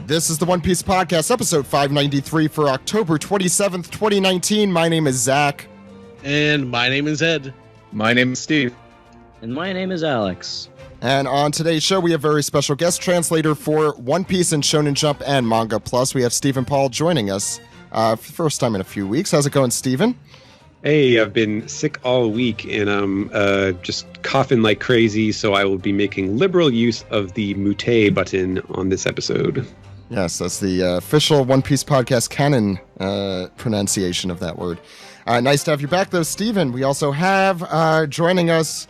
This is the One Piece Podcast, episode 593 for October 27th, 2019. My name is Zach. And my name is Ed. My name is Steve. And my name is Alex. And on today's show, we have a very special guest translator for One Piece and Shonen Jump and Manga Plus. We have Stephen Paul joining us for the first time in a few weeks. How's it going, Stephen? Hey, I've been sick all week, and I'm just coughing like crazy, so I will be making liberal use of the mute button on this episode. Yes, that's the official One Piece Podcast canon pronunciation of that word. Nice to have you back, though, Stephen. We also have joining us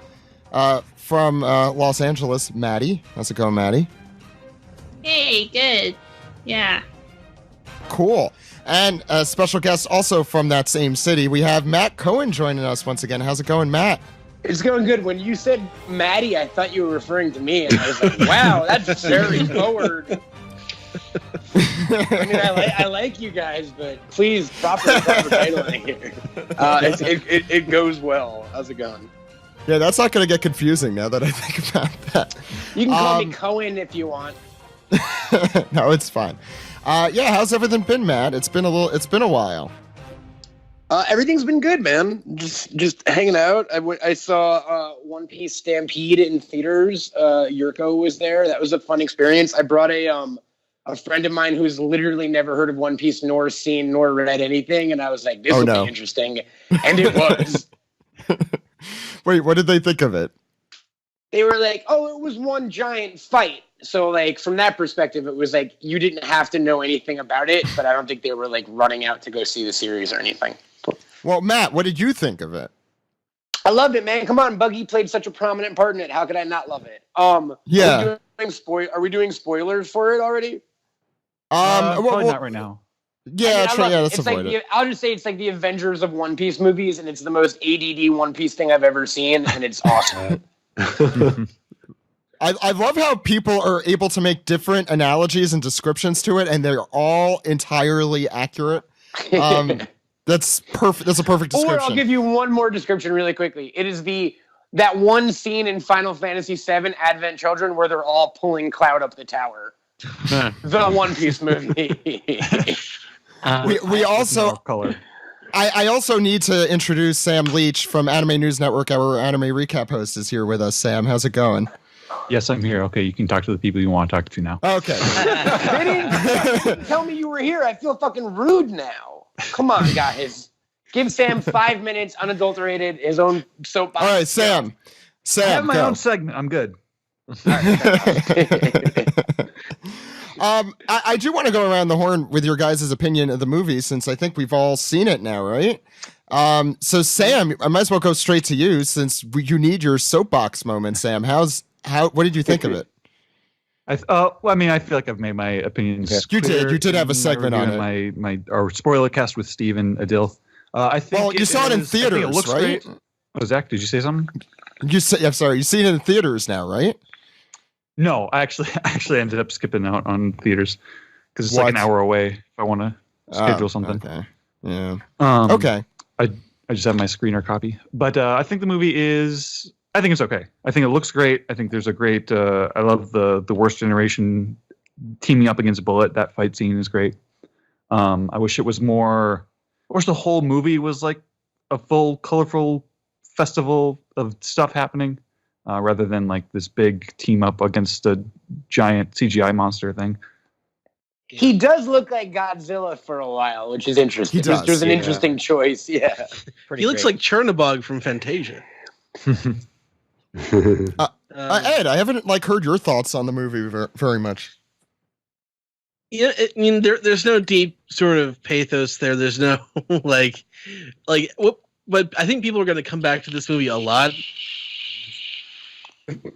from Los Angeles, Maddie. How's it going, Maddie? Hey, good. Yeah. Cool. And a special guest also from that same city, we have Matt Cohen joining us once again. How's it going, Matt? It's going good. When you said Maddie, I thought you were referring to me, and I was like, wow, that's very forward. I mean, I like you guys, but please, proper titling here. It goes well. How's it going? Yeah, that's not going to get confusing now that I think about that. You can call me Cohen if you want. No, it's fine. Yeah, how's everything been, Matt? It's been a while. Everything's been good, man. Just hanging out. I saw One Piece Stampede in theaters. Yurko was there. That was a fun experience. I brought a friend of mine who's literally never heard of One Piece, nor seen, nor read anything, and I was like, this will be interesting. And it was. Wait, what did they think of it? They were like, oh, it was one giant fight. So, like, from that perspective, it was like, you didn't have to know anything about it, but I don't think they were, like, running out to go see the series or anything. Well, Matt, what did you think of it? I loved it, man. Come on, Buggy played such a prominent part in it. How could I not love it? Yeah. Are we doing spoilers for it already? Probably not right now. Yeah, let's avoid it. I'll just say it's like the Avengers of One Piece movies, and it's the most ADD One Piece thing I've ever seen, and it's awesome. I love how people are able to make different analogies and descriptions to it, and they're all entirely accurate. That's perfect. That's a perfect description. Or I'll give you one more description really quickly. It is that one scene in Final Fantasy VII, Advent Children, where they're all pulling Cloud up the tower. The One Piece movie. We also color. I also need to introduce Sam Leach from Anime News Network. Our anime recap host is here with us. Sam, how's it going? Yes, I'm here. Okay, you can talk to the people you want to talk to now. Okay. They didn't tell me you were here. I feel fucking rude now. Come on, guys. Give Sam 5 minutes, unadulterated, his own soapbox. All right, Sam. I have my own segment. I'm good. I do want to go around the horn with your guys' opinion of the movie, since I think we've all seen it now, right? So Sam, I might as well go straight to you, since you need your soapbox moment. Sam, what did you think of it? I feel like I've made my opinions clear. You did have a segment on it. Our spoiler cast with Steve and Adil. I think. Well, you saw it in theaters, it looks right? Great. Oh, Zach, did you say something? I'm sorry. You seen it in theaters now, right? No, I actually ended up skipping out on theaters because it's like an hour away. If I want to schedule something. Okay. Yeah. Okay. I just have my screener copy, but I think the movie is. I think it's okay. I think it looks great. I think there's a great. I love the Worst Generation teaming up against Bullet. That fight scene is great. I wish it was more. I wish the whole movie was like a full, colorful festival of stuff happening, rather than like this big team up against a giant CGI monster thing. He does look like Godzilla for a while, which is interesting. It was an interesting choice. Yeah, he looks like Chernobog from Fantasia. Ed, I haven't heard your thoughts on the movie very much. Yeah, I mean, there's no deep sort of pathos there. There's no but I think people are going to come back to this movie a lot. What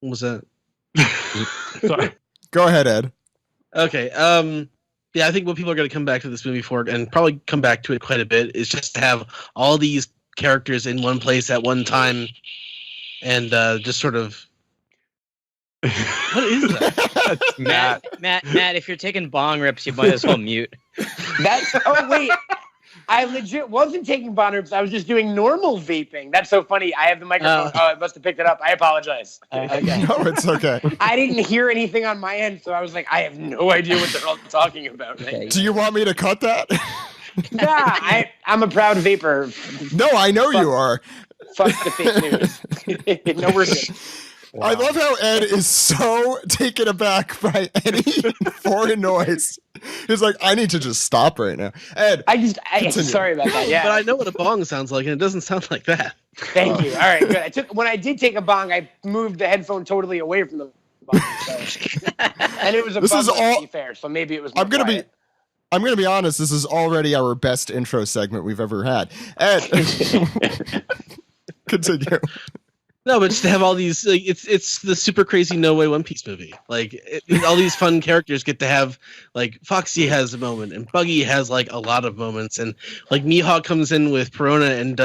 was that? Sorry. Go ahead, Ed. Okay. Yeah, I think what people are going to come back to this movie for, and probably come back to it quite a bit, is just to have all these characters in one place at one time, and just sort of. What is that? Matt, if you're taking bong rips, you might as well mute. Oh wait, I legit wasn't taking bong rips. I was just doing normal vaping. That's so funny. I have the microphone. Oh, I must have picked it up. I apologize. Okay. No, it's okay. I didn't hear anything on my end, so I was like, I have no idea what they're all talking about. Okay. Do you want me to cut that? Nah, I'm a proud vapor. No, I know you are. Fuck the fake news. No, we're good. Wow. I love how Ed is so taken aback by any foreign noise. He's like, I need to just stop right now. Ed, continue. Sorry about that. Yeah. But I know what a bong sounds like, and it doesn't sound like that. Thank you. All right, good. When I did take a bong, I moved the headphone totally away from the bong. So. And it was a This is bong, all- to be fair, so maybe it was I'm gonna quiet. I'm going to be honest, this is already our best intro segment we've ever had. Ed, continue. No, but just to have all these, like, it's the super crazy No Way One Piece movie. Like all these fun characters get to have, like Foxy has a moment, and Buggy has like a lot of moments, and like Mihawk comes in with Perona and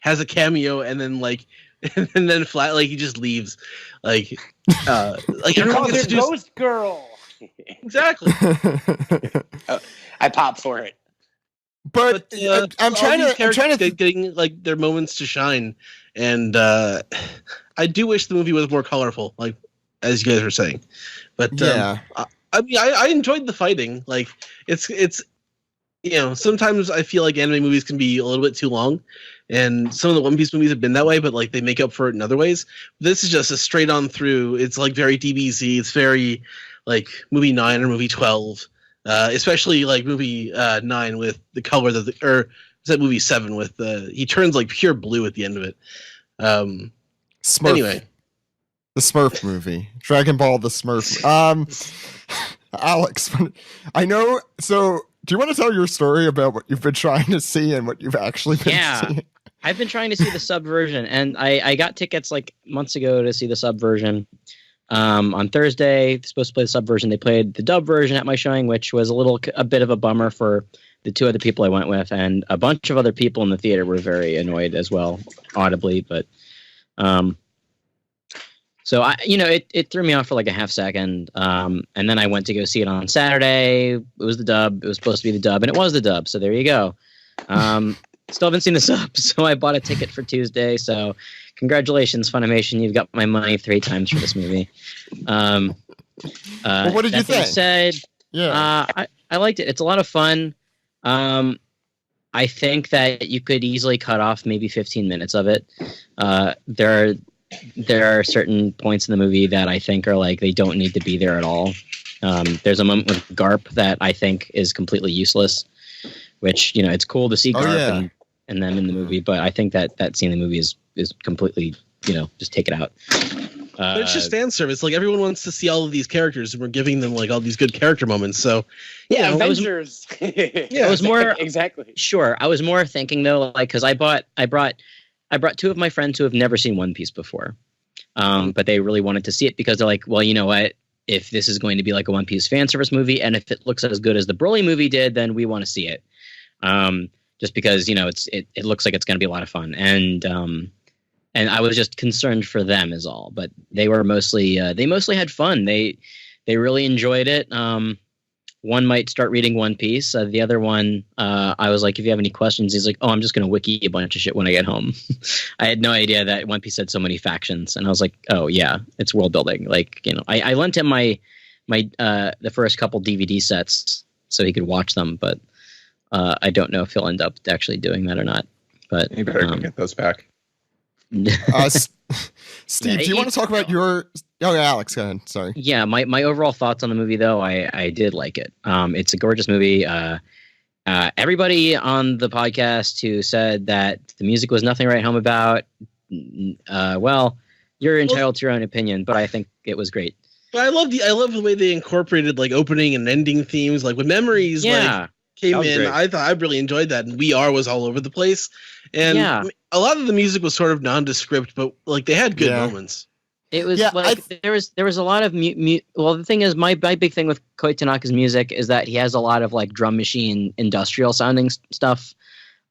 has a cameo, and then like and then flat like he just leaves, like He everyone calls gets her to do Ghost Girl. exactly. I popped for it. But I'm all trying these to characters getting like their moments to shine, and I do wish the movie was more colorful, like as you guys were saying. But yeah. I mean, I enjoyed the fighting. Like it's sometimes I feel like anime movies can be a little bit too long, and some of the One Piece movies have been that way, but like they make up for it in other ways. This is just a straight on through. It's like very DBZ. It's very like movie 9 or movie 12. Especially like movie 9 with the color or is that movie 7 with he turns like pure blue at the end of it. Smurf. Anyway, the Smurf movie, Dragon Ball, the Smurf. Alex, I know. So, do you want to tell your story about what you've been trying to see and what you've actually been seeing? I've been trying to see the sub version, and I got tickets like months ago to see the sub version. On Thursday, they're supposed to play the sub version. They played the dub version at my showing, which was a bit of a bummer for the two other people I went with, and a bunch of other people in the theater were very annoyed as well, audibly. But, so it threw me off for like a half second, and then I went to go see it on Saturday. It was the dub. It was supposed to be the dub, and it was the dub. So there you go. Still haven't seen the sub, so I bought a ticket for Tuesday. So congratulations, Funimation. You've got my money 3 times for this movie. Well, what did you think? Said, Yeah. I liked it. It's a lot of fun. I think that you could easily cut off maybe 15 minutes of it. There are certain points in the movie that I think are like they don't need to be there at all. There's a moment with Garp that I think is completely useless, which, it's cool to see Garp and them in the movie, but I think that scene in the movie is completely, just take it out. but it's just fan service. Like everyone wants to see all of these characters, and we're giving them like all these good character moments. So Yeah, Avengers. It was more exactly. Sure, I was more thinking though, like because I brought 2 of my friends who have never seen One Piece before, but they really wanted to see it because they're like, well, you know what? If this is going to be like a One Piece fan service movie, and if it looks as good as the Broly movie did, then we want to see it. Just because it looks like it's going to be a lot of fun, and I was just concerned for them is all. But they were mostly had fun. They really enjoyed it. One might start reading One Piece. The other one, I was like, if you have any questions, he's like, oh, I'm just going to wiki a bunch of shit when I get home. I had no idea that One Piece had so many factions, and I was like, oh yeah, it's world building. Like I lent him my the first couple DVD sets so he could watch them, but. I don't know if he'll end up actually doing that or not. But You better go get those back. Steve, do you want to talk about your... Oh, yeah, Alex, go ahead. Sorry. Yeah, my overall thoughts on the movie, though, I did like it. It's a gorgeous movie. Everybody on the podcast who said that the music was nothing to write home about, well, you're entitled to your own opinion, but I think it was great. But I love the way they incorporated like opening and ending themes, like with Memories. Yeah. Came That was in. great. I thought I really enjoyed that, and We Are was all over the place, and Yeah. a lot of the music was sort of nondescript, but like they had good Yeah. moments. It was Yeah, there was a lot of well, the thing is, my big thing with Koi Tanaka's music is that he has a lot of like drum machine industrial sounding stuff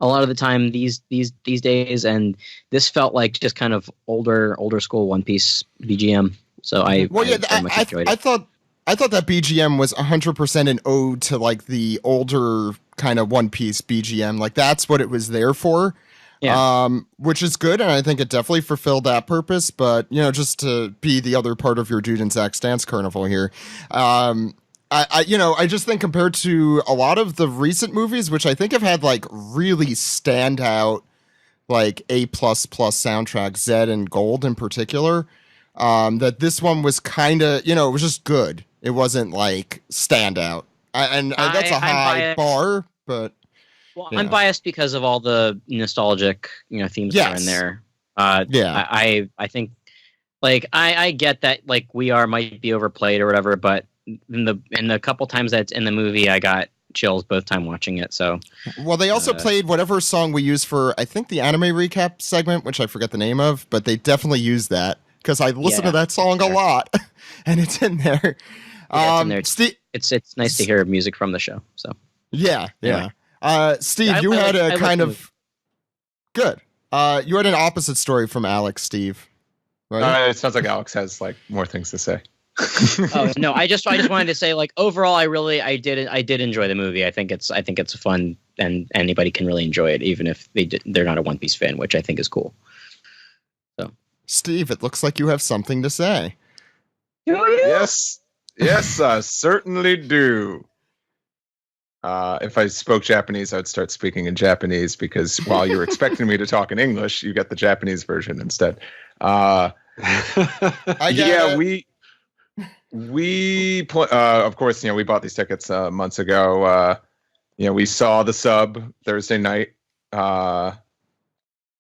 a lot of the time these days, and this felt like just kind of older school One Piece BGM. So I very much enjoyed it. I thought that BGM was 100% an ode to like the older kind of One Piece BGM. Like that's what it was there for. Yeah. Which is good, and I think it definitely fulfilled that purpose. But just to be the other part of your Dude and Zach's Dance Carnival here, I just think compared to a lot of the recent movies, which I think have had like really standout, like A++ soundtrack, Zed and Gold in particular, that this one was kind of, it was just good. It wasn't like standout, and that's a high bar, but. Well, I'm biased because of all the nostalgic, themes that are in there. I think, like, I get that, like, might be overplayed or whatever, but in the couple times that's in the movie, I got chills both time watching it. So, well, they also played whatever song we used for, I think, the anime recap segment, which I forget the name of, but they definitely used that because I listen to that song a lot, and it's in there. Yeah, it's in there. It's nice to hear music from the show. So, yeah. Steve, you had a kind of good. You had an opposite story from Alex, Steve. Right? It sounds like Alex has like more things to say. Oh no, I just wanted to say, like, overall, I did enjoy the movie. I think it's fun, and anybody can really enjoy it, even if they're not a One Piece fan, which I think is cool. So, Steve, it looks like you have something to say. Yes, I certainly do. If I spoke Japanese, I would start speaking in Japanese because while you're expecting me to talk in English, you get the Japanese version instead. Of course, we bought these tickets months ago. We saw the sub Thursday night, and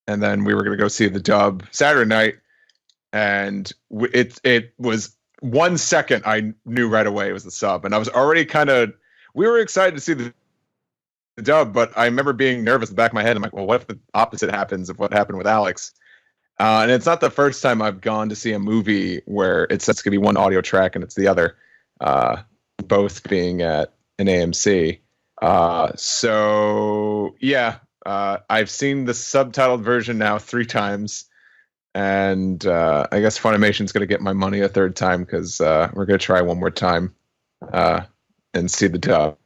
then we were going to go see the dub Saturday night, and it was 1 second I knew right away it was the sub, and I was already we were excited to see the dub, but I remember being nervous in the back of my head. I'm like, well, what if the opposite happens of what happened with Alex? And it's not the first time I've gone to see a movie where it's going to be one audio track and it's the other, both being at an AMC. I've seen the subtitled version now 3 times. And I guess Funimation's going to get my money a third time because we're going to try one more time. And see the dub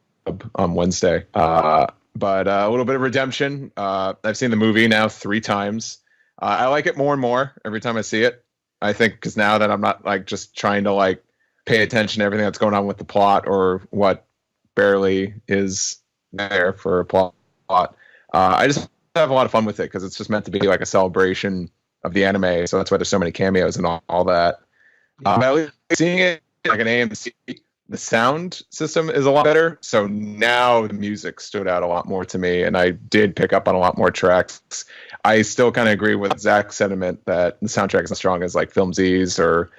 on Wednesday. But a little bit of redemption. I've seen the movie now 3 times. I like it more and more every time I see it. I think because now that I'm not like just trying to like pay attention to everything that's going on with the plot or what barely is there for a plot. I just have a lot of fun with it because it's just meant to be like a celebration of the anime. So that's why there's so many cameos and all that. At least seeing it like an AMC, the sound system is a lot better. So now the music stood out a lot more to me, and I did pick up on a lot more tracks. I still kind of agree with Zach's sentiment that the soundtrack isn't as strong as like Film Z's or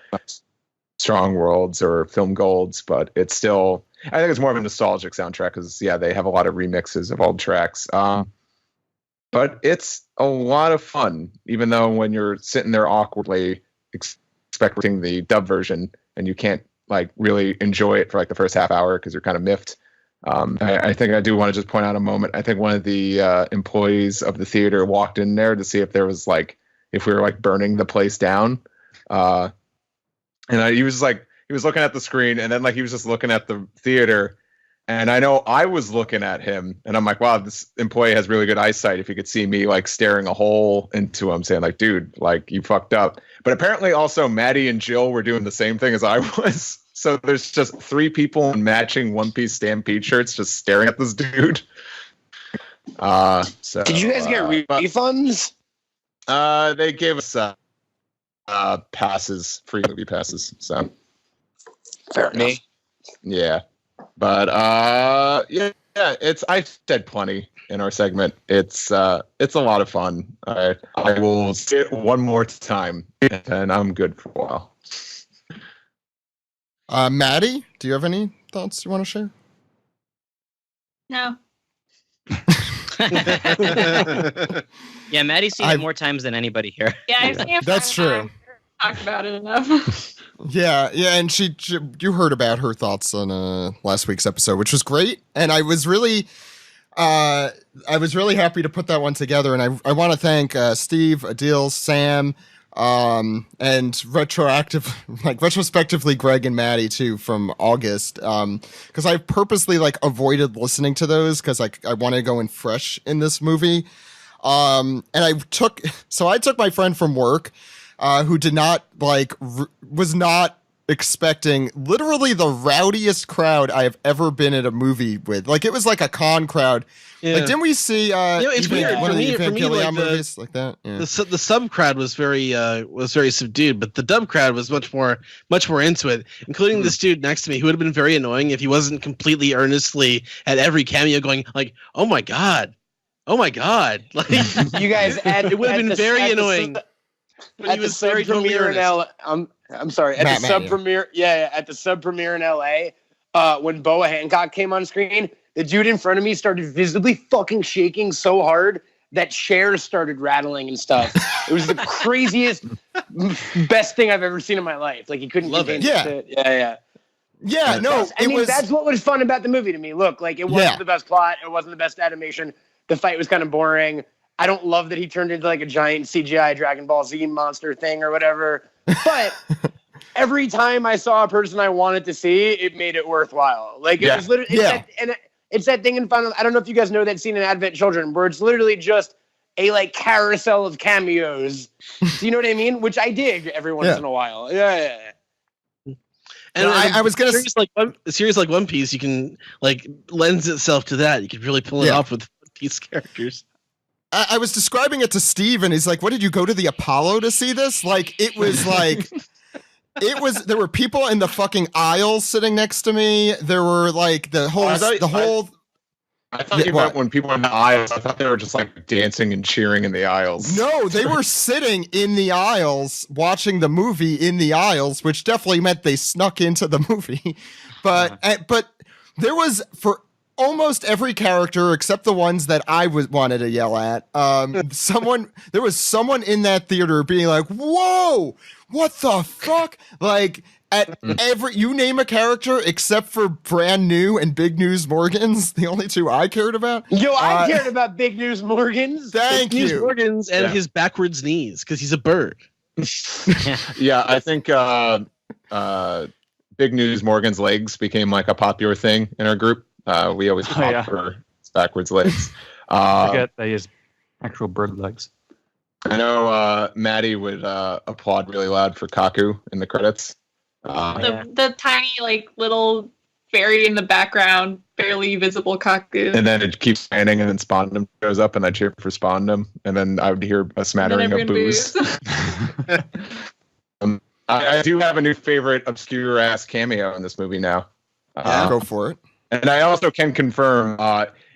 Strong Worlds or Film Golds, but it's still, I think it's more of a nostalgic soundtrack because, they have a lot of remixes of old tracks. But it's a lot of fun, even though when you're sitting there awkwardly expecting the dub version and you can't like really enjoy it for like the first half hour because you're kind of miffed. I think I do want to just point out a moment. I think one of the employees of the theater walked in there to see if there was like, if we were like burning the place down. He was looking at the screen and then like he was just looking at the theater. And I know I was looking at him and I'm like, wow, this employee has really good eyesight. If you could see me like staring a hole into him saying like, dude, like you fucked up. But apparently also Maddie and Jill were doing the same thing as I was. So there's just 3 people in matching One Piece Stampede shirts just staring at this dude. Did you guys get refunds? They gave us passes, free movie passes. So fair enough. Yeah. But I've said plenty in our segment. It's a lot of fun. I will see it one more time, and I'm good for a while. Maddie, do you have any thoughts you want to share? No. Yeah, Maddie's seen it more times than anybody here. Yeah, I've seen it. That's true. Talked about it enough. Yeah, and you heard about her thoughts on last week's episode, which was great, and I was really happy to put that one together, and I want to thank Steve, Adil, Sam, and retrospectively Greg and Maddie too from August, because I purposely like avoided listening to those because I wanted to go in fresh in this movie. And I took my friend from work, who did not was not expecting literally the rowdiest crowd I have ever been at a movie with. Like, it was like a con crowd. Yeah. Like, didn't we see it's weird. one of the For me, Evangelion like, movies like that? Yeah. The sub crowd was very subdued, but the dub crowd was much more into it, including this dude next to me who would have been very annoying if he wasn't completely earnestly at every cameo going like, "Oh my god, like." You guys, it would have been very annoying. At the sub premiere in LA, I'm sorry. At the sub premiere, at the sub premiere in LA, when Boa Hancock came on screen, the dude in front of me started visibly fucking shaking so hard that chairs started rattling and stuff. It was the craziest, best thing I've ever seen in my life. Like, he couldn't contain it. Yeah. Yeah, no, that's what was fun about the movie to me. Look, like, it wasn't the best plot, it wasn't the best animation. The fight was kind of boring. I don't love that he turned into like a giant CGI Dragon Ball Z monster thing or whatever. But every time I saw a person I wanted to see, it made it worthwhile. Like, it was literally, it's that thing in Final. I don't know if you guys know that scene in Advent Children where it's literally just a like carousel of cameos. Do you know what I mean? Which I dig every once in a while. Yeah. And I was gonna a series like One Piece, you can like lends itself to that. You could really pull it off with One Piece characters. I was describing it to Steve, and he's like, "What, did you go to the Apollo to see this?" Like, it was like, there were people in the fucking aisles sitting next to me. There were like I thought you meant when people were in the aisles. I thought they were just like dancing and cheering in the aisles. No, they were sitting in the aisles, watching the movie in the aisles, which definitely meant they snuck into the movie. But there was, for almost every character except the ones that I wanted to yell at, there was someone in that theater being like, "Whoa, what the fuck?" Like, at you name a character except for Brand New and Big News Morgans, the only two I cared about. Yo, I cared about Big News Morgans. Thank you. News Morgans and his backwards knees because he's a bird. Yeah, I think Big News Morgan's legs became like a popular thing in our group. We always pop for his backwards legs. I forget they use actual bird legs. I know Maddie would applaud really loud for Kaku in the credits. The tiny, like, little fairy in the background, barely visible Kaku. And then it keeps panning, and then Spondum shows up, and I cheer for Spondum, and then I would hear a smattering of boos. I do have a new favorite obscure-ass cameo in this movie now. Go for it. And I also can confirm,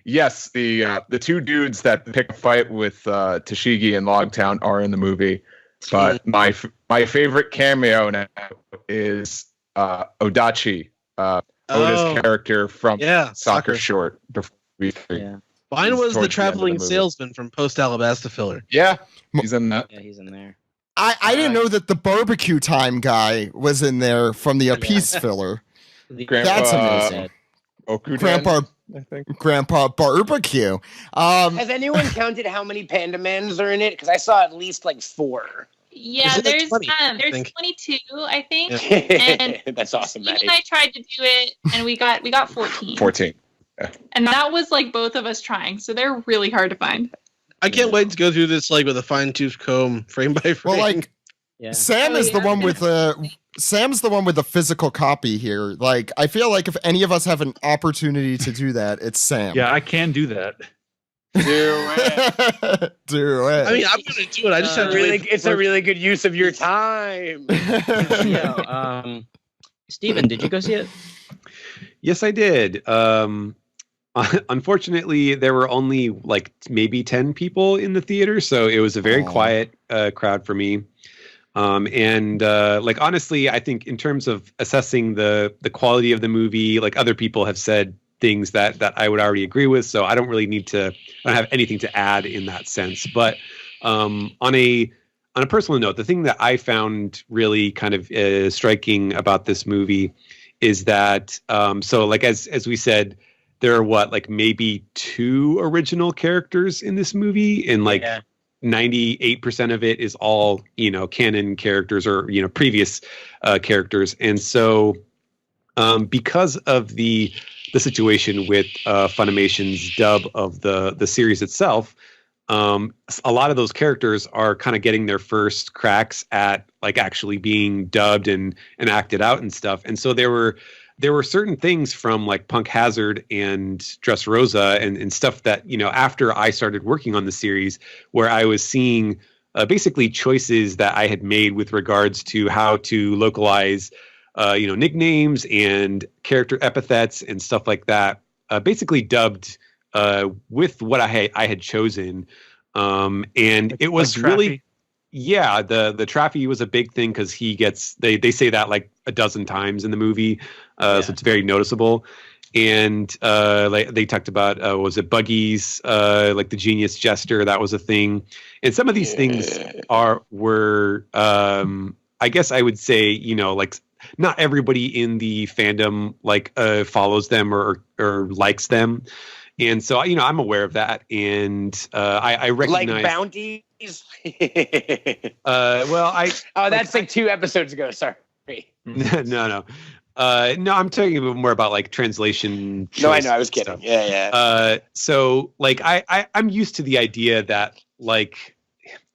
yes, the two dudes that pick a fight with Tashigi in Logtown are in the movie. But my favorite cameo now is Odachi, Oda's character from Soccer Short. Mine was the traveling salesman from Post Alabasta Filler. Yeah, he's in that. Yeah, he's in there. I didn't know that the barbecue time guy was in there from the Peace Filler. That's amazing. Okudan, I think. Grandpa Barbecue. Has anyone counted how many Panda Mans are in it? Because I saw at least like 4. Yeah, there's 22, I think. And that's awesome, Maddie. Steve and I tried to do it, and we got 14. 14. Yeah. And that was like both of us trying, so they're really hard to find. I can't wait to go through this like with a fine-tooth comb, frame by frame. Well, like, Sam is the one with Sam's the one with the physical copy here. Like, I feel like if any of us have an opportunity to do that, it's Sam. Yeah, I can do that. Do it. Do it. I mean, I'm gonna do it. I just have to wait. It's a really good use of your time. Steven, did you go see it? Yes, I did. Unfortunately, there were only like maybe 10 people in the theater, so it was a very quiet crowd for me. Like, honestly, I think in terms of assessing the quality of the movie, like, other people have said things that I would already agree with, so I don't have anything to add in that sense. But on a personal note, the thing that I found really kind of striking about this movie is that so like as we said, there are maybe 2 original characters in this movie, and 98% of it is all, canon characters or, previous characters. And so because of the situation with Funimation's dub of the series itself, a lot of those characters are kind of getting their first cracks at like actually being dubbed and acted out and stuff. And so there were certain things from like Punk Hazard and Dressrosa and stuff that, after I started working on the series, where I was seeing basically choices that I had made with regards to how to localize, nicknames and character epithets and stuff like that, basically dubbed with what I had chosen. And it was like really, yeah, the Traffy was a big thing because they say that like a dozen times in the movie. So it's very noticeable. And like they talked about, was it Buggy's, like the genius jester? That was a thing. And some of these things were, I guess I would say, like not everybody in the fandom like follows them or likes them. And so, I'm aware of that. And I recognize like bounties. That's like 2 episodes ago. Sorry. No. No, I'm talking about more about like translation. No, I know. I was kidding. Stuff. Yeah. So like I'm used to the idea that like,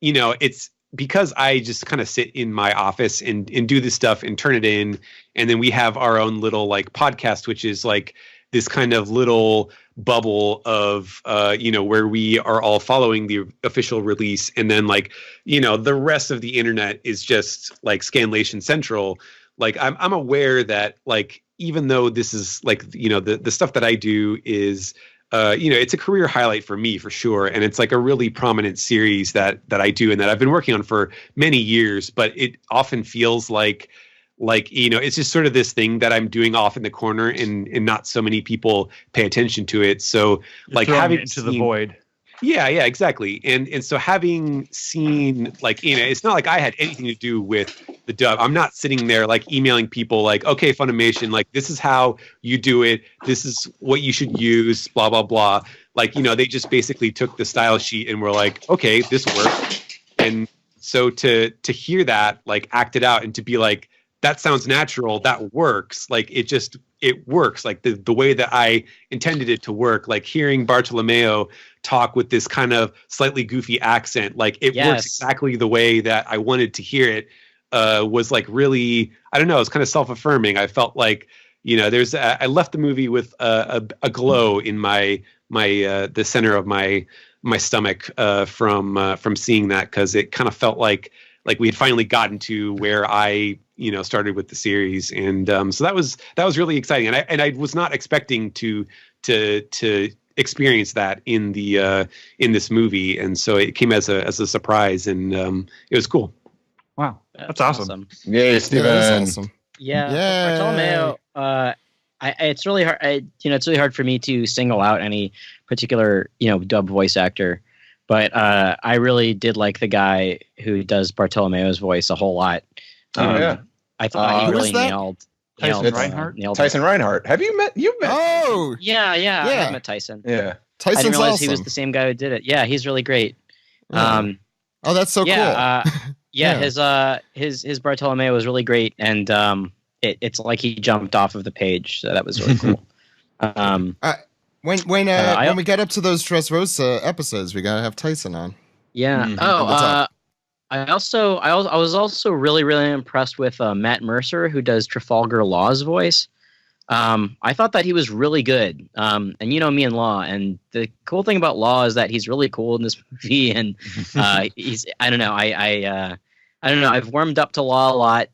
it's because I just kind of sit in my office and do this stuff and turn it in. And then we have our own little like podcast, which is like this kind of little bubble of, where we are all following the official release. And then like, the rest of the internet is just like Scanlation Central. Like I'm aware that like, even though this is like, the stuff that I do is, it's a career highlight for me for sure. And it's like a really prominent series that I do and that I've been working on for many years, but it often feels like, it's just sort of this thing that I'm doing off in the corner and not so many people pay attention to it. So You're like throwing having it into the void. Yeah, exactly. And so having seen like, it's not like I had anything to do with the dub. I'm not sitting there like emailing people like, okay, Funimation, like this is how you do it. This is what you should use, blah, blah, blah. Like, they just basically took the style sheet and were like, okay, this works. And so to hear that like acted out and to be like, that sounds natural, that works. Like it works like the way that I intended it to work. Like hearing Bartolomeo talk with this kind of slightly goofy accent, like it works exactly the way that I wanted to hear it. Was like really, I don't know, it's kind of self-affirming. I felt like, I left the movie with a glow in the center of my stomach from seeing that, because it kind of felt like we had finally gotten to where I started with the series. And so that was really exciting. And I was not expecting to experience that in this movie. And so it came as a surprise, and it was cool. Wow. That's awesome. Yay, Steven. That is awesome. Yeah. Bartolomeo, it's really hard. It's really hard for me to single out any particular, dub voice actor. But I really did like the guy who does Bartolomeo's voice a whole lot. I thought he really nailed Tyson Reinhardt. Tyson Reinhardt. Have you met? Oh, yeah. I met Tyson. Yeah. Tyson's I didn't realize awesome. he was the same guy who did it. Yeah, he's really great. Oh, that's so cool. His Bartolomeo was really great, and it's like he jumped off of the page, so that was really cool. When we get up to those Dressrosa episodes, we gotta have Tyson on. Yeah. Mm-hmm. I was also really, really impressed with Matt Mercer, who does Trafalgar Law's voice. I thought that he was really good. And me and Law, and the cool thing about Law is that he's really cool in this movie, and he's I don't know. I don't know. I've warmed up to Law a lot.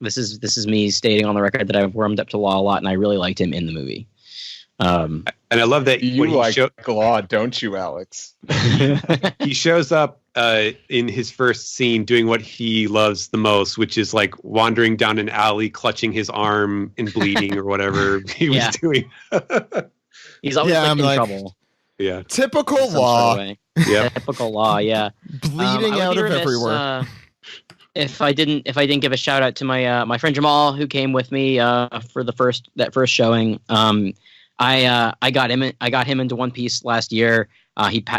This is me stating on the record that I've warmed up to Law a lot, and I really liked him in the movie. And I love that you like Law, don't you, Alex? He shows up in his first scene doing what he loves the most, which is like wandering down an alley, clutching his arm and bleeding or whatever he was doing. He's always in trouble. Yeah. Typical Law. Yeah. Typical Law. Yeah. Bleeding out of everywhere. If I didn't give a shout out to my friend Jamal, who came with me for that first showing. I got him into One Piece last year.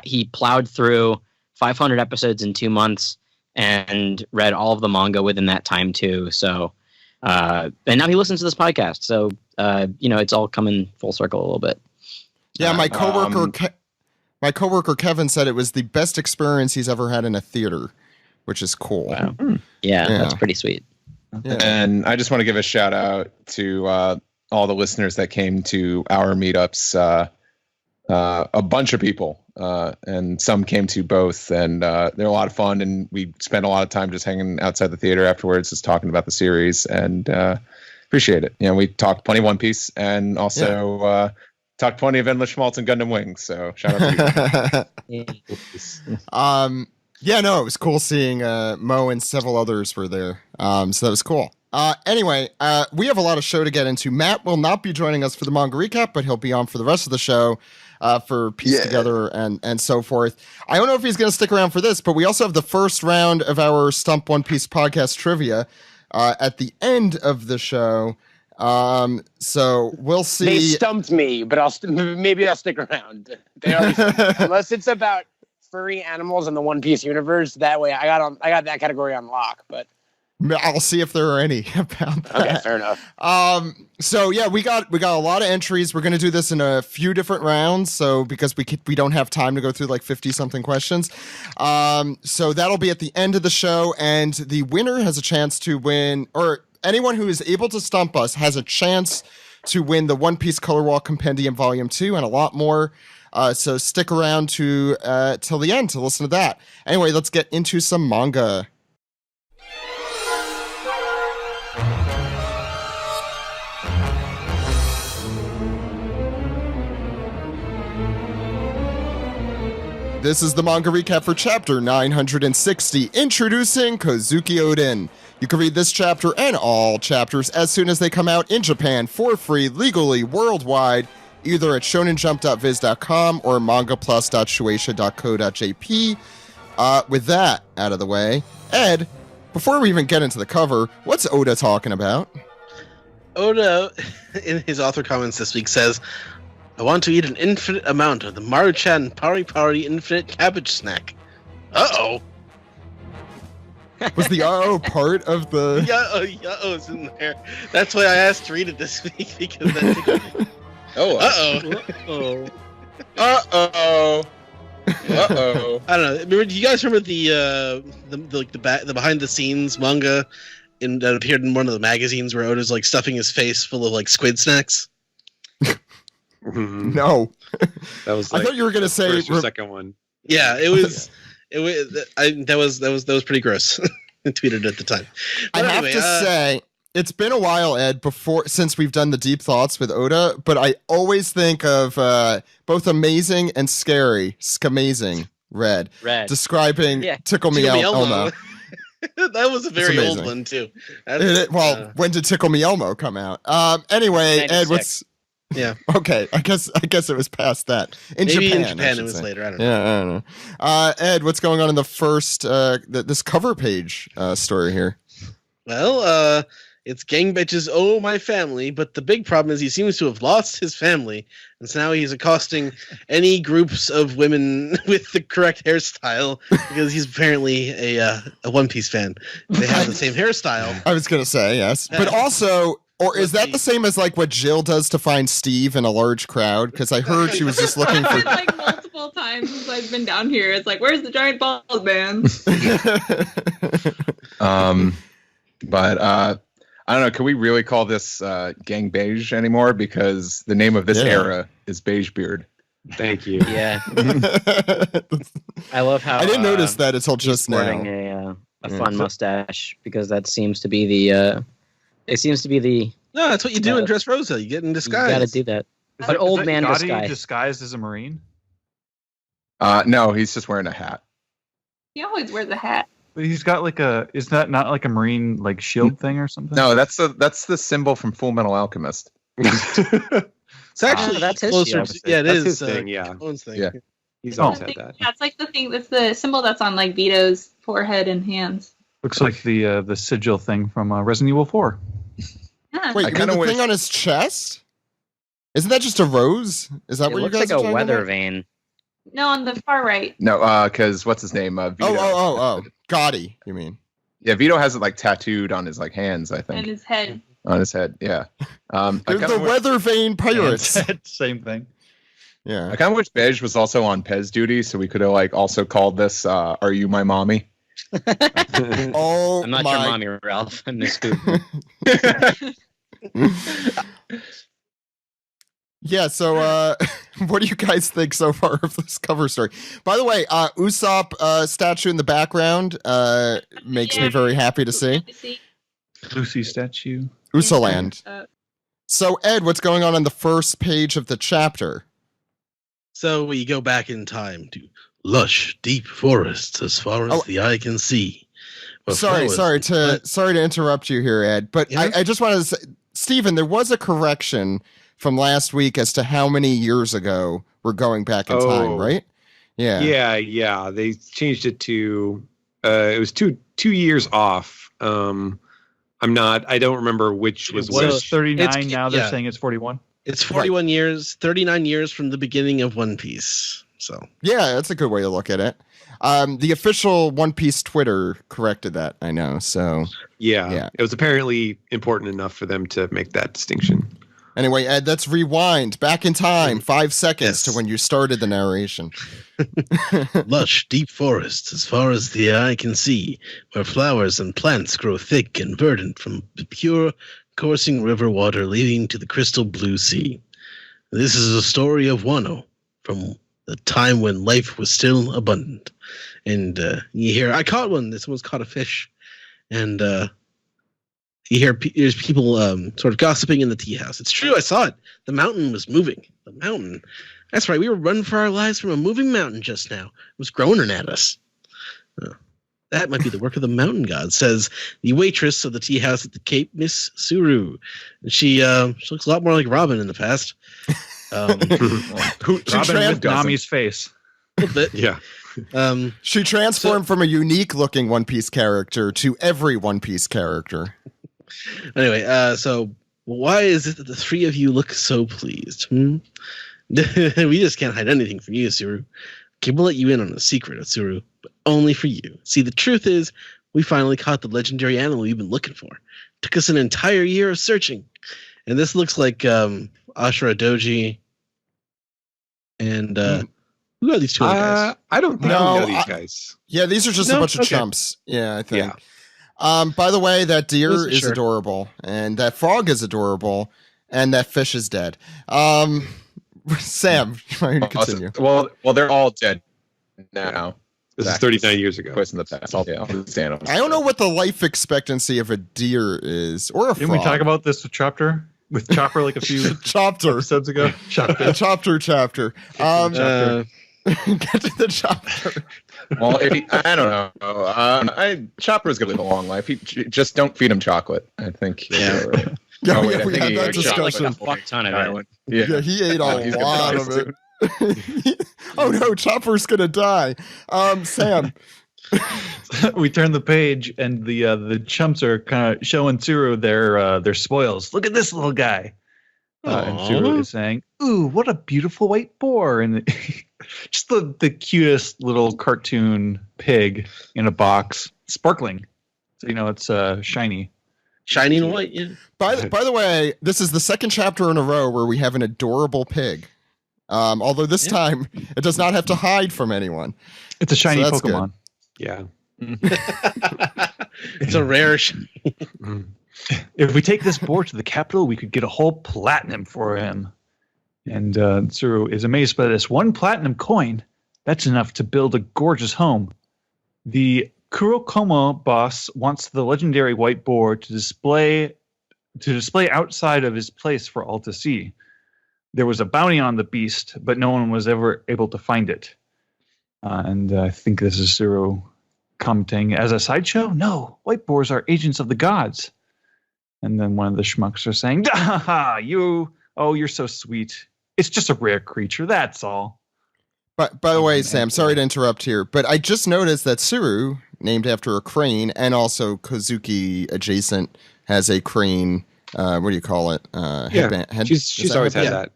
He plowed through 500 episodes in 2 months and read all of the manga within that time too. So, and now he listens to this podcast. So, it's all coming full circle a little bit. Yeah, my coworker Kevin said it was the best experience he's ever had in a theater, which is cool. Wow. Yeah, that's pretty sweet. Yeah. And I just want to give a shout out to all the listeners that came to our meetups. A bunch of people, and some came to both, and they're a lot of fun. And we spent a lot of time just hanging outside the theater afterwards, just talking about the series, and appreciate it. We talked plenty One Piece, and also talked plenty of Endless Schmaltz and Gundam Wing. So shout out to you. Yeah, no, it was cool seeing Mo and several others were there. So that was cool. Anyway, we have a lot of show to get into. Matt will not be joining us for the manga recap, but he'll be on for the rest of the show for Piece Together and so forth. I don't know if he's going to stick around for this, but we also have the first round of our Stump One Piece podcast trivia at the end of the show. So we'll see. They stumped me, but maybe I'll stick around. Unless it's about furry animals in the One Piece universe. That way, I got that category on lock. But I'll see if there are any about that. Okay, fair enough. So yeah, we got a lot of entries. We're going to do this in a few different rounds. So because we don't have time to go through like 50 something questions. So that'll be at the end of the show, and the winner has a chance to win, or anyone who is able to stump us has a chance to win the One Piece Color Wall Compendium Volume 2 and a lot more. So stick around till the end to listen to that. Anyway, let's get into some manga. This is the manga recap for chapter 960, introducing Kozuki Oden. You can read this chapter and all chapters as soon as they come out in Japan for free, legally, worldwide, either at shonenjump.viz.com or mangaplus.shueisha.co.jp. With that out of the way, Ed, before we even get into the cover, what's Oda talking about? Oda, in his author comments this week, says, I want to eat an infinite amount of the Maruchan Pari Pari Infinite Cabbage Snack. Uh-oh. Was the uh-oh part of the... Uh-oh's in there. That's why I asked to read it this week, because that tickled me. Oh. Uh-oh. Uh-oh. Uh-oh. I don't know. Remember, do you guys remember the behind the scenes manga that appeared in one of the magazines where Oda's like stuffing his face full of like squid snacks? No. That was I thought you were going to say first or second one. Yeah, it was. That was pretty gross. I tweeted it at the time. But I have to say, it's been a while, Ed, since we've done the deep thoughts with Oda, but I always think of both amazing and scary, Skamazing, Red. Describing Tickle Me Elmo. That was a very old one too. When did Tickle Me Elmo come out? Anyway, 96. Ed, what's... Yeah. Okay. I guess it was past that. Maybe in Japan it was later. I don't know. Yeah, I don't know. Ed, what's going on in the first this cover page story here? Well, it's gang bitches. Oh, my family. But the big problem is he seems to have lost his family, and so now he's accosting any groups of women with the correct hairstyle because he's apparently a One Piece fan. They have the same hairstyle. I was gonna say yes, but also. Or is that the same as like what Jill does to find Steve in a large crowd? Because I heard she was just looking for like multiple times since I've been down here. It's like, where's the giant bald man? But I don't know. Can we really call this gang beige anymore? Because the name of this era is Beige Beard. Thank you. Yeah. I love how I didn't notice that until just now. A fun mustache, because that seems to be the. It seems to be the... No, that's what you do in Dressrosa. You get in disguise. You gotta do that. But old man disguise. Disguised as a Marine? No, he's just wearing a hat. He always wears a hat. But he's got like a... Is that not like a Marine like shield thing or something? No, that's the symbol from Full Metal Alchemist. It's actually that's his closer. shield. Yeah, it that's is. his thing, yeah. Colin's thing. Yeah. He's always had that. That's like the thing. That's the symbol that's on like Vito's forehead and hands. Looks like the sigil thing from Resident Evil 4. Yeah. Wait, the thing on his chest? Isn't that just a rose? Is that what you guys looks like are a talking weather about? vane. No, on the far right. No, because what's his name? Vito. Oh. Gotti, you mean? Yeah, Vito has it like tattooed on his like hands, I think. And his head. On his head, yeah. They're the Weather Vane Pirates. Same thing. Yeah. I kind of wish Beige was also on Pez duty, so we could have like also called this "Are You My Mommy?" Oh, I'm not your mommy, Ralph. I'm Miss Scoop. Yeah, so what do you guys think so far of this cover story? By the way, Usopp statue in the background makes me very happy to see. Lucy statue. Usoland. So, Ed, what's going on the first page of the chapter? So we go back in time to lush, deep forests as far as the eye can see. Sorry to interrupt you here, Ed, but yeah? I just wanted to say, Stephen, there was a correction from last week as to how many years ago we're going back in time, right? Yeah. They changed it to it was two years off. I don't remember which was which. Was 39 now they're saying it's 41. It's 41 years, 39 years from the beginning of One Piece. So yeah, that's a good way to look at it. The official One Piece Twitter corrected that, I know. So yeah, it was apparently important enough for them to make that distinction. Anyway, Ed, let's rewind back in time 5 seconds to when you started the narration. Lush, deep forests as far as the eye can see, where flowers and plants grow thick and verdant from the pure, coursing river water leading to the crystal blue sea. This is a story of Wano, from the time when life was still abundant. And you hear, I caught one. Someone's caught a fish. And you hear there's people sort of gossiping in the tea house. It's true, I saw it. The mountain was moving. The mountain. That's right, we were running for our lives from a moving mountain just now. It was groaning at us. That might be the work of the mountain god, says the waitress of the tea house at the Cape, Miss Suru. And she looks a lot more like Robin in the past. Robin with Nami's face. A little bit. Yeah. She transformed from a unique-looking One Piece character to every One Piece character. Anyway, so why is it that the three of you look so pleased? We just can't hide anything from you, Suru. Okay, we'll let you in on a secret, Suru, but only for you. See, the truth is, we finally caught the legendary animal we've been looking for. Took us an entire year of searching. And this looks like Ashura Doji and who are these two other guys? I don't think I know these guys. Yeah, these are just a bunch of chumps. Yeah, I think. Yeah. By the way, that deer is adorable, and that frog is adorable, and that fish is dead. Sam, try to continue. Well, they're all dead now. This is 39 years ago. In the past. I don't know what the life expectancy of a deer is, or a frog. Didn't we talk about this with Chopper like a few episodes ago? Chapter. Get to the chopper. Well, I don't know. Chopper's gonna live a long life. Just don't feed him chocolate. I think. Yeah. We had that discussion. Like a fuck ton of it. Yeah, he ate a lot of it. Oh no, Chopper's gonna die. Sam. We turn the page, and the chumps are kind of showing Tsuru their spoils. Look at this little guy. And Tsuru is saying, "Ooh, what a beautiful white boar!" And just the cutest little cartoon pig in a box, sparkling. So it's shiny. Shiny and white, yeah. By the way, this is the second chapter in a row where we have an adorable pig. Although this time it does not have to hide from anyone. It's a shiny Pokemon. Good. Yeah. It's a rare. If we take this boar to the capital, we could get a whole platinum for him. And Tsuru is amazed by this. 1 platinum coin, that's enough to build a gorgeous home. The Kurokomo boss wants the legendary white boar to display outside of his place for all to see. There was a bounty on the beast, but no one was ever able to find it. And I think this is Tsuru commenting, as a sideshow? No, white boars are agents of the gods. And then one of the schmucks are saying, you're so sweet. It's just a rare creature, that's all. But by the way, Sam, sorry to interrupt here, but I just noticed that Tsuru, named after a crane, and also Kozuki adjacent, has a crane, what do you call it? Headband. She's always had that.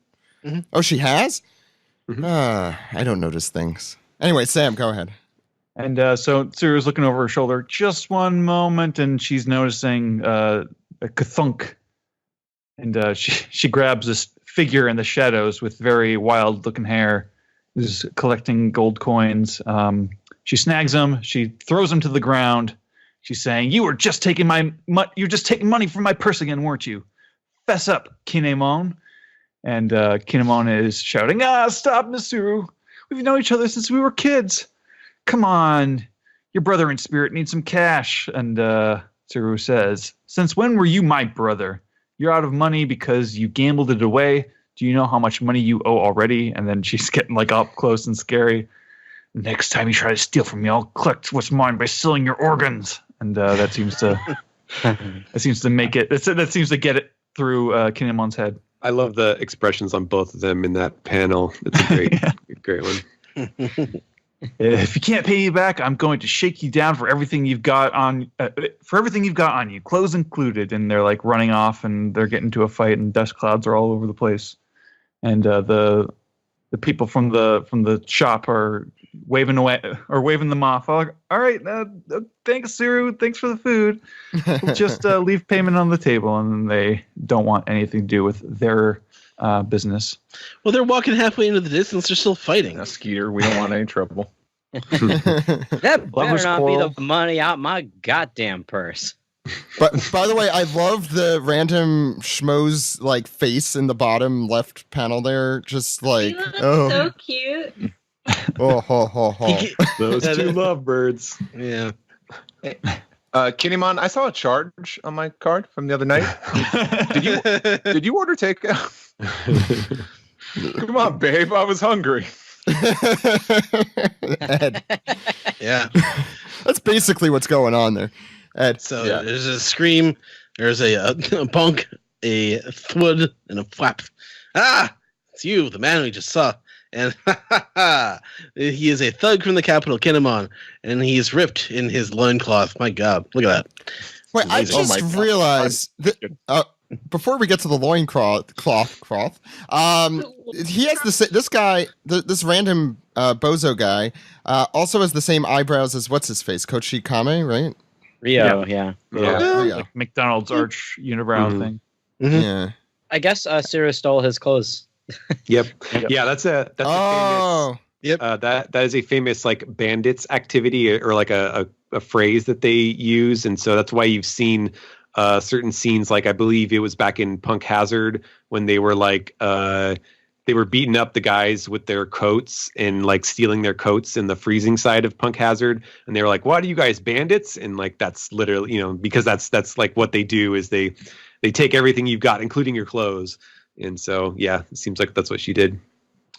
Mm-hmm. Oh, she has? I don't notice things. Anyway, Sam, go ahead. And so Tsuru's looking over her shoulder. Just one moment, and she's noticing a kathunk. And she grabs this figure in the shadows with very wild-looking hair, who's collecting gold coins. She snags him. She throws him to the ground. She's saying, "You were just taking you're just taking money from my purse again, weren't you? Fess up, Kinemon." And Kinemon is shouting, "Stop, Mitsuru. We've known each other since we were kids. Come on, your brother in spirit needs some cash." And Tsuru says, "Since when were you my brother? You're out of money because you gambled it away. Do you know how much money you owe already?" And then she's getting like up close and scary. "Next time you try to steal from me, I'll collect what's mine by selling your organs." And that seems to make it. That seems to get it through Kinemon's head. I love the expressions on both of them in that panel. It's a great, great one. "If you can't pay me back, I'm going to shake you down for everything you've got on you, clothes included." And they're like running off, and they're getting into a fight, and dust clouds are all over the place. And the people from the shop are waving them off. All right, thanks, Tsuru. Thanks for the food. We'll just leave payment on the table, and they don't want anything to do with their business. Well, they're walking halfway into the distance. They're still fighting. Skeeter, we don't want any trouble. That Lovers better not quarrel. be the money out my goddamn purse. But by the way, I love the random schmoes like face in the bottom left panel there. Just like, He looks oh, so cute. oh, ho, ho, ho. Those two lovebirds. Yeah. Kinemon, I saw a charge on my card from the other night. Did you order takeout? Come on, babe. I was hungry. Ed, Yeah. that's basically what's going on there. Ed, So Yeah. there's a scream, there's a bonk, a thwud, and a flap. "Ah! It's you, the man we just saw." And he is a thug from the capital, Kinemon, and he's ripped in his loincloth. My God, look at that. wait, I amazing. just Oh my God. realized that before we get to the loincloth, he has this guy, this random bozo guy, also has the same eyebrows as what's his face, Kochi Kame, right? Rio, yeah. Oh, yeah. Like McDonald's arch unibrow Mhm. thing. Yeah. I guess Tsuru stole his clothes. Yep. Yeah, that's a famous. Oh, That is a famous like bandits activity or like a phrase that they use, and so that's why you've seen certain scenes. Like I believe it was back in Punk Hazard when they were like they were beating up the guys with their coats and like stealing their coats in the freezing side of Punk Hazard, and they were like, "What are you guys, bandits?" And like that's literally because that's like what they do is they take everything you've got, including your clothes. And so yeah, it seems like that's what she did.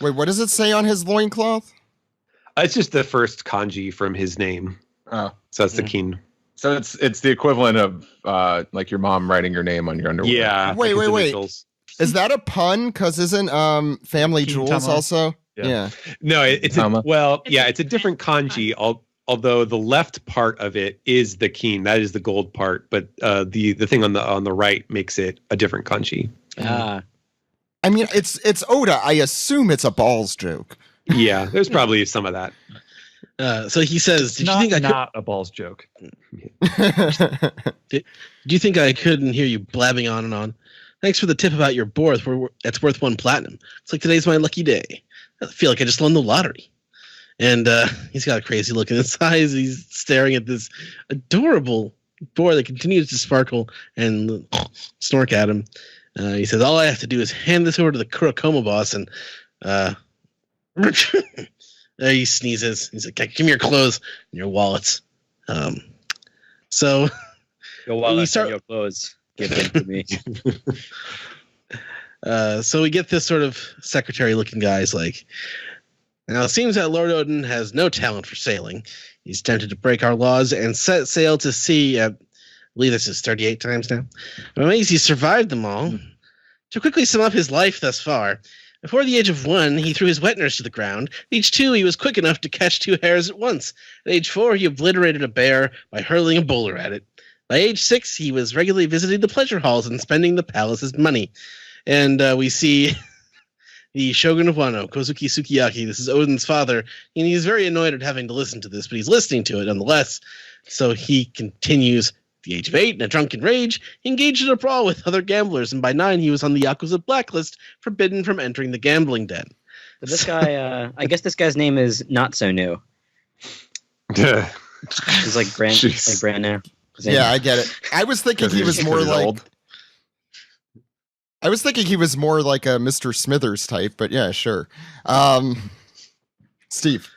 wait, what does it say on his loincloth? It's just the first kanji from his name. Oh, So that's the kin. so it's the equivalent of like your mom writing your name on your underwear. Yeah. Wait, like his wait. initials. Is that a pun? Because isn't Family King Jewels Tama. also? Yeah. No, it's Tama. it's a different kanji. Although the left part of it is the kin, that is the gold part, but the thing on the right makes it a different kanji. Ah. I mean, it's Oda. I assume it's a balls joke. Yeah, there's probably some of that. So he says, "Did you think I could? Not a balls joke. Do you think I couldn't hear you blabbing on and on? Thanks for the tip about your board. That's worth 1 platinum. It's like today's my lucky day. I feel like I just won the lottery." And he's got a crazy look in his eyes. He's staring at this adorable board that continues to sparkle and snork at him. He says, "All I have to do is hand this over to the Kurokoma boss." And there he sneezes. He's like, "Give me your clothes and your wallets." So Your wallet start- and your clothes. Give them to me. So we get this sort of secretary-looking guy. He's like, "Now it seems that Lord Odin has no talent for sailing. He's tempted to break our laws and set sail to sea. I believe this is 38 times now. I'm amazed he survived them all. To quickly sum up his life thus far, before the age of 1, he threw his wet nurse to the ground. At age 2, he was quick enough to catch 2 hares at once. At age 4, he obliterated a bear by hurling a boulder at it. By age 6, he was regularly visiting the pleasure halls and spending the palace's money." And we see the Shogun of Wano, Kozuki Sukiyaki. This is Odin's father, and he's very annoyed at having to listen to this, but he's listening to it nonetheless. So he continues. At the age of 8, in a drunken rage, he engaged in a brawl with other gamblers, and by 9, he was on the Yakuza blacklist, forbidden from entering the gambling den. But this guy, I guess this guy's name is Not So New. He's like brand new. Yeah, I get it. I was thinking he was more like old. I was thinking he was more like a Mr. Smithers type, but yeah, sure. Steve.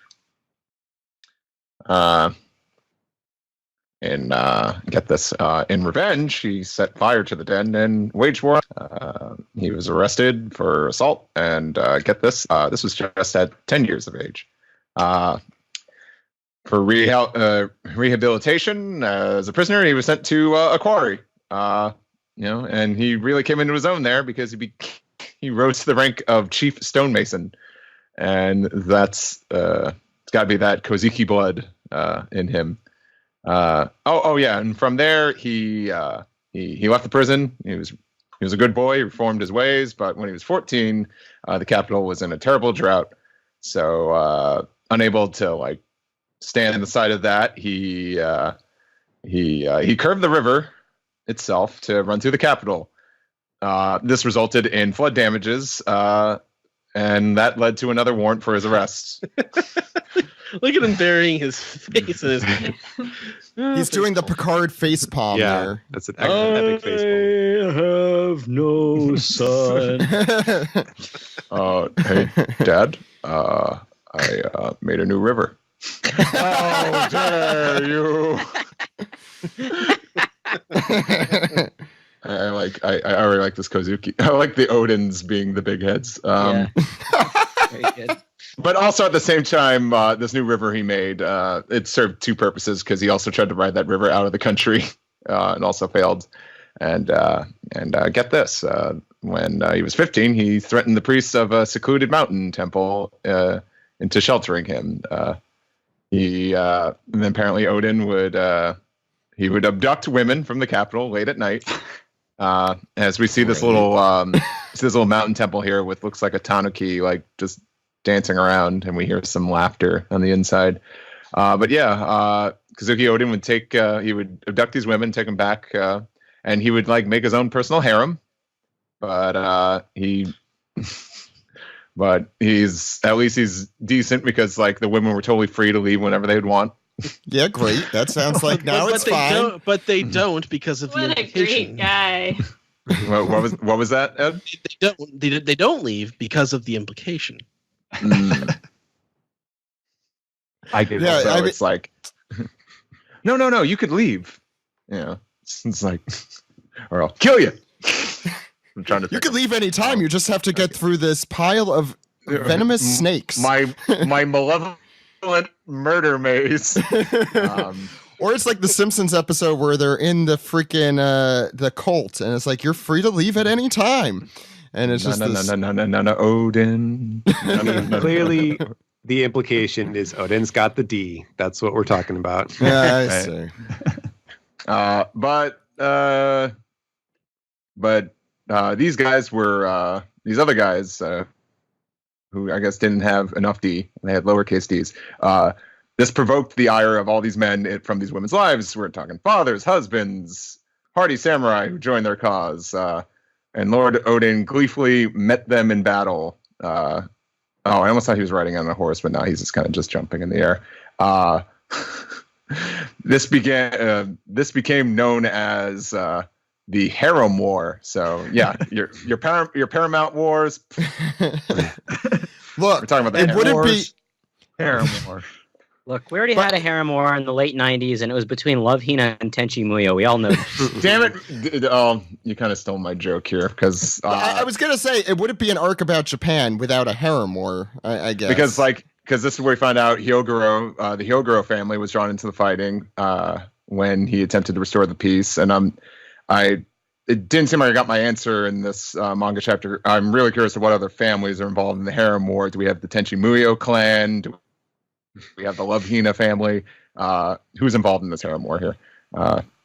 Get this. In revenge, he set fire to the den and waged war. He was arrested for assault, and get this. This was just at 10 years of age. For rehabilitation as a prisoner, he was sent to a quarry. And he really came into his own there because he rose to the rank of chief stonemason, and that's it's got to be that Kozuki blood in him. And from there he left the prison. He was a good boy. He reformed his ways, but when he was 14, the capital was in a terrible drought. So unable to stand on the side of that, he curved the river itself to run through the capital. This resulted in flood damages, and that led to another warrant for his arrest. Look at him burying his face in his hand. He's doing the Picard face palm there. That's an epic face palm. I have no son. Hey, Dad, I made a new river. How dare you! I already like this Kozuki. I like the Odins being the big heads. Very good. But also at the same time, this new river he made, it served two purposes, because he also tried to ride that river out of the country and also failed. And get this, when he was 15, he threatened the priests of a secluded mountain temple into sheltering him. And apparently Odin would abduct women from the capital late at night. As we see this little mountain temple here with looks like a tanuki, just dancing around, and we hear some laughter on the inside. Kozuki Odin would he would abduct these women, take them back, and he would make his own personal harem. But he's decent, because the women were totally free to leave whenever they'd want. Yeah, great. That sounds like now it's fine. But they don't, because of the implication. What a great guy. What was that, Ed? They don't leave because of the implication. I get it. So it's no, you could leave. Yeah, it's or I'll kill you. I'm trying to. You could leave any time. You just have to get through this pile of venomous snakes. My malevolent murder maze. Or it's like the Simpsons episode where they're in the freaking the cult, and it's you're free to leave at any time. And it's no, Odin. Clearly, the implication is Odin's got the D. That's what we're talking about. Yeah, I see. But these guys were these other guys who I guess didn't have enough D. They had lowercase D's. This provoked the ire of all these men from these women's lives. We're talking fathers, husbands, hardy samurai who joined their cause. And Lord Odin gleefully met them in battle. I almost thought he was riding on a horse, but now he's just jumping in the air. This became known as the Harem War. So yeah, your Paramount Wars. Look, we're talking about the Harem War. Look, we already had a harem war in the late 90s, and it was between Love Hina and Tenchi Muyo. We all know. Damn it. Oh, you kind of stole my joke here, because... I was going to say, it wouldn't be an arc about Japan without a harem war, I guess. Because this is where we find out Hyogoro, the Hyogoro family was drawn into the fighting when he attempted to restore the peace. And it didn't seem like I got my answer in this manga chapter. I'm really curious of what other families are involved in the harem war. Do we have the Tenchi Muyo clan? We have the Love Hina family. Who's involved in this harem war here?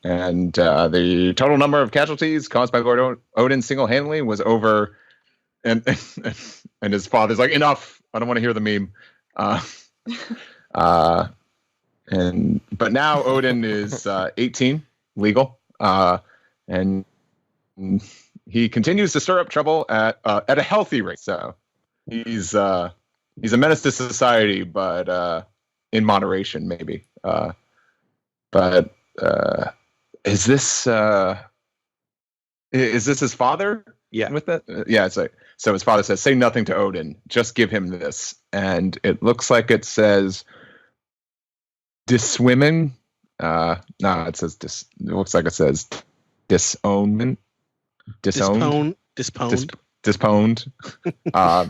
And the total number of casualties caused by Lord Odin single-handedly was over and his father's like, enough. I don't want to hear the meme. But now Odin is 18, legal, and he continues to stir up trouble at a healthy rate. So he's a menace to society, but in moderation, maybe. But is this his father? Yeah. With that, yeah. It's like, so his father says, "Say nothing to Odin. Just give him this." And it looks like it says "diswomen." No, it says dis. It looks like it says disownment. Disowned. Disponed.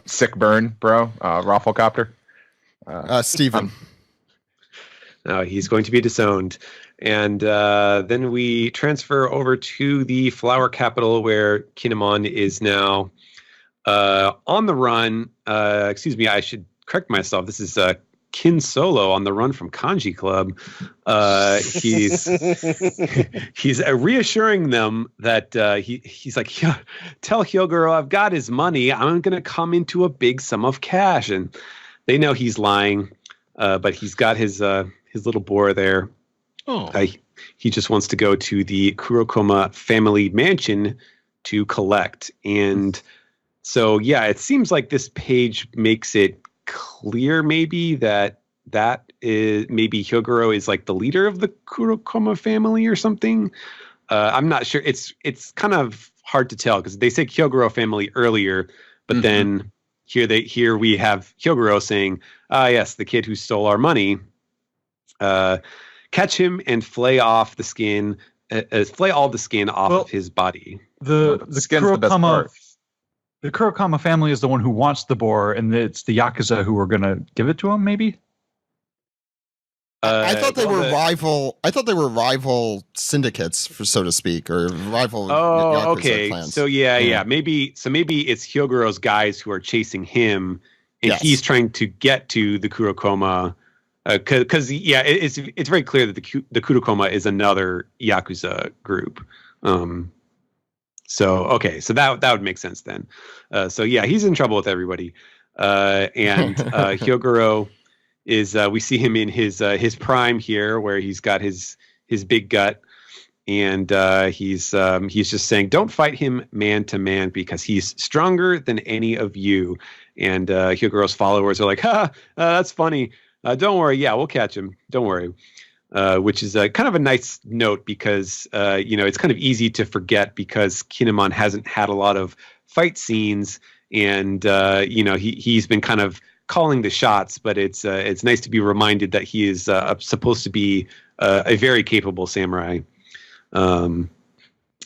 Sick burn, bro. Rafflecopter. Steven. No, he's going to be disowned. And then we transfer over to the flower capital where Kinemon is now on the run. Excuse me, I should correct myself. This is Kin Solo on the run from Kanji Club. He's reassuring them that he's like, yeah, tell Hyogoro I've got his money. I'm going to come into a big sum of cash. And they know he's lying, but he's got his little boar there. Oh. He just wants to go to the Kurokoma family mansion to collect. And so, yeah, it seems like this page makes it clear maybe that is maybe Hyogoro is like the leader of the Kurokoma family or something. I'm not sure. It's kind of hard to tell because they say Hyogoro family earlier, but then here we have Hyogoro saying, yes, the kid who stole our money. Catch him and flay off the skin, flay all the skin off of his body. The skin's the best part. The Kurokama family is the one who wants the boar, and it's the Yakuza who are going to give it to him, maybe? I thought they were rival. I thought they were rival syndicates, so to speak, or rival. Yakuza okay. clans. So yeah. Maybe it's Hyogoro's guys who are chasing him, and he's trying to get to the Kurokoma. Because it's very clear that the Kurokoma is another Yakuza group. So that would make sense then. So yeah, he's in trouble with everybody. And Hyogoro is we see him in his prime here, where he's got his big gut, and he's just saying, "Don't fight him man to man because he's stronger than any of you." And Hyogoro's followers are like, "Ha, that's funny. Don't worry. Yeah, we'll catch him. Don't worry." Which is kind of a nice note because, it's kind of easy to forget because Kinemon hasn't had a lot of fight scenes and, he's been kind of calling the shots, but it's nice to be reminded that he is supposed to be a very capable samurai. And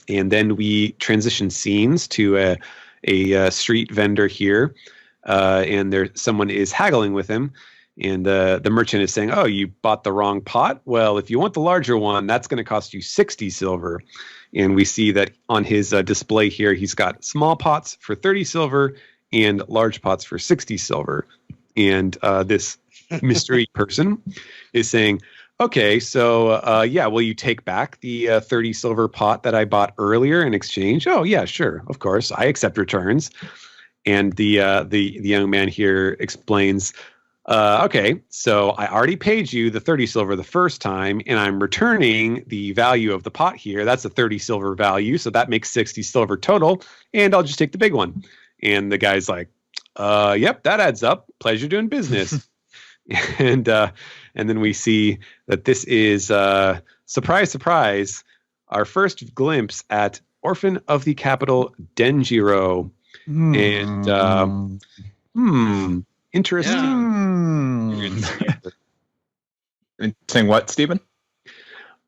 then we transition scenes to a street vendor here, and someone is haggling with him. And the merchant is saying, "Oh, you bought the wrong pot? Well, if you want the larger one, that's going to cost you 60 silver. And we see that on his display here, he's got small pots for 30 silver and large pots for 60 silver. And this mystery person is saying, "Okay, so will you take back the 30 silver pot that I bought earlier in exchange?" "Oh, yeah, sure, of course. I accept returns." And the young man here explains, "Okay, so I already paid you the 30 silver the first time, and I'm returning the value of the pot here. That's a 30 silver value, so that makes 60 silver total, and I'll just take the big one." And the guy's like, "Yep, that adds up. Pleasure doing business." And then we see that this is, surprise, surprise, our first glimpse at Orphan of the Capital Denjiro. And, interesting. Saying what, Stephen?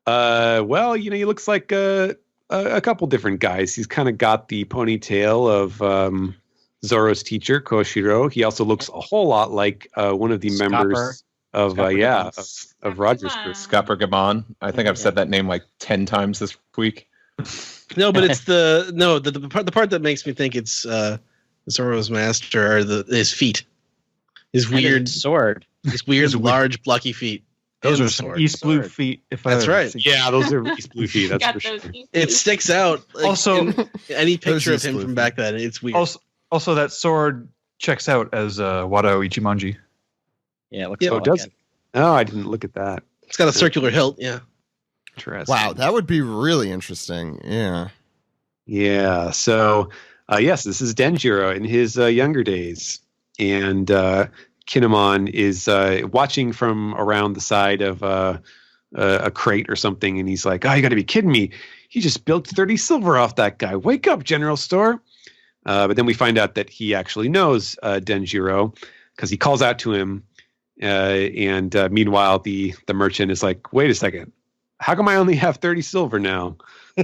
He looks like a couple different guys. He's kind of got the ponytail of Zoro's teacher, Koshiro. He also looks a whole lot like one of the members of Roger's group. Scopper Gabon. I think I've said that name like 10 times this week. No, but it's the part that makes me think it's Zoro's master are his feet. His weird sword. His weird, large, blocky feet. Those are some East Blue feet. That's right. Yeah, those are East Blue feet. That's for sure. It sticks out. Like, also, any picture of him from back then, it's weird. Also, that sword checks out as Wado Ichimonji. Yeah, it looks Yeah, so Oh, does it? Oh, I didn't look at that. It's got a circular hilt. Yeah. Interesting. Wow, that would be really interesting. Yeah. Yeah. So, yes, this is Denjiro in his younger days, and Kinemon is watching from around the side of a crate or something, and he's like, "Oh, you got to be kidding me! He just bilked 30 silver off that guy. Wake up, General Store!" But then we find out that he actually knows Denjiro because he calls out to him, and meanwhile, the merchant is like, "Wait a second, how come I only have 30 silver now?"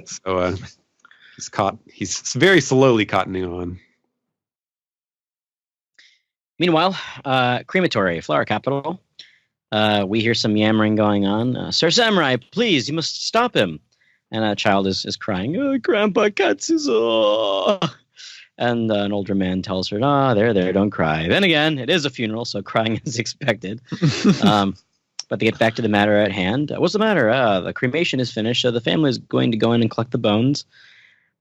So he's very slowly cottoning on. Meanwhile, crematory, flower capital. We hear some yammering going on. Sir Samurai, please, you must stop him. And a child is crying, oh, Grandpa Katsuzo. And an older man tells her, oh, there, don't cry. Then again, it is a funeral, so crying is expected. But they get back to the matter at hand. What's the matter? The cremation is finished, so the family is going to go in and collect the bones.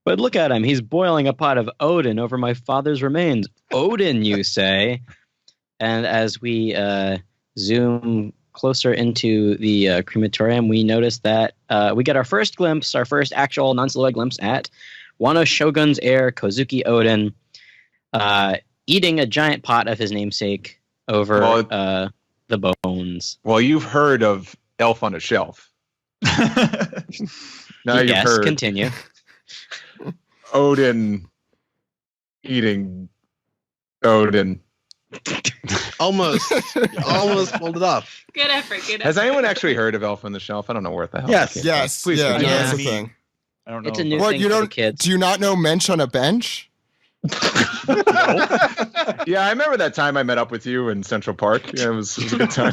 But look at him. He's boiling a pot of Odin over my father's remains. Odin, you say? And as we zoom closer into the crematorium, we notice that we get our first actual non-silhouette glimpse at Wano Shogun's heir, Kozuki Odin, eating a giant pot of his namesake over the bones. Well, you've heard of Elf on a Shelf. Now you've Yes, heard continue. Odin eating Odin. Almost pulled it off. Good effort. Good effort. Has anyone actually heard of Elf on the Shelf? I don't know where the hell. Yes. that came from. Yes. Please yeah, continue. no, that's I the mean- thing. I don't know. It's a new What, thing you for the don't? kids. Do you not know Mensch on a bench? Yeah, I remember that time I met up with you in Central Park. Yeah, it was a good time.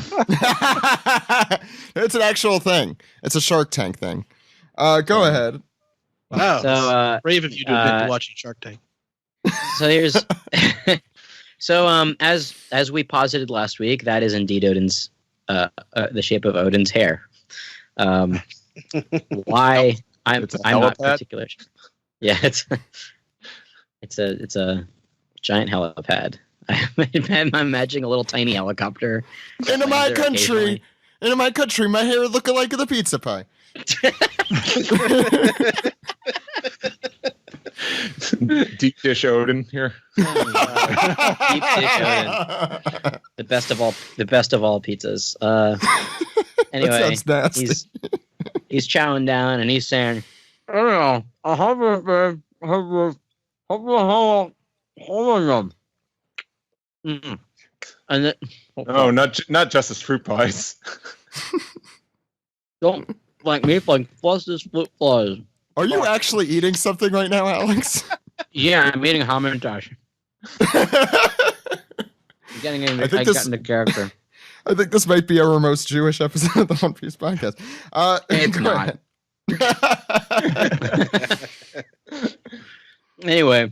It's an actual thing. It's a Shark Tank thing. Go ahead. Wow. So, brave of you to admit to watching Shark Tank. so here's as we posited last week, that is indeed Odin's the shape of Odin's hair. Why I'm It's a not helipad? particular. Yeah, it's a giant helipad. I'm imagining a little tiny helicopter. Into my Lands there country. Into my country. My hair look like the pizza pie. Deep dish Odin here. Deep dish Odin. The best of all pizzas. Anyway, That sounds nasty. he's chowing down and he's saying, I don't know. I have a and then, Oh, not Justice Fruit Pies. don't like me like flushes flip flies. Are you actually eating something right now, Alex? Yeah, I'm eating Hamantash. I'm getting into, I think I this- got into character. I think this might be our most Jewish episode of the One Piece podcast. It's go not. ahead. Anyway,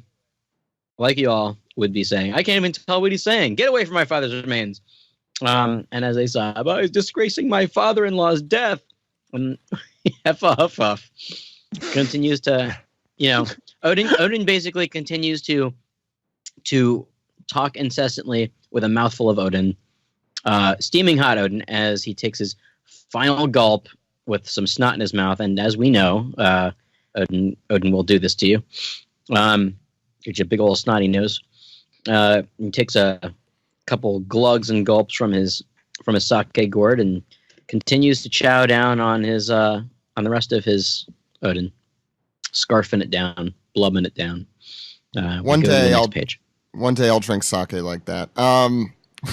like you all would be saying, I can't even tell what he's saying. Get away from my father's remains. And as they saw, he's disgracing my father-in-law's death. And Huff continues to, Odin basically continues to talk incessantly with a mouthful of Odin, steaming hot Odin as he takes his final gulp with some snot in his mouth. And as we know, Odin will do this to you. Get you a big old snotty nose. He takes a couple glugs and gulps from his sake gourd and continues to chow down on his on the rest of his Odin, scarfing it down, blubbing it down. One go to the day next I'll page. One day I'll drink sake like that.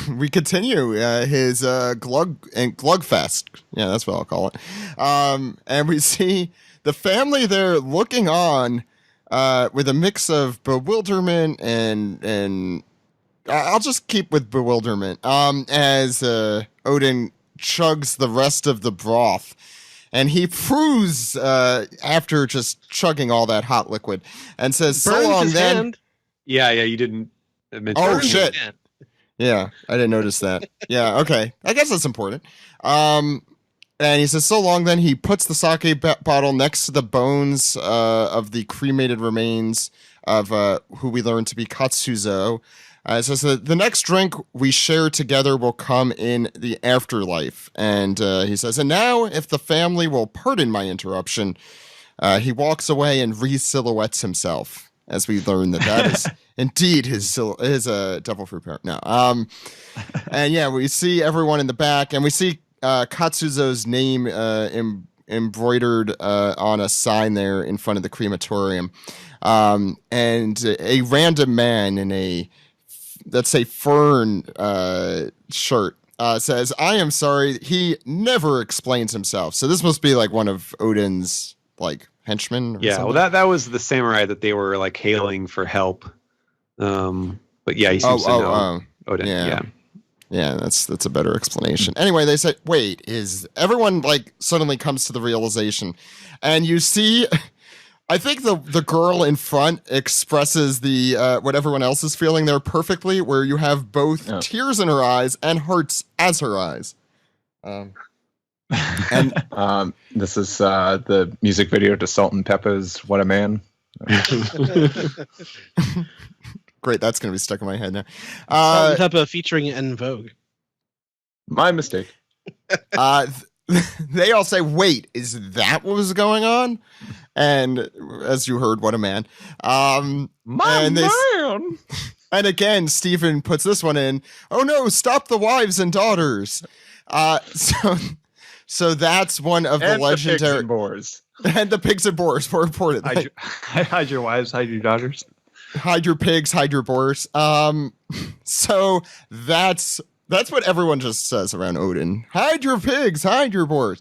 We continue his glug fest. Yeah, that's what I'll call it. And we see the family there looking on with a mix of bewilderment and I'll just keep with bewilderment as Odin chugs the rest of the broth. And he proves after just chugging all that hot liquid and says, Burns so long his then. hand. Yeah, you didn't mention Oh, that. shit. Yeah. Yeah, I didn't notice that. Yeah, okay. I guess that's important. And he says, so long then. He puts the sake bottle next to the bones of the cremated remains of who we learn to be Katsuzo. It says that the next drink we share together will come in the afterlife. And he says, and now, if the family will pardon my interruption, he walks away and re-silhouettes himself, as we learn that is indeed his devil fruit parent. No. And yeah, we see everyone in the back, and we see Katsuzo's name embroidered on a sign there in front of the crematorium. And a random man in a, let's say, fern shirt says, I am sorry, he never explains himself. So this must be like one of Odin's like henchmen or something. Well, that was the samurai that they were like hailing for help. But yeah, he seems to know Odin. Yeah, that's a better explanation. Anyway, they say, wait, is everyone like suddenly comes to the realization, and you see, I think the girl in front expresses the what everyone else is feeling there perfectly, where you have both tears in her eyes and hearts as her eyes. And this is the music video to Salt and Pepper's "What a Man." Great, that's going to be stuck in my head now. Peppa featuring En Vogue. My mistake. They all say, wait, is that what was going on? And as you heard, what a man. And again, Stephen puts this one in. Oh no, stop the wives and daughters. So that's one of the legendary... pigs and boars. And the pigs and boars, more importantly. Hide your wives, hide your daughters. Hide your pigs, hide your boars. So that's what everyone just says around Odin. Hide your pigs, hide your boars.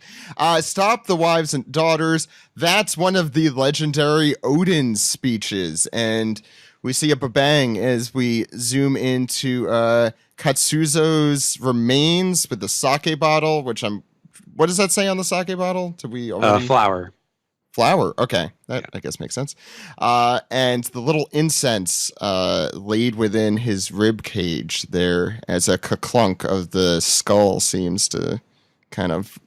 Stop the wives and daughters. That's one of the legendary Odin speeches. And we see a babang as we zoom into Katsuzo's remains with the sake bottle, what does that say on the sake bottle? Did we already... Flower. Flower. Okay. That, I guess, makes sense. And the little incense laid within his rib cage there as a clunk of the skull seems to kind of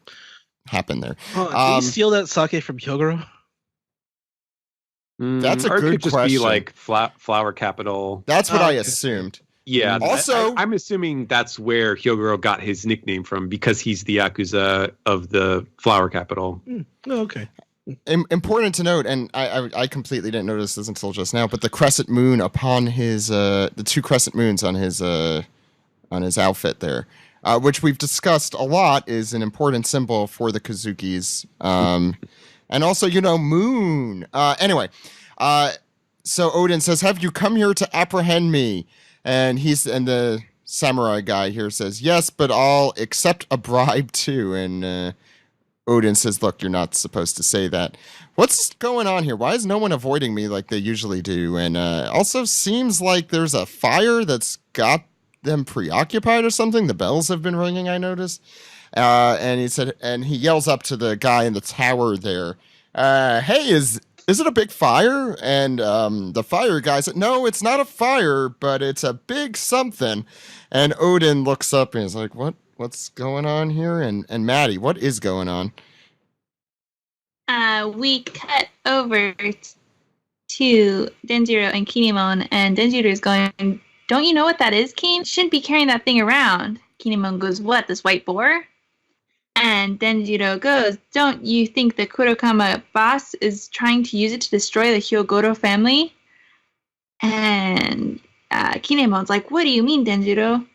happen there. Did he steal that sake from Hyogoro? That's a or good it could just question. be like flower capital. That's what I assumed. Yeah. Also, I'm assuming that's where Hyogoro got his nickname from, because he's the Yakuza of the flower capital. Okay. Important to note, and I completely didn't notice this until just now, but the crescent moon upon his the two crescent moons on his outfit there, which we've discussed a lot, is an important symbol for the Kazukis, and also moon. Anyway, so Odin says, "Have you come here to apprehend me?" And the samurai guy here says, "Yes, but I'll accept a bribe too." And Odin says, look, you're not supposed to say that. What's going on here? Why is no one avoiding me like they usually do? And also seems like there's a fire that's got them preoccupied or something. The bells have been ringing, I noticed. And he said, and he yells up to the guy in the tower there, hey, is it a big fire? And the fire guy said, no, it's not a fire, but it's a big something. And Odin looks up and he's like, what's going on here? And Maddie, what is going on? We cut over to Denjiro and Kinemon, and Denjiro is going, don't you know what that is, Keen? Shouldn't be carrying that thing around. Kinemon goes, what, this white boar? And Denjiro goes, don't you think the Kurokama boss is trying to use it to destroy the Hyogoro family? And Kinemon's like, what do you mean, Denjiro?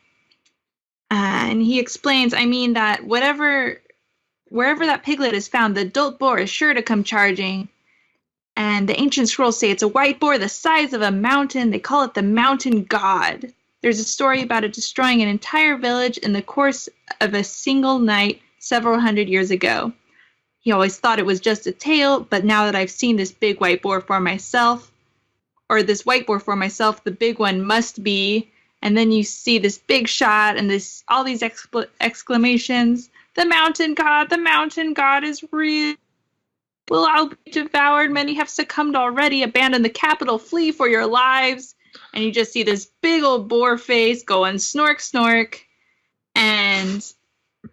And he explains, I mean that wherever that piglet is found, the adult boar is sure to come charging. And the ancient scrolls say it's a white boar the size of a mountain. They call it the mountain god. There's a story about it destroying an entire village in the course of a single night several hundred years ago. He always thought it was just a tale, but now that I've seen this big white boar for myself, the big one must be. And then you see this big shot and all these exclamations. The mountain god is real. Will all be devoured? Many have succumbed already. Abandon the capital. Flee for your lives. And you just see this big old boar face going snork, snork. And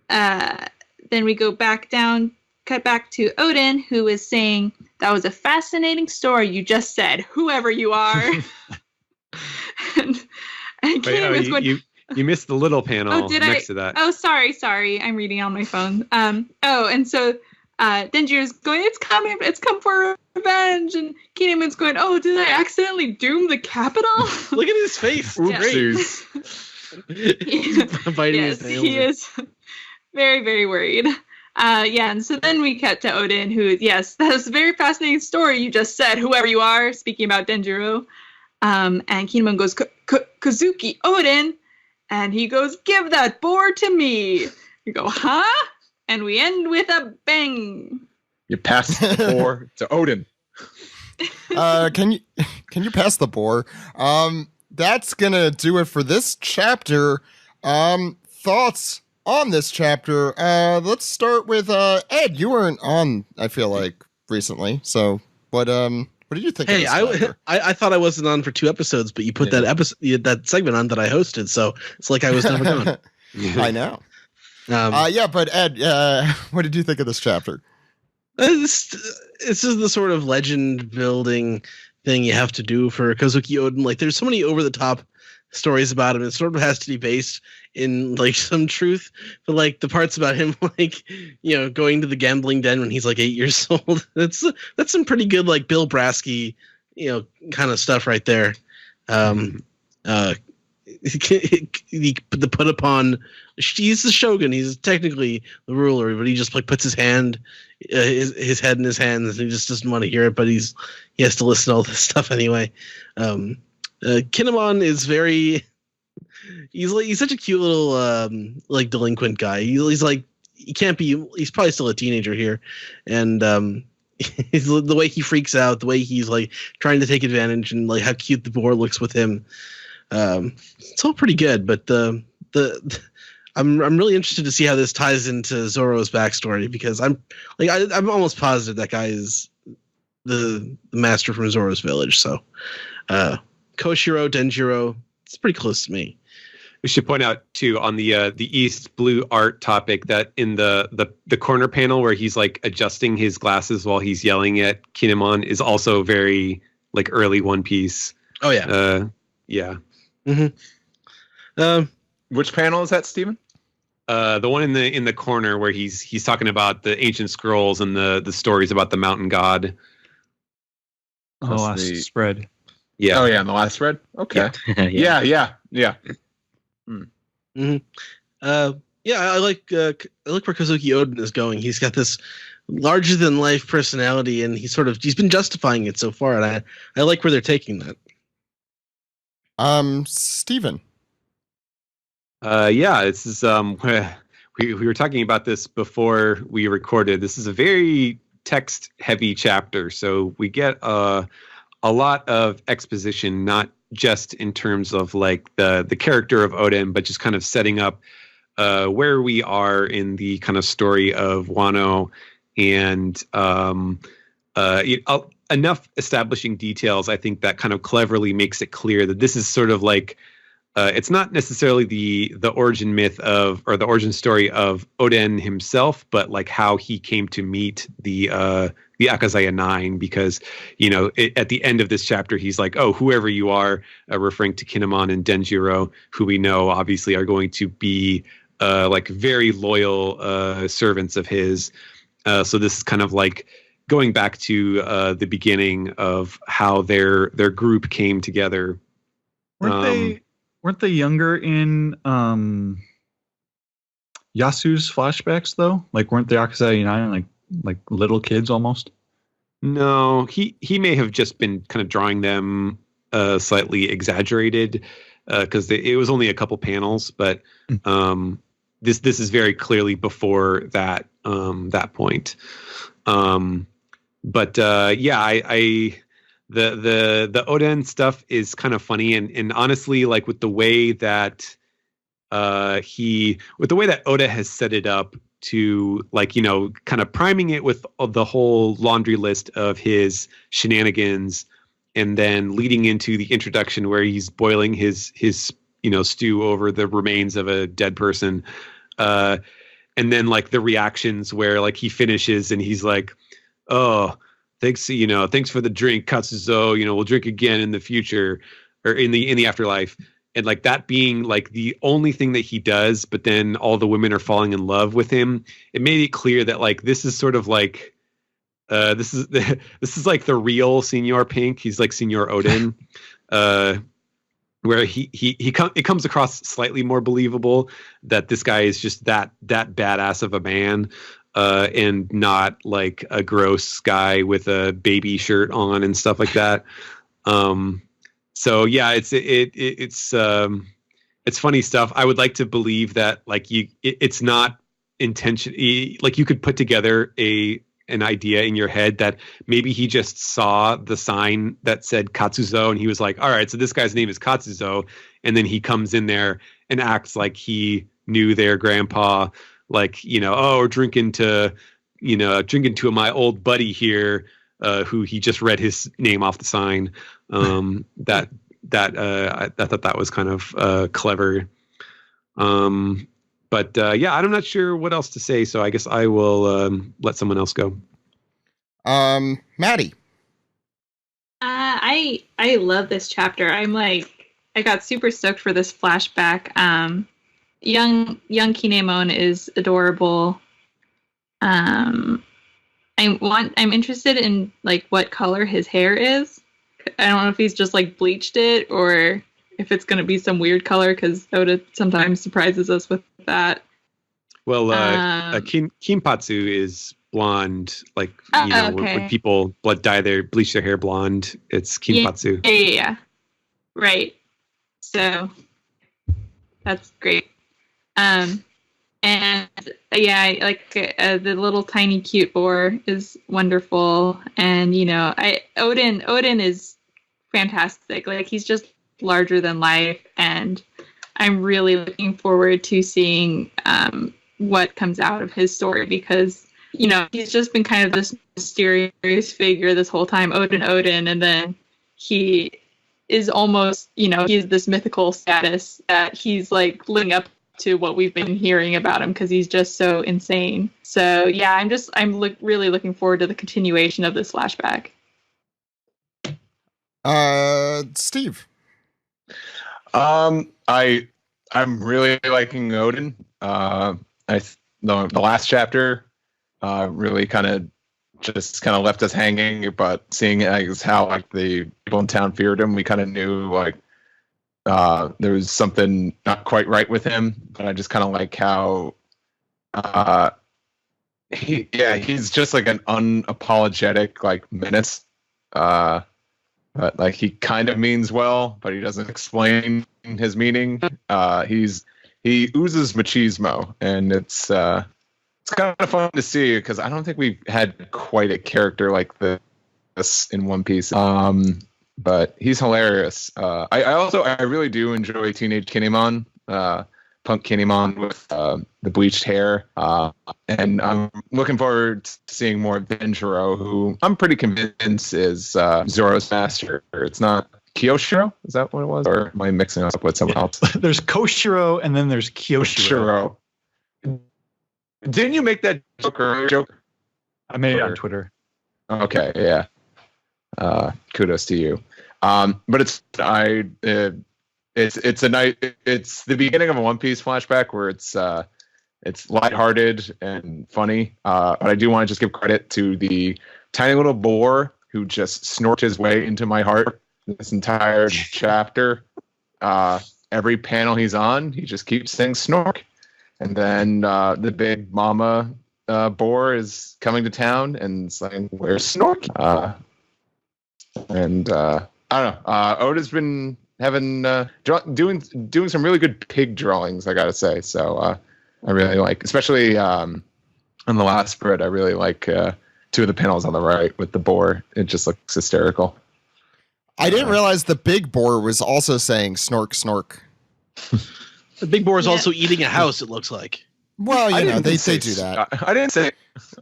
then we go back down cut back to Odin, who is saying, "That was a fascinating story you just said, whoever you are." and Kinemon's going, you missed the little panel next to that. Oh, sorry. I'm reading on my phone. And so Denjiro's going, it's come for revenge. And Kinemon's going, oh, did I accidentally doom the capital? Look at his face. Oopsies. Biting Yes, his nails. he is very, very worried. And so then we cut to Odin, who, yes, that was a very fascinating story you just said, whoever you are, speaking about Denjiro. And Kinemon goes, Kazuki, Odin. And he goes, give that boar to me. You go, huh? And we end with a bang. You pass the boar to Odin. Can you pass the boar? That's gonna do it for this chapter. Thoughts on this chapter? Let's start with Ed. You weren't on, I feel like, recently. So what did you think? Hey, of this chapter? I thought I wasn't on for 2 episodes, but you put that segment on that I hosted, so it's like I was never gone. I know. But Ed, what did you think of this chapter? This is the sort of legend building thing you have to do for Kazuki Odin. Like, there's so many over the top stories about him. It sort of has to be based in like some truth, but like the parts about him, like, you know, going to the gambling den when he's like 8 years old. That's some pretty good like Bill Brasky, you know, kind of stuff right there. He put upon. He's the shogun. He's technically the ruler, but he just like puts his hand, his head in his hands, and he just doesn't want to hear it. But he has to listen to all this stuff anyway. Kinemon is very. He's such a cute little like delinquent guy. He's like he can't be. He's probably still a teenager here, and the way he freaks out, the way he's like trying to take advantage, and like how cute the boar looks with him. It's all pretty good, but I'm really interested to see how this ties into Zoro's backstory, because I'm almost positive that guy is the master from Zoro's village. So Koshiro, Denjiro, it's pretty close to me. We should point out too on the East Blue art topic that in the corner panel where he's like adjusting his glasses while he's yelling at Kinemon is also very like early One Piece. Oh yeah. Yeah. Mm-hmm. Which panel is that, Steven? The one in the corner where he's talking about the ancient scrolls and the stories about the mountain god. The last spread. Yeah. Oh yeah, in the last spread. Okay. Yeah. Mm-hmm. I like where Kazuki Odin is going. He's got this larger than life personality, and he's been justifying it so far, and I like where they're taking that. Steven. This is we were talking about this before we recorded. This is a very text heavy chapter, so we get a lot of exposition, not just in terms of like the character of Odin, but just kind of setting up where we are in the kind of story of Wano, and enough establishing details, I think, that kind of cleverly makes it clear that this is sort of like it's not necessarily the origin myth of, or the origin story of Odin himself, but like how he came to meet the Akazaya 9, because, you know, at the end of this chapter, he's like, oh, whoever you are, referring to Kinemon and Denjiro, who we know obviously are going to be like very loyal servants of his. So this is kind of like going back to the beginning of how their group came together. Weren't they younger in Yasu's flashbacks though? Like, weren't the Akazaya 9 like little kids almost? No, he may have just been kind of drawing them slightly exaggerated because it was only a couple panels, but this is very clearly before that point. The Odin stuff is kind of funny, and honestly, like with the way that Oda has set it up to, like, you know, kind of priming it with the whole laundry list of his shenanigans, and then leading into the introduction where he's boiling his stew over the remains of a dead person. and then like the reactions where like he finishes and he's like, oh, thanks, thanks for the drink, Katsuzo, we'll drink again in the future or in the afterlife. And like that being like the only thing that he does, but then all the women are falling in love with him. It made it clear that like this is sort of like this is like the real Senior Pink. He's like Senior Odin, where it comes across slightly more believable that this guy is just that badass of a man, and not like a gross guy with a baby shirt on and stuff like that. So yeah, it's funny stuff. I would like to believe that like it's not intention. Like you could put together an idea in your head that maybe he just saw the sign that said Katsuzo and he was like, all right, so this guy's name is Katsuzo, and then he comes in there and acts like he knew their grandpa, like we're drinking to my old buddy here, who he just read his name off the sign. I thought that was kind of clever. But I'm not sure what else to say, so I guess I will let someone else go. Maddie. I love this chapter. I got super stoked for this flashback. Young Kinemon is adorable. I'm interested in like what color his hair is. I don't know if he's just like bleached it or if it's going to be some weird color, because Oda sometimes surprises us with that. Well, Kinpatsu is blonde, like okay. when people bleach their hair blonde, it's Kinpatsu. Yeah. Right. So that's great. And yeah, like the little tiny cute boar is wonderful, and Odin is fantastic. Like he's just larger than life, and I'm really looking forward to seeing what comes out of his story, because he's just been kind of this mysterious figure this whole time, Odin, and then he is almost he's this mythical status that he's like living up to what we've been hearing about him, because he's just so insane. So yeah, I'm really looking forward to the continuation of this flashback. Steve. I'm really liking Odin. The last chapter really kind of left us hanging, but seeing as how like the people in town feared him, we kind of knew like there was something not quite right with him. But I just kind of like how he's just like an unapologetic like menace. But like he kind of means well, but he doesn't explain his meaning. He oozes machismo, and it's kind of fun to see, because I don't think we've had quite a character like this in One Piece. But he's hilarious. I really do enjoy Teenage Kinemon, Punk Kinemon with the bleached hair, and I'm looking forward to seeing more of Denjiro, who I'm pretty convinced is Zoro's master. It's not Kyoshiro? Is that what it was? Or am I mixing up with someone else? There's Koshiro and then there's Kyoshiro. Didn't you make that joke? I made it on Twitter. Okay, yeah. Kudos to you. But it's the beginning of a One Piece flashback where it's lighthearted and funny. But I do want to just give credit to the tiny little boar who just snorts his way into my heart this entire chapter. Every panel he's on, he just keeps saying snork. And then the big mama boar is coming to town and saying, "Where's Snork?" And I don't know. Oda's been having doing some really good pig drawings, I gotta say. So I really like, especially on the last spread, I really like two of the panels on the right with the boar. It just looks hysterical. I didn't realize the big boar was also saying snork, snork. The big boar is also eating a house, it looks like. Well, they do that. I didn't say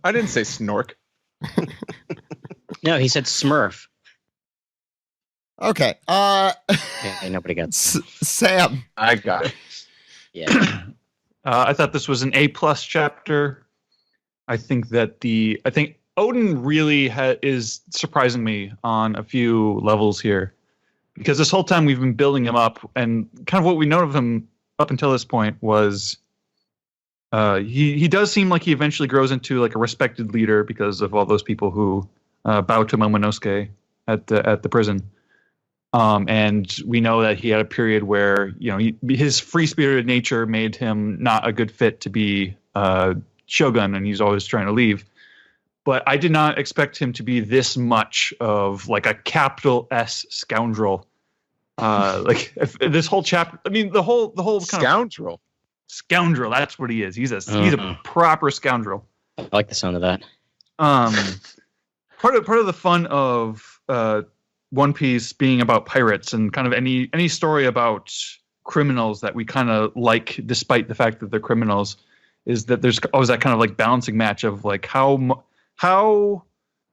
snork. No, he said Smurf. Okay. Yeah, nobody got Sam. I got it. Yeah. I thought this was an A+ chapter. I think Odin really is surprising me on a few levels here, because this whole time we've been building him up, and kind of what we know of him up until this point was he does seem like he eventually grows into like a respected leader because of all those people who bow to Momonosuke at the prison. And we know that he had a period where, his free-spirited nature made him not a good fit to be shogun, and he's always trying to leave. But I did not expect him to be this much of like a capital S scoundrel. This whole chapter, I mean, the whole kind Scoundrel. Scoundrel. That's what he is. He's a proper scoundrel. I like the sound of that. Part of the fun of One Piece being about pirates, and kind of any story about criminals that we kind of like, despite the fact that they're criminals, is that there's always that kind of like balancing match of like how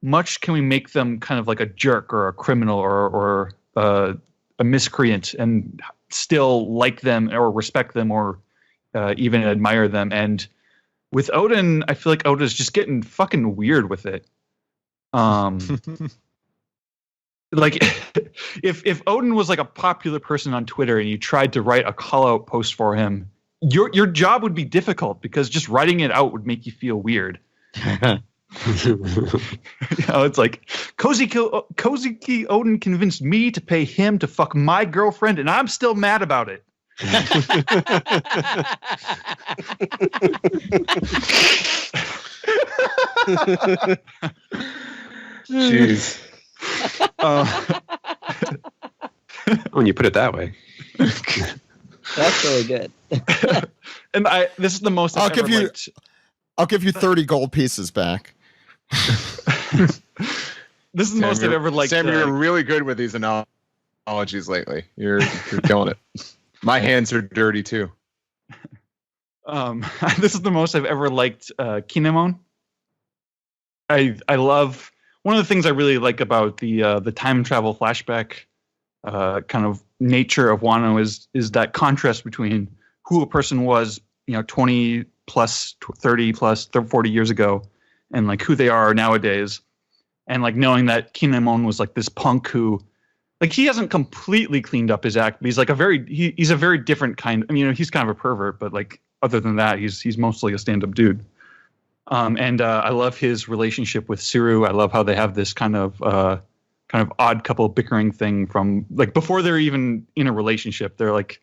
much can we make them kind of like a jerk or a criminal or a miscreant and still like them or respect them or even admire them. And with Odin, I feel like Oda's just getting fucking weird with it. Like if Odin was like a popular person on Twitter and you tried to write a call out post for him, your job would be difficult, because just writing it out would make you feel weird. It's like Kozuki Odin convinced me to pay him to fuck my girlfriend, and I'm still mad about it. Jeez. When you put it that way. That's really good. And this is the most I've ever liked. I'll give you 30 gold pieces back. This is the most I've ever liked. Sam, you're really good with these analogies lately. You're killing it. My hands are dirty too. This is the most I've ever liked Kinemon. I love, one of the things I really like about the time travel flashback kind of nature of Wano is that contrast between who a person was, 20 plus 30 plus 40 years ago, and like who they are nowadays. And like knowing that Kinemon was like this punk who, like, he hasn't completely cleaned up his act, but he's like he's a very different kind. I mean, he's kind of a pervert, but like other than that, he's mostly a stand-up dude. And I love his relationship with Suru. I love how they have this kind of odd couple bickering thing from like before they're even in a relationship. They're like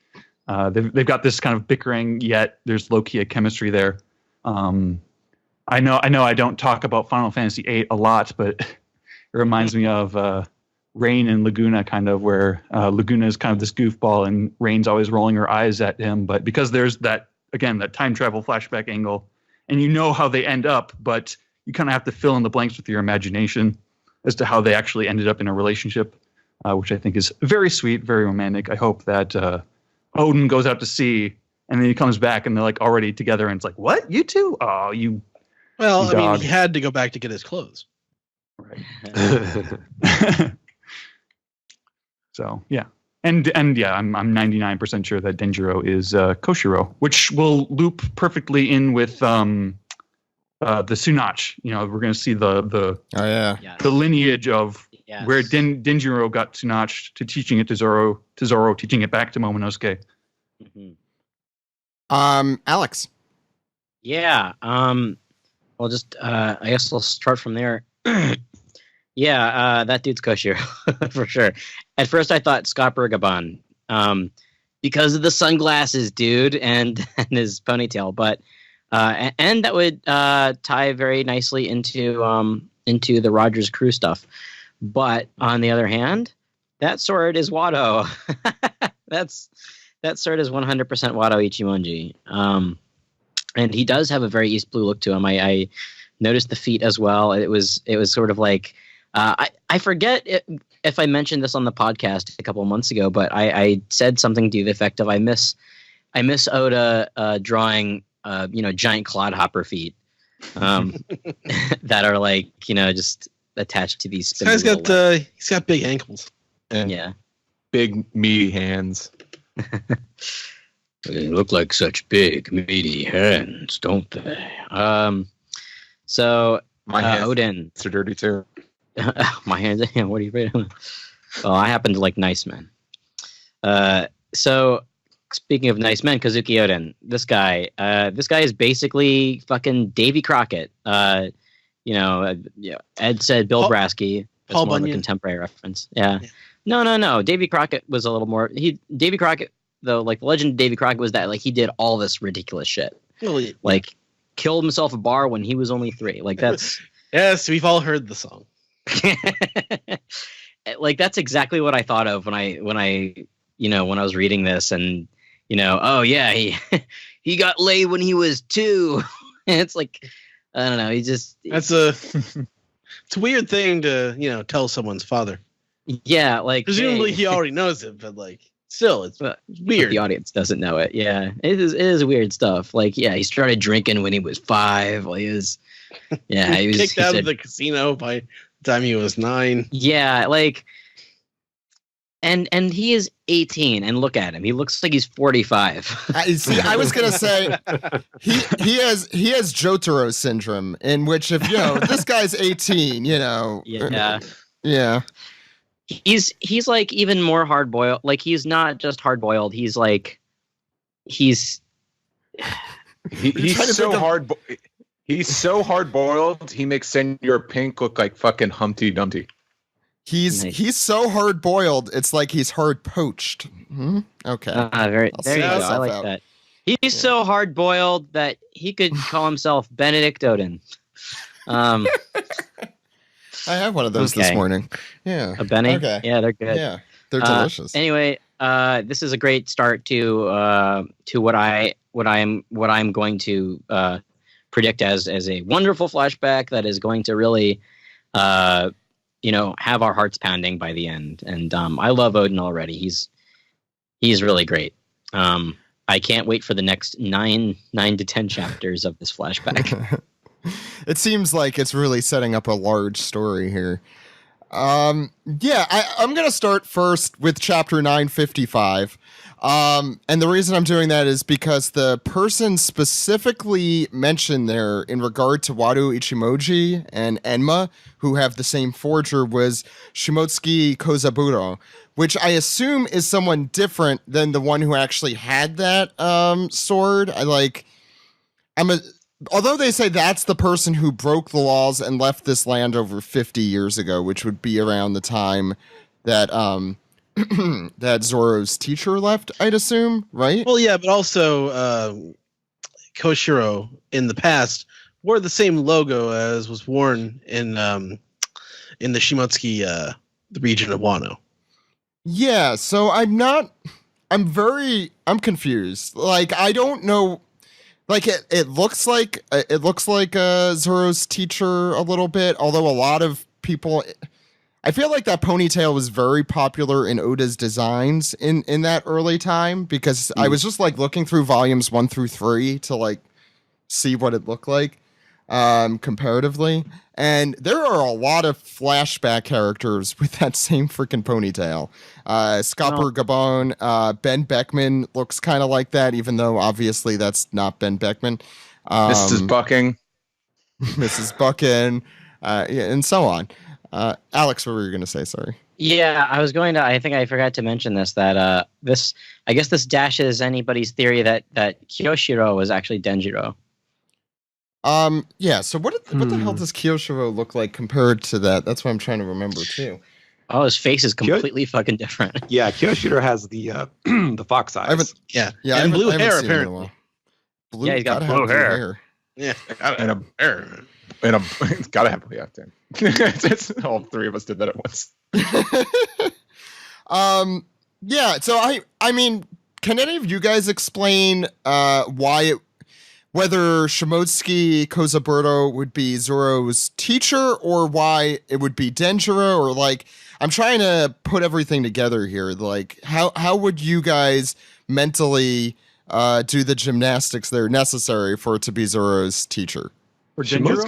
they've got this kind of bickering, yet there's low-key a chemistry there. I know I don't talk about Final Fantasy VIII a lot, but it reminds me of Rain and Laguna, kind of, where Laguna is kind of this goofball and Rain's always rolling her eyes at him. But because there's that time travel flashback angle, and you know how they end up, but you kind of have to fill in the blanks with your imagination as to how they actually ended up in a relationship, which I think is very sweet, very romantic. I hope that Odin goes out to sea and then he comes back and they're like already together, and it's like, what? You two? Oh, you. Well, you I mean, he had to go back to get his clothes. Right. So yeah, and yeah, I'm 99% sure that Denjiro is Koshiro, which will loop perfectly in with the Sunach. We're going to see the lineage of where Denjiro got Sunach to teaching it to Zoro teaching it back to Momonosuke. Mm-hmm. Alex. Yeah. Well, just I guess I'll start from there. Yeah, that dude's Koshiro for sure. At first, I thought Scott Bergaban because of the sunglasses, dude, and his ponytail. But and that would tie very nicely into the Rogers crew stuff. But on the other hand, that sword is Wado. That sword is 100% Wado Ichimonji. And he does have a very East Blue look to him. I noticed the feet as well. It was sort of like I forget if I mentioned this on the podcast a couple of months ago, but I said something to the effect of I miss Oda drawing giant clodhopper feet that are like just attached to these. He's got big ankles and big meaty hands. They look like such big, meaty hands, don't they? So My hands Odin. are dirty too. My hands. What are you reading? Oh, I happen to like nice men. So speaking of nice men, Kazuki Odin. This guy is basically fucking Davy Crockett. Ed said Bill Brasky. That's Paul more of a Bunyan. contemporary reference. Yeah. No. Davy Crockett was a little more. Davy Crockett, though, like the legend of Davy Crockett was that like he did all this ridiculous shit. Well, yeah. Like killed himself at a bar when he was only 3. Like that's. Yes, we've all heard the song. Like that's exactly what I thought of when I was reading this, and oh yeah, he got laid when he was 2. And it's like I don't know, it's a weird thing to tell someone's father. Yeah, like Presumably he already knows it, but like still it's weird. The audience doesn't know it. Yeah, it is weird stuff. Like yeah, he started drinking when he was 5. Like he was kicked out of the casino by the time he was 9. Yeah, like and he is 18, and look at him. He looks like he's 45. I was gonna say he has Jotaro syndrome, in which if this guy's 18, Yeah. Yeah. He's like even more hard boiled. Like he's not just hard boiled. He's like he's so hard. He's so hard boiled. He makes Senor Pink look like fucking Humpty Dumpty. He's so hard boiled. It's like he's hard poached. Okay. There you go. I like out. that. He's so hard boiled that he could call himself Benedict Odin. I had one of those this morning. Yeah. A Benny? Okay. Yeah, they're good. Yeah. They're delicious. Anyway, this is a great start to what I'm going to predict as a wonderful flashback that is going to really have our hearts pounding by the end. And I love Odin already. He's really great. I can't wait for the next 9 to 10 chapters of this flashback. It seems like it's really setting up a large story here. I'm going to start first with chapter 955. And the reason I'm doing that is because the person specifically mentioned there in regard to Wado Ichimoji and Enma, who have the same forger, was Shimotsuki Kozaburo, which I assume is someone different than the one who actually had that sword. Although they say that's the person who broke the laws and left this land over 50 years ago, which would be around the time that that Zoro's teacher left, I'd assume, right? Well, yeah, but also Koshiro in the past wore the same logo as was worn in the Shimotsuki the region of Wano. Yeah, so I'm confused. Like I don't know. Like it looks like Zoro's teacher a little bit, although a lot of people, I feel like that ponytail was very popular in Oda's designs in that early time, because I was just like looking through volumes 1 through 3 to like see what it looked like comparatively, and there are a lot of flashback characters with that same freaking ponytail. Scopper Gabon, Ben Beckman looks kind of like that, even though obviously that's not Ben Beckman. Mrs. Bucking, and so on. Alex, what were you going to say? Sorry. Yeah, I think I forgot to mention this, that I guess this dashes anybody's theory that Kyoshiro was actually Denjiro. Yeah, so what the hell does Kyoshiro look like compared to that? That's what I'm trying to remember too. Oh, his face is completely fucking different. Yeah, Kyoshiro has the the fox eyes. And blue hair apparently. Yeah, he's got blue hair. Yeah, and a hair. It's gotta have blue hair. It's all 3 of us did that at once. Yeah, so I mean, can any of you guys explain whether Shimotsuki Kozaburo would be Zoro's teacher, or why it would be Denjiro, or like, I'm trying to put everything together here. Like, how would you guys mentally do the gymnastics that are necessary for it to be Zoro's teacher? Shimo's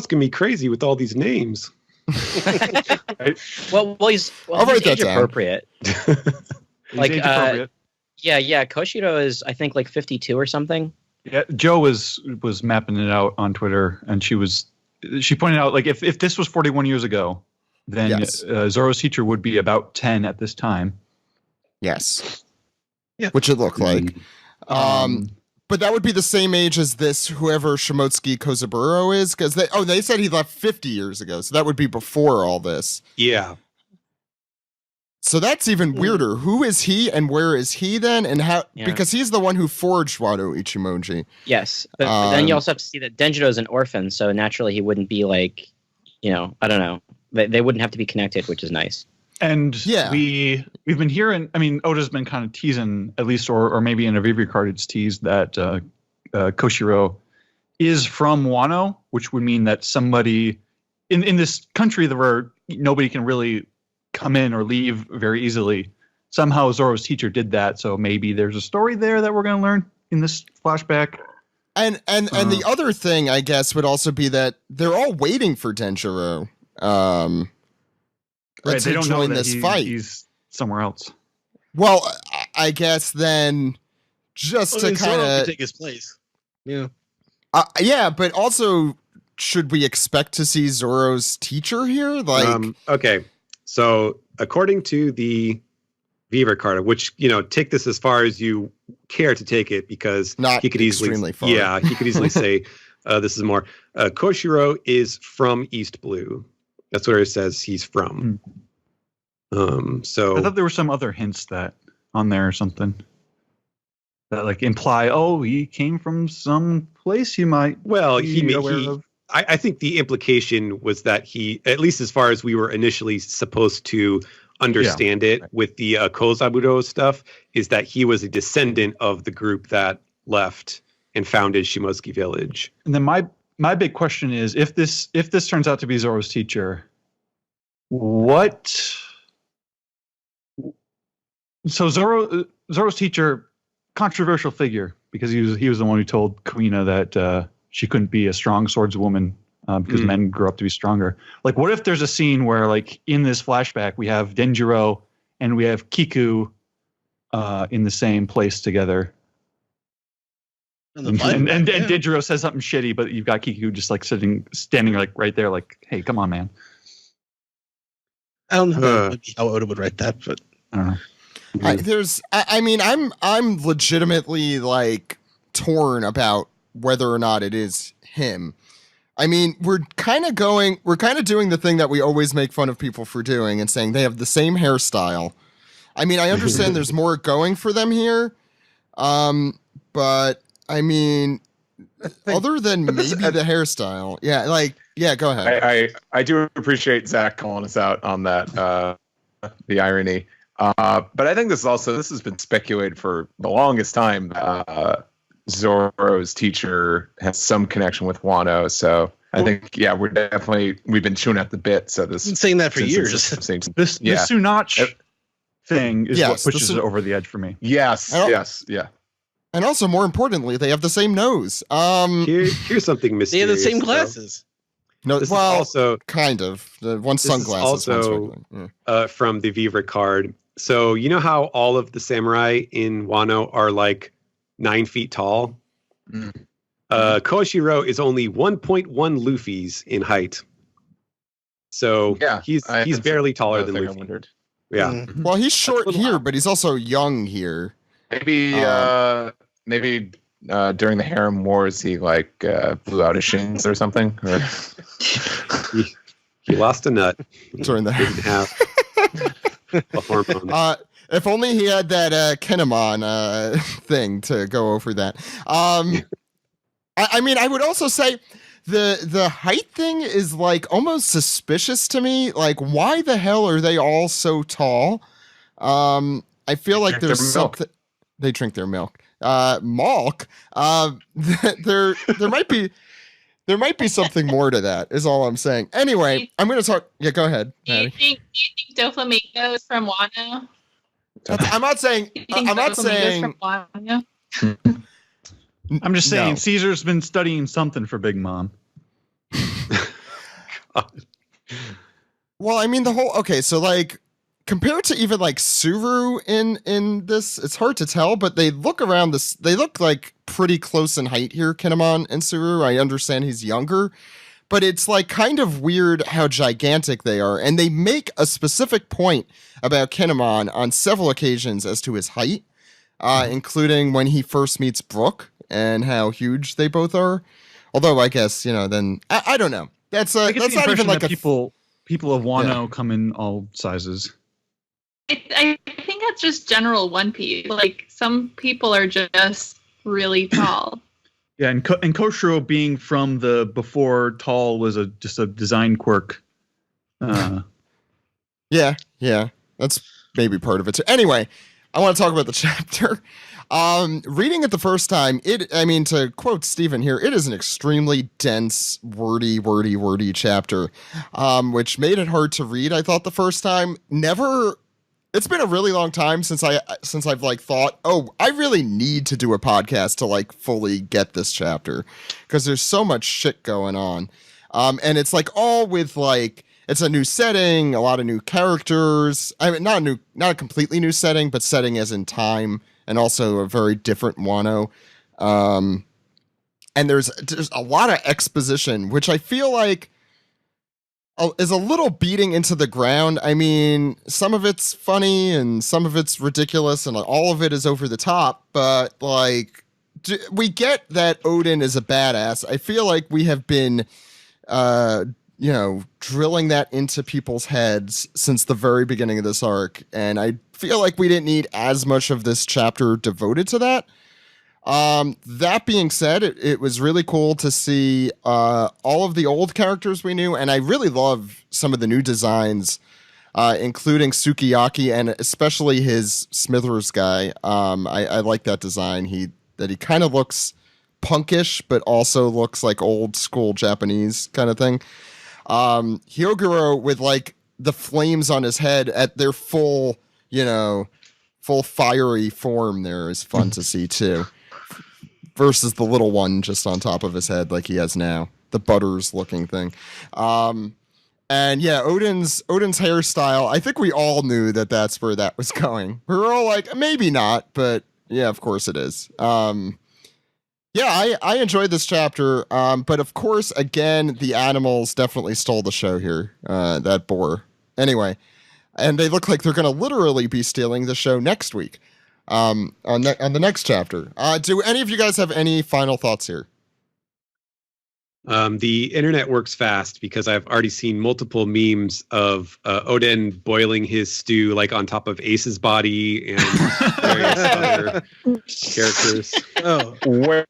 gonna be crazy with all these names. Well, he's I'll write that age down. appropriate. Like, age appropriate. Yeah. Koshiro is, I think, like 52 or something. Yeah, Joe was mapping it out on Twitter, and she pointed out, like, if this was 41 years ago, then Yes. Zoro's teacher would be about 10 at this time. Yes. Yeah. Which it looked like. Mm. But that would be the same age as this, whoever Shimotsuki Kozaburo is, because they said he left 50 years ago, so that would be before all this. Yeah. So that's even weirder. Who is he, and where is he then, and how? Yeah. Because he's the one who forged Wano Ichimonji. Yes, but then you also have to see that Denjiro is an orphan, so naturally he wouldn't be like, I don't know. They wouldn't have to be connected, which is nice. And Yeah. we've been hearing, I mean, Oda's been kind of teasing, at least, or maybe in a Vivi card it's teased that Koshiro is from Wano, which would mean that somebody in this country where nobody can really come in or leave very easily, somehow Zoro's teacher did that, so maybe there's a story there that we're going to learn in this flashback. And the other thing, I guess, would also be that they're all waiting for Denjiro. Right, to they don't know join that this fight. He's somewhere else. Well, I guess then, just to Zoro kind could of take his place. Yeah. yeah, but also, should we expect to see Zoro's teacher here? Like, Okay, so according to the Viva card, which take this as far as you care to take it, because Not he could easily, extremely far. yeah, he could easily say this is more. Koshiro is from East Blue. That's where it says he's from. So I thought there were some other hints that on there or something that like imply, he came from some place you might be aware of. I think the implication was that he, at least as far as we were initially supposed to understand it with the Kozaburo stuff, is that he was a descendant of the group that left and founded Shimotsuki Village. And then my big question is, if this turns out to be Zoro's teacher, what? So Zoro's teacher, controversial figure, because he was the one who told Kuina that she couldn't be a strong swordswoman because men grow up to be stronger. Like, what if there's a scene where, like, in this flashback, we have Denjiro and we have Kiku in the same place together? And Denjiro says something shitty, but you've got Kiku just like standing like right there, like, "Hey, come on, man." I don't know how Oda would write that, but I don't know. I'm legitimately like torn about whether or not it is him. I mean, we're kind of doing the thing that we always make fun of people for doing and saying they have the same hairstyle. I mean, I understand there's more going for them here, but I mean, other than maybe the hairstyle, go ahead. I do appreciate Zach calling us out on that, the irony. But I think this has been speculated for the longest time. Zoro's teacher has some connection with Wano, so I think we've been chewing at the bit. So I've been saying that for years. This Sunach thing is what pushes it over the edge for me. Yes. And also, more importantly, they have the same nose. Here's something mysterious. They have the same glasses. No, This is well, also kind of. The one sunglasses, one's regular. from the Vivre card. So you know how all of the samurai in Wano are like 9 feet tall? Koshiro is only 1.1 Luffy's in height. So he's barely taller than Luffy. Yeah. Well, he's short here, but he's also young here. Maybe during the harem wars he like blew out his shins or something. Or... he lost a nut. During the didn't have a hormone. If only he had that Kinemon thing to go over that. I mean, I would also say the height thing is like almost suspicious to me. Like, why the hell are they all so tall? I feel like there's something. They drink their milk. Milk. There might be something more to that. Is all I'm saying. Anyway, I'm going to talk. Yeah, go ahead. Do you think Doflamingo is from Wano? I'm not saying. I'm not saying. I'm just saying Caesar's been studying something for Big Mom. Well, I mean so like compared to even like Suru in this, it's hard to tell, but they look around this. They look like pretty close in height here, Kinemon and Suru. I understand he's younger, but it's like kind of weird how gigantic they are. And they make a specific point about Kinemon on several occasions as to his height, including when he first meets Brook and how huge they both are. Although I guess, then I don't know. That's not even like people of Wano come in all sizes. I think that's just general One Piece. Like, some people are just really tall. Yeah, and Koshiro being from the before tall was just a design quirk. Yeah, that's maybe part of it too. Anyway, I want to talk about the chapter. Reading it the first time, to quote Stephen here, it is an extremely dense, wordy chapter, which made it hard to read, I thought, the first time. It's been a really long time since I've like thought, I really need to do a podcast to like fully get this chapter, because there's so much shit going on. And it's like all with like, it's a new setting, a lot of new characters. I mean, not a completely new setting, but setting as in time, and also a very different Wano. And there's a lot of exposition, which I feel like is a little beating into the ground. I mean, some of it's funny and some of it's ridiculous and all of it is over the top, but like, we get that Odin is a badass. I feel like we have been, drilling that into people's heads since the very beginning of this arc. And I feel like we didn't need as much of this chapter devoted to that. That being said, it was really cool to see all of the old characters we knew, and I really love some of the new designs, including Sukiyaki and especially his Smithers guy. I like that design. He kind of looks punkish, but also looks like old school Japanese kind of thing. Hyoguro with like the flames on his head at their full fiery form there is fun to see too. Versus the little one just on top of his head like he has now, the Butters looking thing. And yeah, Odin's hairstyle, I think we all knew that that's where that was going. We were all like, maybe not, but yeah, of course it is. Yeah, I enjoyed this chapter, but of course, again, the animals definitely stole the show here, that boar. Anyway, and they look like they're going to literally be stealing the show next week. On the next chapter. Do any of you guys have any final thoughts here? The internet works fast because I've already seen multiple memes of Odin boiling his stew like on top of Ace's body and various other characters. Oh, where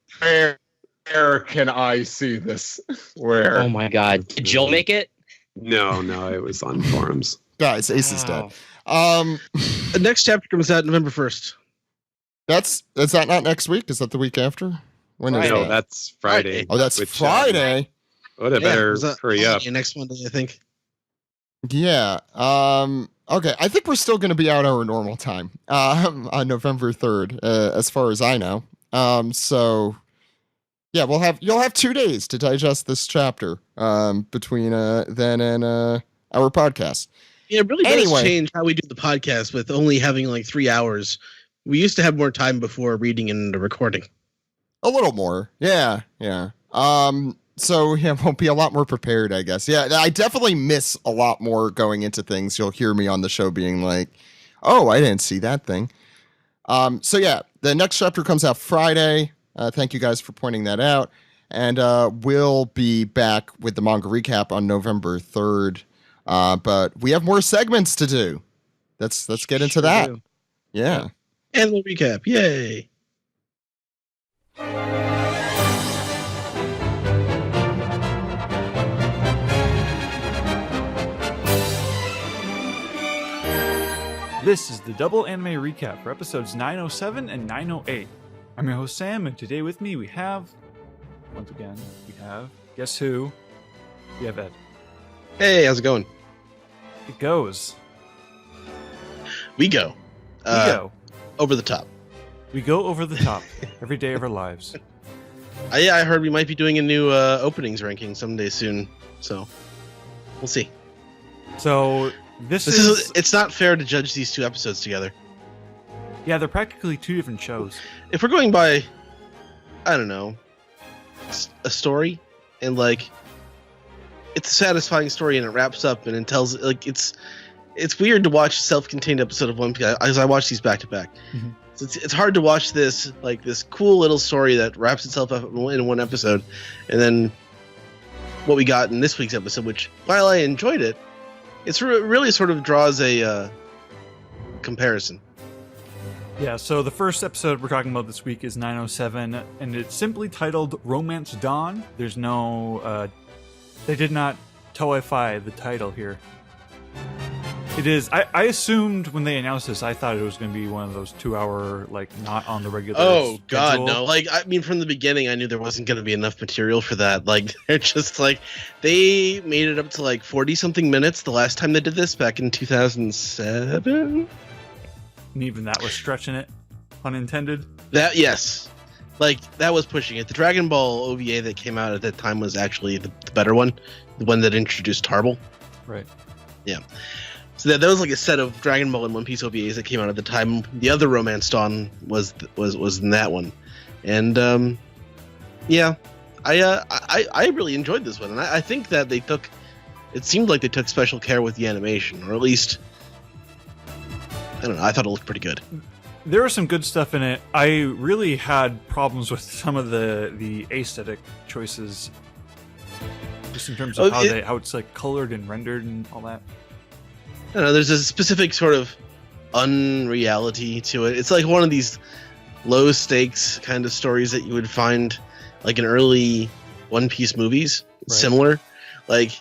can I see this? Where? Oh my God! Did Jill make it? No, it was on forums. Guys, Ace is dead. The next chapter comes out November 1st. Is that not next week? Is that the week after? When is No, that? that's Friday. Oh, that's Friday. They better hurry up. Next Monday, I think. Yeah. Okay. I think we're still going to be out our normal time on November 3rd, as far as I know. So yeah, you'll have 2 days to digest this chapter between then and our podcast. Yeah, it really does change how we do the podcast with only having like 3 hours. We used to have more time before reading and recording. A little more. Yeah. So yeah, we'll be a lot more prepared, I guess. Yeah, I definitely miss a lot more going into things. You'll hear me on the show being like, oh, I didn't see that thing. So yeah, the next chapter comes out Friday. Thank you guys for pointing that out. And we'll be back with the manga recap on November 3rd. But we have more segments to do. Let's get into that. Do. Yeah. And the recap. Yay. This is the double anime recap for episodes 907 and 908. I'm your host Sam, and today with me we have, guess who? We have Ed. Hey, how's it going? It goes. We go. Over the top. We go over the top every day of our lives. I heard we might be doing a new openings ranking someday soon, so we'll see. So This is it's not fair to judge these two episodes together. Yeah, they're practically two different shows. If we're going by, I don't know, a story, and like it's a satisfying story and it wraps up and it tells like it's weird to watch a self-contained episode of One Piece as I watch these back to back. So it's hard to watch this like this cool little story that wraps itself up in one episode, and then what we got in this week's episode, which while I enjoyed it, it's really sort of draws a comparison. Yeah, so the first episode we're talking about this week is 907, and it's simply titled Romance Dawn. There's no, they did not toeify the title here. It is, I assumed when they announced this, I thought it was going to be one of those 2-hour, like, not on the regular Oh, God, schedule. no. Like, I mean, from the beginning, I knew there wasn't going to be enough material for that. Like, they're just like, they made it up to like 40-something minutes the last time they did this, back in 2007? And even that was stretching it, pun intended. That, yes. Like, that was pushing it. The Dragon Ball OVA that came out at that time was actually the better one. The one that introduced Tarble. Right. Yeah. So that was like a set of Dragon Ball and One Piece OVAs that came out at the time. The other Romance Dawn was in that one. And, yeah. I really enjoyed this one. And I think that it seemed like they took special care with the animation. Or at least, I don't know, I thought it looked pretty good. There was some good stuff in it. I really had problems with some of the aesthetic choices, just in terms of how it's like colored and rendered and all that. I don't know, there's a specific sort of unreality to it. It's like one of these low stakes kind of stories that you would find like in early One Piece movies. Right. Similar. Like,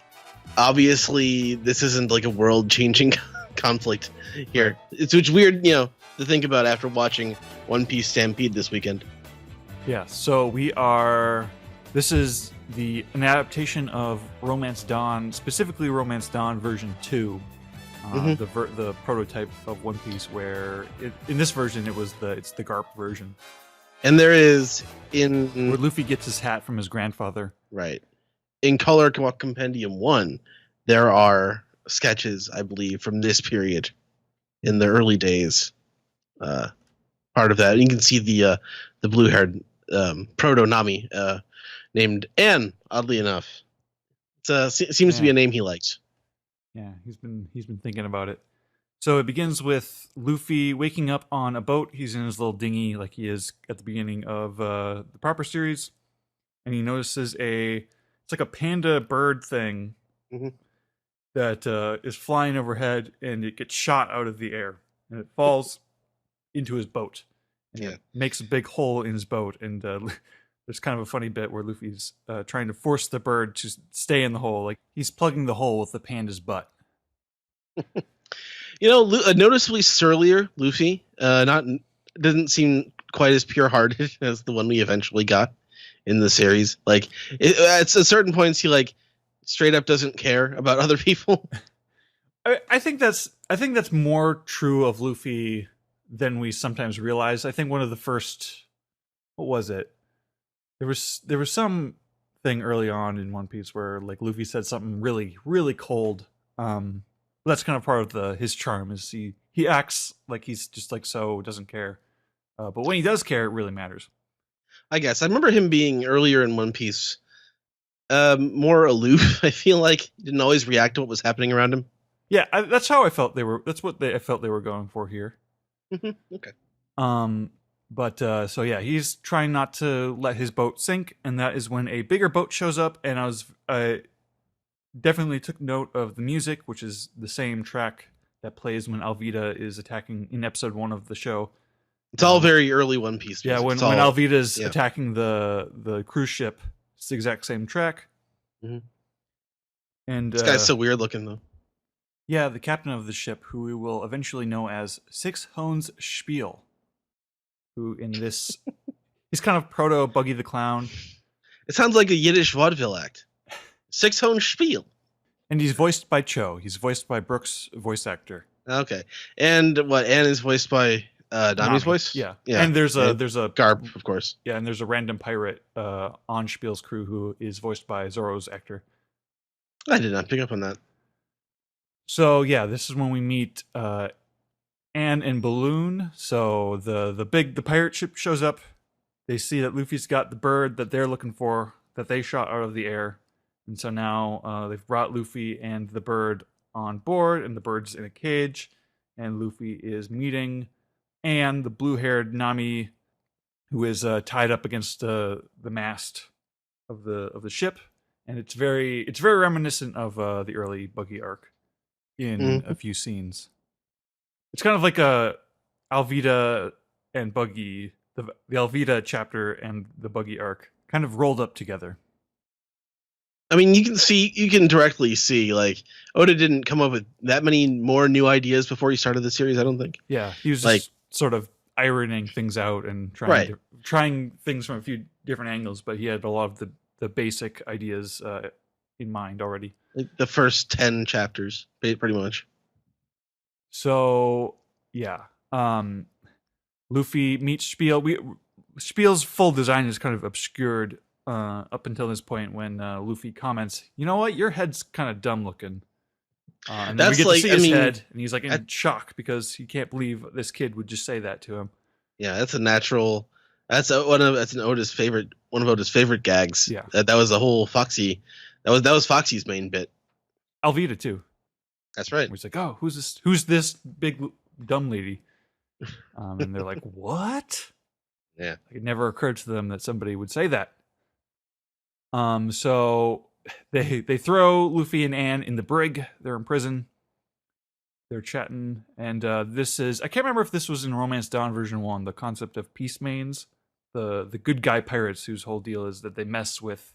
obviously, this isn't like a world changing conflict here. It's weird, to think about after watching One Piece Stampede this weekend. Yeah, so this is an adaptation of Romance Dawn, specifically Romance Dawn version 2, the prototype of One Piece, where in this version it's the Garp version. And there is where Luffy gets his hat from his grandfather. Right. In Color Compendium 1, there are sketches, I believe, from this period in the early days. Part of that. You can see the blue-haired proto Nami named Anne, oddly enough. It seems to be a name he likes. Yeah, he's been thinking about it. So it begins with Luffy waking up on a boat. He's in his little dinghy like he is at the beginning of the proper series. And he notices it's like a panda bird thing that is flying overhead, and it gets shot out of the air. And it falls into his boat. And it makes a big hole in his boat. And there's kind of a funny bit where Luffy's trying to force the bird to stay in the hole. Like, he's plugging the hole with the panda's butt. Noticeably surlier Luffy. Doesn't seem quite as pure-hearted as the one we eventually got in the series. Like, at certain points, he like straight up doesn't care about other people. I think that's more true of Luffy than we sometimes realize. I think one of the first, what was it? There was some thing early on in One Piece where like Luffy said something really, really cold. That's kind of part of his charm, is he acts like he's just like doesn't care. But when he does care, it really matters. I guess I remember him being earlier in One Piece, more aloof. I feel like he didn't always react to what was happening around him. Yeah, that's how I felt I felt they were going for here. Okay. But so yeah, he's trying not to let his boat sink, and that is when a bigger boat shows up. And I definitely took note of the music, which is the same track that plays when Alvida is attacking in episode 1 of the show. It's all very early One Piece music. Yeah, when Alvida's attacking the cruise ship, it's the exact same track. And this guy's so weird looking, though. Yeah, the captain of the ship, who we will eventually know as Six Hones Spiel, who in this, he's kind of proto Buggy the Clown. It sounds like a Yiddish vaudeville act. Six Hones Spiel. And he's voiced by Cho. He's voiced by Brooks' voice actor. Okay. And Anne is voiced by Nami's voice? Yeah. And there's a Garp, of course. Yeah, and there's a random pirate on Spiel's crew who is voiced by Zoro's actor. I did not pick up on that. So yeah, this is when we meet Anne and Balloon. So the pirate ship shows up. They see that Luffy's got the bird that they're looking for, that they shot out of the air. And so now they've brought Luffy and the bird on board, and the bird's in a cage. And Luffy is meeting Anne, the blue-haired Nami, who is tied up against the mast of the ship. And it's very reminiscent of the early Buggy arc in a few scenes. It's kind of like a Alvida and Buggy, the Alvida chapter and the Buggy arc kind of rolled up together. I mean, you can directly see, like, Oda didn't come up with that many more new ideas before he started the series, I don't think. Yeah, he was like, just sort of ironing things out and trying things from a few different angles, but he had a lot of the basic ideas in mind already. Like the first 10 chapters, pretty much. So, yeah. Luffy meets Spiel. Spiel's full design is kind of obscured up until this point when Luffy comments, "You know what? Your head's kind of dumb looking." And then we get to see his head, and he's like in shock because he can't believe this kid would just say that to him. Yeah, that's a natural. That's one of Oda's favorite gags. Yeah, that was the whole Foxy. That was Foxy's main bit. Alvida too. That's right. He's like, "Oh, who's this big dumb lady?" And they're like, "What?" Yeah, it never occurred to them that somebody would say that. So they throw Luffy and Anne in the brig. They're in prison. They're chatting, and this is, I can't remember if this was in Romance Dawn version 1, the concept of peace mains, the good guy pirates whose whole deal is that they mess with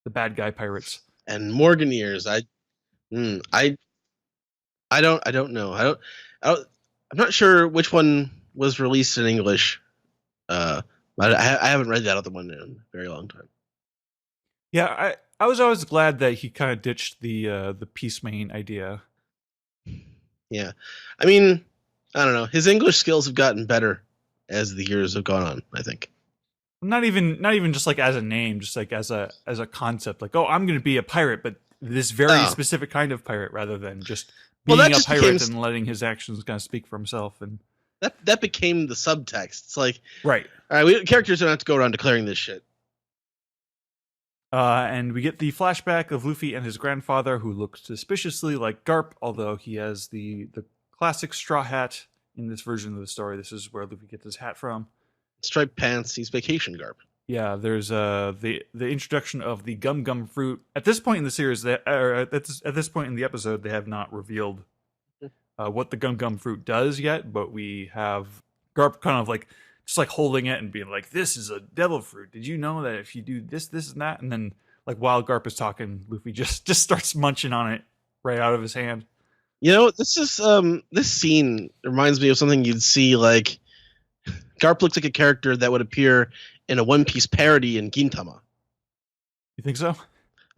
the bad guy pirates. And Morgan ears. I don't know. I'm not sure which one was released in English. But I haven't read that other one in a very long time. Yeah, I was always glad that he kind of ditched the peace main idea. Yeah, I mean, I don't know. His English skills have gotten better as the years have gone on, I think. Not even just like as a name, just like as a concept. Like, oh, I'm going to be a pirate, but this very specific kind of pirate, rather than just being a pirate and letting his actions kind of speak for himself. And that became the subtext. It's like, right, all right, characters don't have to go around declaring this shit. And we get the flashback of Luffy and his grandfather, who looks suspiciously like Garp, although he has the classic straw hat in this version of the story. This is where Luffy gets his hat from. Striped pants, he's vacation Garp. Yeah, there's the introduction of the gum fruit. At this point in the series, at this point in the episode, they have not revealed what the gum fruit does yet, but we have Garp kind of like just like holding it and being like, "This is a devil fruit. Did you know that if you do this, this, and that?" And then, like, while Garp is talking, Luffy just starts munching on it right out of his hand. You know, this scene reminds me of something you'd see, like, Garp looks like a character that would appear in a One Piece parody in Gintama. You think so?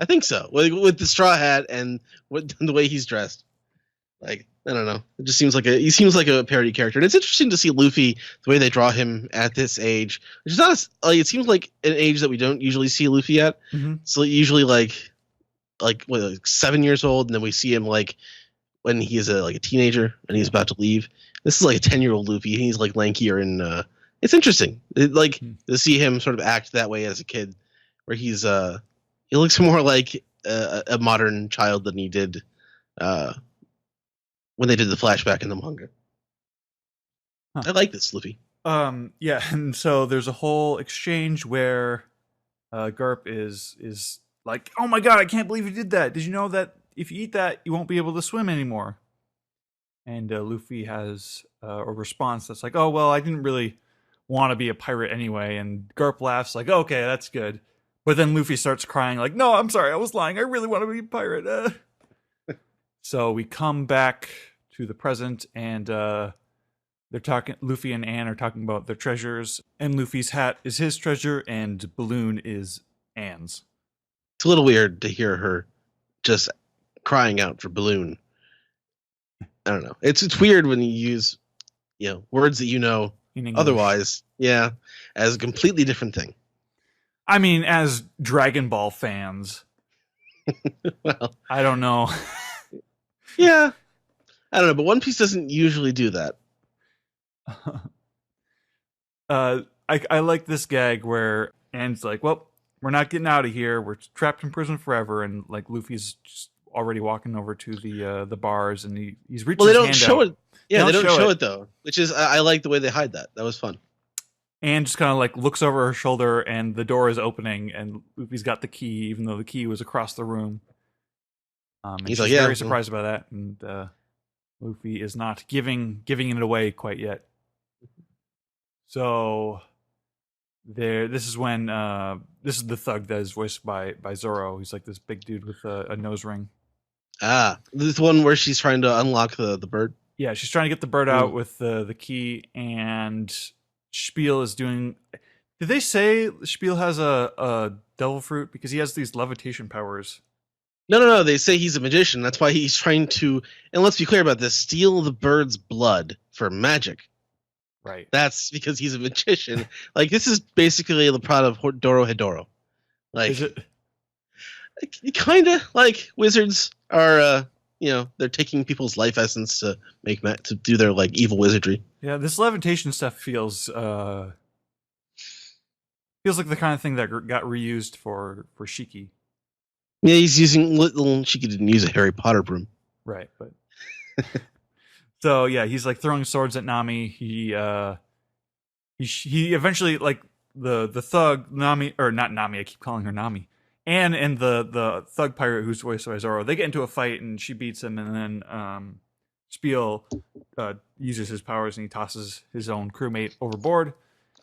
I think so. With the straw hat and the way he's dressed. Like, I don't know. It just seems like he seems like a parody character. And it's interesting to see Luffy, the way they draw him at this age. Which is not it seems like an age that we don't usually see Luffy at. Mm-hmm. So usually like 7 years old, and then we see him like when he is a teenager and he's about to leave. This is like a 10-year-old Luffy, and he's like lankier, and it's interesting. To see him sort of act that way as a kid, where he looks more like a modern child than he did when they did the flashback in the manga. Huh. I like this, Luffy. Yeah, and so there's a whole exchange where Garp is like, "Oh my god, I can't believe you did that. Did you know that if you eat that, you won't be able to swim anymore?" And Luffy has a response that's like, "Oh, well, I didn't really want to be a pirate anyway." And Garp laughs like, "Okay, that's good." But then Luffy starts crying like, "No, I'm sorry, I was lying. I really want to be a pirate." So we come back to the present, and they're talking. Luffy and Anne are talking about their treasures, and Luffy's hat is his treasure, and Balloon is Anne's. It's a little weird to hear her just crying out for Balloon. I don't know. It's weird when you use words that otherwise, as a completely different thing. I mean, as Dragon Ball fans, well, I don't know. Yeah, I don't know, but One Piece doesn't usually do that. I like this gag where Anne's like, well, we're not getting out of here. We're trapped in prison forever. And like Luffy's just already walking over to the bars, and he's reaching Well, they his don't hand show out. it. Yeah, they don't show it though, which is I like the way they hide that. That was fun. Anne just kind of like looks over her shoulder, and the door is opening, and Luffy's got the key, even though the key was across the room. And He's she's like, yeah, very surprised by that, and Luffy is not giving it away quite yet. So this is when this is the thug that is voiced by Zoro. He's like this big dude with a nose ring. Ah, this is the one where she's trying to unlock the bird. Yeah, she's trying to get the bird out with the key, and Spiel is doing. Did they say Spiel has a devil fruit because he has these levitation powers? No. They say he's a magician. That's why he's trying to. And let's be clear about this: steal the bird's blood for magic. Right. That's because he's a magician. Like this is basically the plot of Dorohedoro. Like, Is it? Kind of like wizards are. They're taking people's life essence to to do their like evil wizardry. Yeah, this levitation stuff feels like the kind of thing that got reused for Shiki. Yeah, he's using little. She didn't use a Harry Potter broom. Right, but so yeah, he's like throwing swords at Nami. He eventually like the thug Nami, or not Nami. I keep calling her Nami. Anne and the thug pirate who's voiced by Zoro, they get into a fight and she beats him, and then Spiel uses his powers and he tosses his own crewmate overboard.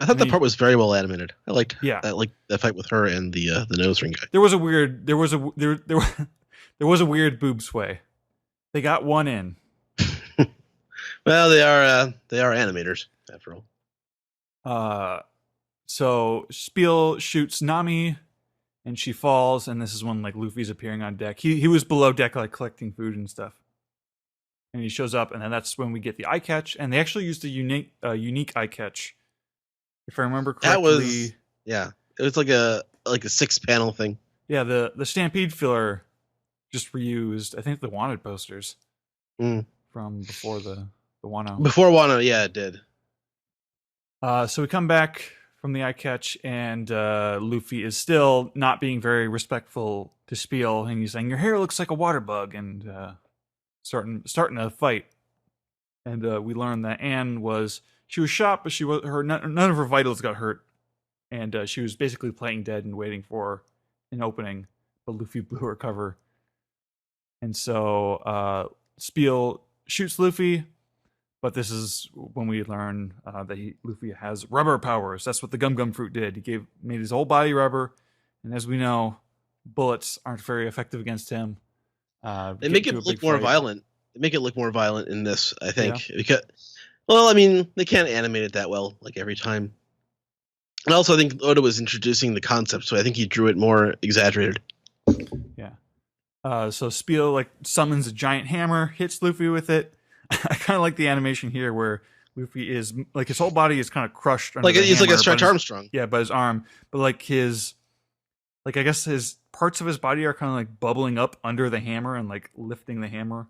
I thought that part was very well animated. I liked that fight with her and the nose ring guy. There was a weird boob sway. They got one in. Well, they are animators after all. So Spiel shoots Nami, and she falls, and this is when like Luffy's appearing on deck. He was below deck like collecting food and stuff, and he shows up, and then that's when we get the eye catch, and they actually used a unique eye catch, if I remember correctly. That was it was like a 6-panel thing. Yeah, the Stampede filler just reused. I think the Wanted posters from before the Wano. Before Wano, yeah, it did. So we come back from the eye catch, and Luffy is still not being very respectful to Spiel, and he's saying, "Your hair looks like a water bug," and starting a fight. And we learn that Anne was shot, but none of her vitals got hurt, and she was basically playing dead and waiting for an opening, but Luffy blew her cover. And so Spiel shoots Luffy, but this is when we learn that Luffy has rubber powers. That's what the Gum Fruit did. He made his whole body rubber, and as we know, bullets aren't very effective against him. They make it look more violent. They make it look more violent in this, I think, because, well, I mean, they can't animate it that well, like every time. And also, I think Oda was introducing the concept, so I think he drew it more exaggerated. Yeah. So Spiel like summons a giant hammer, hits Luffy with it. I kind of like the animation here where Luffy is like his whole body is kind of crushed under like he's hammer, like a Stretch Armstrong. Yeah, by his arm, but like I guess his parts of his body are kind of like bubbling up under the hammer and like lifting the hammer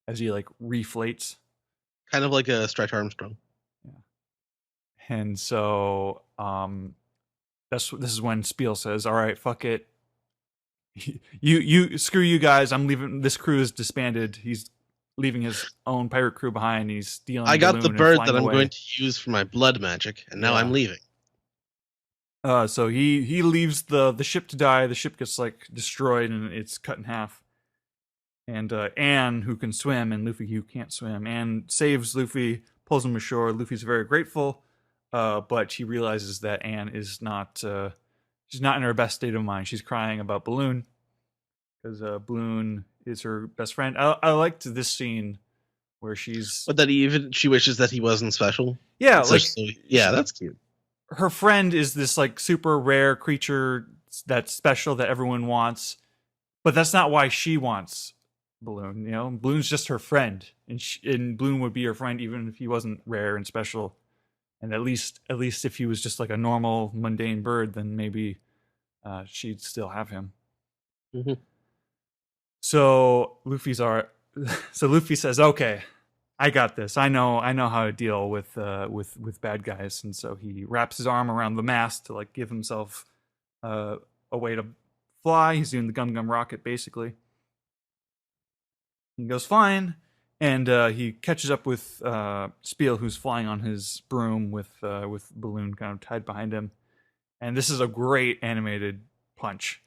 as he like reflates. Kind of like a Stretch Armstrong. Yeah. And so this is when Spiel says, "All right, fuck it. You screw you guys. I'm leaving. This crew is disbanded." He's leaving his own pirate crew behind. He's stealing. I got the bird that I'm away. going to use for my blood magic, and now I'm leaving. So he leaves the ship to die. The ship gets like destroyed and it's cut in half. And Anne, who can swim, and Luffy, who can't swim, Anne saves Luffy, pulls him ashore. Luffy's very grateful, but she realizes that Anne is not. She's not in her best state of mind. She's crying about Balloon because Balloon is her best friend. I liked this scene where she's. But that she wishes that he wasn't special. Yeah, that's cute. Her friend is this like super rare creature that's special that everyone wants, but that's not why she wants Balloon. You know, Balloon's just her friend, and Balloon would be her friend even if he wasn't rare and special. And at least if he was just like a normal mundane bird, then maybe she'd still have him. Mm-hmm. So Luffy's so Luffy says, "Okay, I got this. I know how to deal with bad guys." And so he wraps his arm around the mast to like give himself a way to fly. He's doing the Gum Gum Rocket basically. He goes flying, and he catches up with Spiel, who's flying on his broom with Balloon kind of tied behind him. And this is a great animated punch.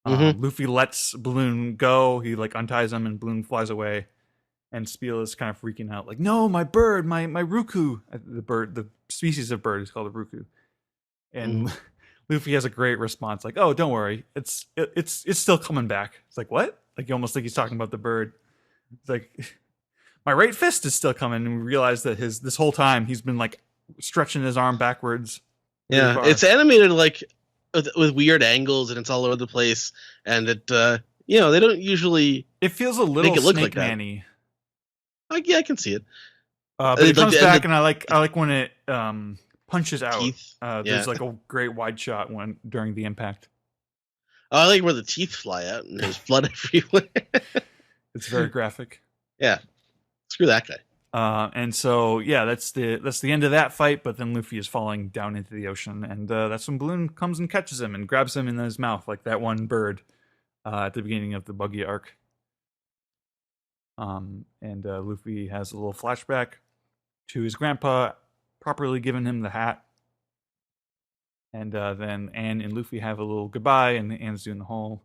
Luffy lets Balloon go. He like unties him, and Balloon flies away. And Spiel is kind of freaking out, like, "No, my bird, my Ruku." The species of bird is called a Ruku. And Luffy has a great response, like, "Oh, don't worry, it's still coming back." It's like, what? Like, almost like he's talking about the bird. It's like, my right fist is still coming, and we realize that this whole time he's been like stretching his arm backwards. Yeah, it's animated like with weird angles, and it's all over the place, and it they don't usually. It feels a little make it look Snake like that. Man-y. Yeah, I can see it. But it comes back, and I like when it punches out. Teeth. There's like a great wide shot during the impact. Oh, I like where the teeth fly out and there's blood everywhere. It's very graphic. Yeah, screw that guy. And so that's the end of that fight. But then Luffy is falling down into the ocean, and that's when Balloon comes and catches him and grabs him in his mouth like that one bird at the beginning of the Buggy arc. And Luffy has a little flashback to his grandpa properly giving him the hat. And then Anne and Luffy have a little goodbye, and Anne's doing the whole,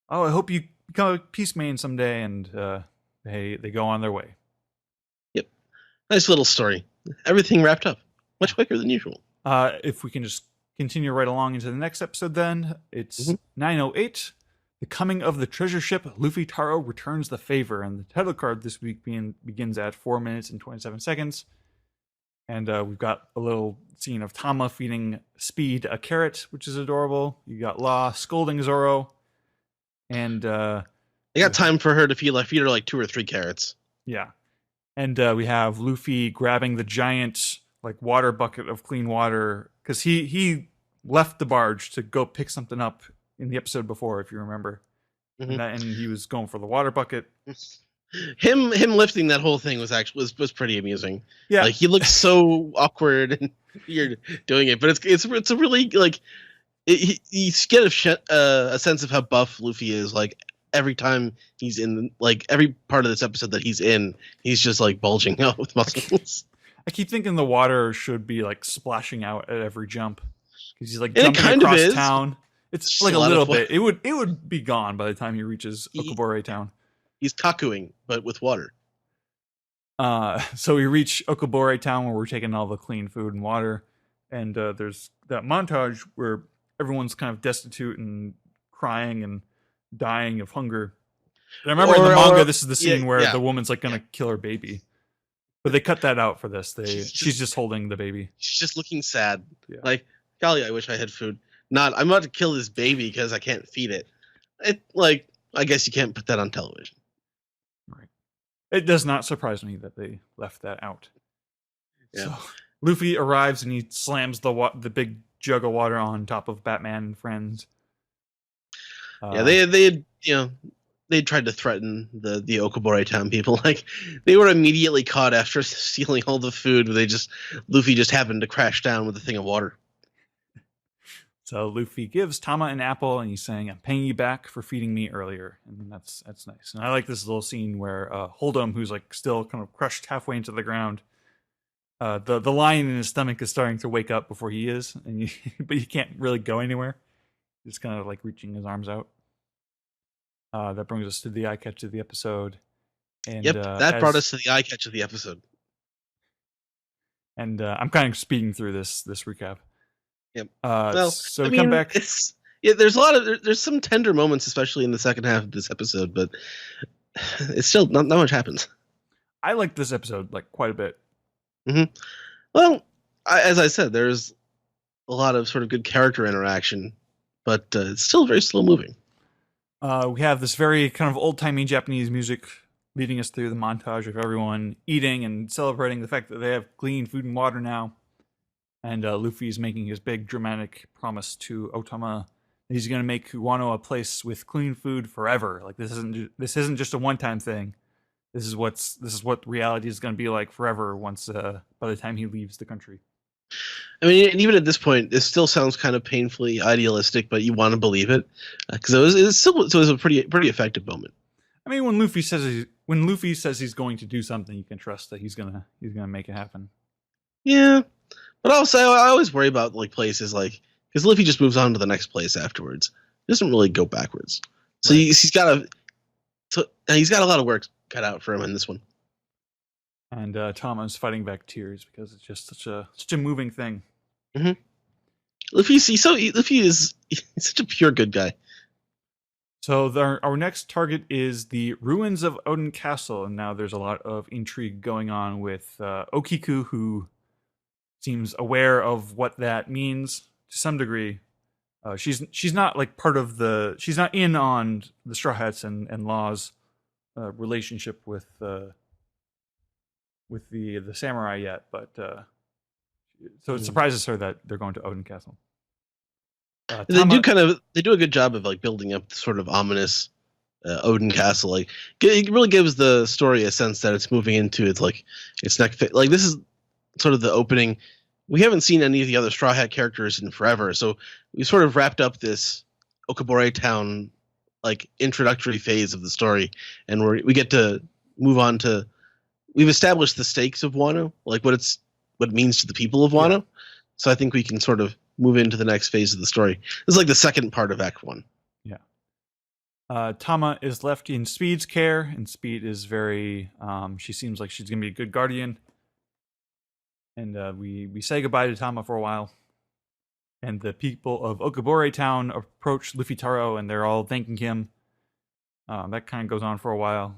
"Oh, I hope you become a peace main someday," and they go on their way. Yep. Nice little story. Everything wrapped up much quicker than usual. If we can just continue right along into the next episode, then it's 908. The Coming of the Treasure Ship. Luffy Taro returns the favor, and the title card this week begins at 4 minutes and 27 seconds. And we've got a little scene of Tama feeding Speed a carrot, which is adorable. You got Law scolding Zoro, and they got time for her to feed her like 2 or 3 carrots. Yeah, and we have Luffy grabbing the giant like water bucket of clean water because he left the barge to go pick something up in the episode before, if you remember, and he was going for the water bucket. Him lifting that whole thing was pretty amusing. Yeah, like he looks so awkward and weird doing it, but it's a really like you get a sense of how buff Luffy is. Like every time he's in, like every part of this episode that he's in, he's just like bulging out with muscles. I keep thinking the water should be like splashing out at every jump because he's like and jumping across town. It's like a little bit. It would be gone by the time he reaches Okobore town. He's kakuing, but with water. So we reach Okobore town where we're taking all the clean food and water, and there's that montage where everyone's kind of destitute and crying and dying of hunger. And I remember in the manga, this is the scene where the woman's like gonna kill her baby, but they cut that out for this. She's just holding the baby. She's just looking sad. Yeah. Like, golly, I wish I had food. Not, I'm about to kill this baby because I can't feed it. Like, I guess you can't put that on television. Right. It does not surprise me that they left that out. Yeah. So Luffy arrives and he slams the big jug of water on top of Batman and friends. They tried to threaten the Okobore town people. Like they were immediately caught after stealing all the food. Luffy just happened to crash down with a thing of water. So Luffy gives Tama an apple, and he's saying, "I'm paying you back for feeding me earlier," and that's nice. And I like this little scene where Hold'em, who's like still kind of crushed halfway into the ground, the lion in his stomach is starting to wake up before he is, but he can't really go anywhere. He's kind of like reaching his arms out. That brings us to the eye catch of the episode. And, that brought us to the eye catch of the episode. And I'm kind of speeding through this recap. Yep. So come back. There's some tender moments, especially in the second half of this episode, but it's still not much happens. I like this episode like quite a bit. Mm-hmm. Well, as I said, there's a lot of sort of good character interaction, but it's still very slow moving. We have this very kind of old-timey Japanese music leading us through the montage of everyone eating and celebrating the fact that they have clean food and water now. And Luffy's making his big dramatic promise to Otama that he's going to make Wano a place with clean food forever. Like this isn't just a one-time thing. this is what reality is going to be like forever once by the time he leaves the country. I mean, and even at this point, it still sounds kind of painfully idealistic, but you want to believe it because it was a pretty effective moment. I mean, when Luffy says he's going to do something, you can trust that he's gonna make it happen. Yeah, but also I always worry about like places like because Luffy just moves on to the next place afterwards. He doesn't really go backwards, so Right. he's got a lot of work cut out for him in this one. And Tama's fighting back tears because it's just such a moving thing. Mm-hmm. Luffy is such a pure good guy. So our next target is the ruins of Odin Castle, and now there's a lot of intrigue going on with Okiku, who seems aware of what that means to some degree. She's not like she's not in on the Straw Hats and Law's relationship with the samurai yet, but so it surprises her that they're going to Odin Castle. They do a good job of like building up the sort of ominous Odin Castle. Like it really gives the story a sense that it's moving into its next like this is sort of the opening. We haven't seen any of the other Straw Hat characters in forever, so we sort of wrapped up this Okabore Town like introductory phase of the story, and we get to move on to. We've established the stakes of Wano, like what it means to the people of Wano. Yeah. So I think we can sort of move into the next phase of the story. This is like the second part of Act 1. Yeah. Tama is left in Speed's care, and Speed is very. She seems like she's gonna be a good guardian. And we say goodbye to Tama for a while. And the people of Okabore Town approach Luffy Taro, and they're all thanking him. That kind of goes on for a while.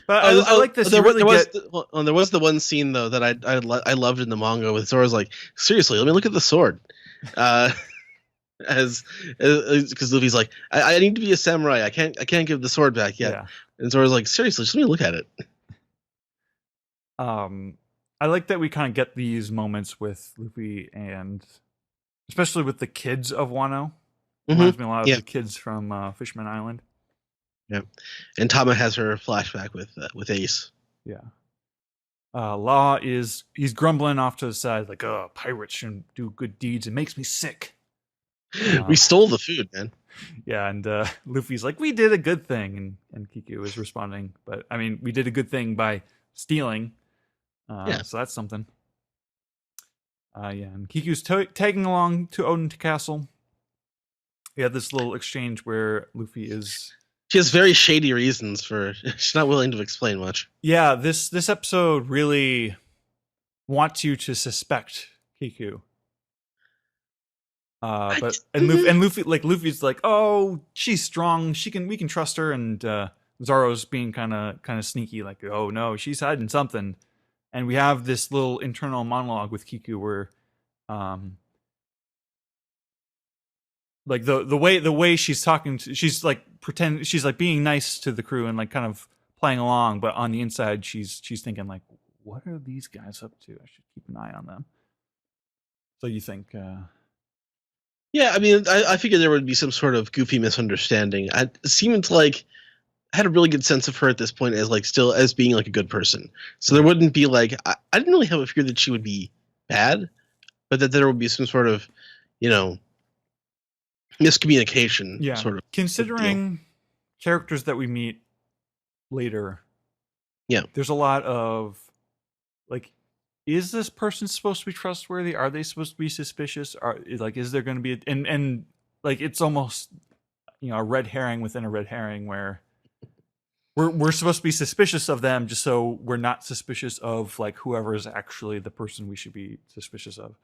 But I like this. There was the one scene though that I loved in the manga with Zoro's like, seriously, let me look at the sword, because Luffy's like, I need to be a samurai. I can't give the sword back yet. Yeah. And Zoro's like, seriously, just let me look at it. I like that we kind of get these moments with Luffy and especially with the kids of Wano. Reminds me a lot of the kids from Fishman Island. Yeah, and Tama has her flashback with Ace. Yeah, Law he's grumbling off to the side like, "Oh, pirates shouldn't do good deeds. It makes me sick." We stole the food, man. Yeah, and Luffy's like, "We did a good thing," and Kiku is responding, "But I mean, we did a good thing by stealing." So that's something. And Kiku's tagging along to Odin Castle. We had this little exchange where Luffy is. She has very shady reasons for. She's not willing to explain much. Yeah, this episode really wants you to suspect Kiku. Luffy's like, oh, she's strong. We can trust her. And Zoro's being kind of sneaky, like, oh no, she's hiding something. And we have this little internal monologue with Kiku where, like the way she's talking, she's like she's like being nice to the crew and like kind of playing along, but on the inside she's thinking like, what are these guys up to? I should keep an eye on them. So you think? Yeah, I mean, I figured there would be some sort of goofy misunderstanding. It seemed like I had a really good sense of her at this point as like still as being like a good person. So there wouldn't be like I didn't really have a fear that she would be bad, but that there would be some sort of, miscommunication. Yeah. Sort of. Considering characters that we meet later. Yeah. There's a lot of like, is this person supposed to be trustworthy? Are they supposed to be suspicious? Is there going to be and like it's almost a red herring within a red herring where we're supposed to be suspicious of them just so we're not suspicious of like whoever is actually the person we should be suspicious of.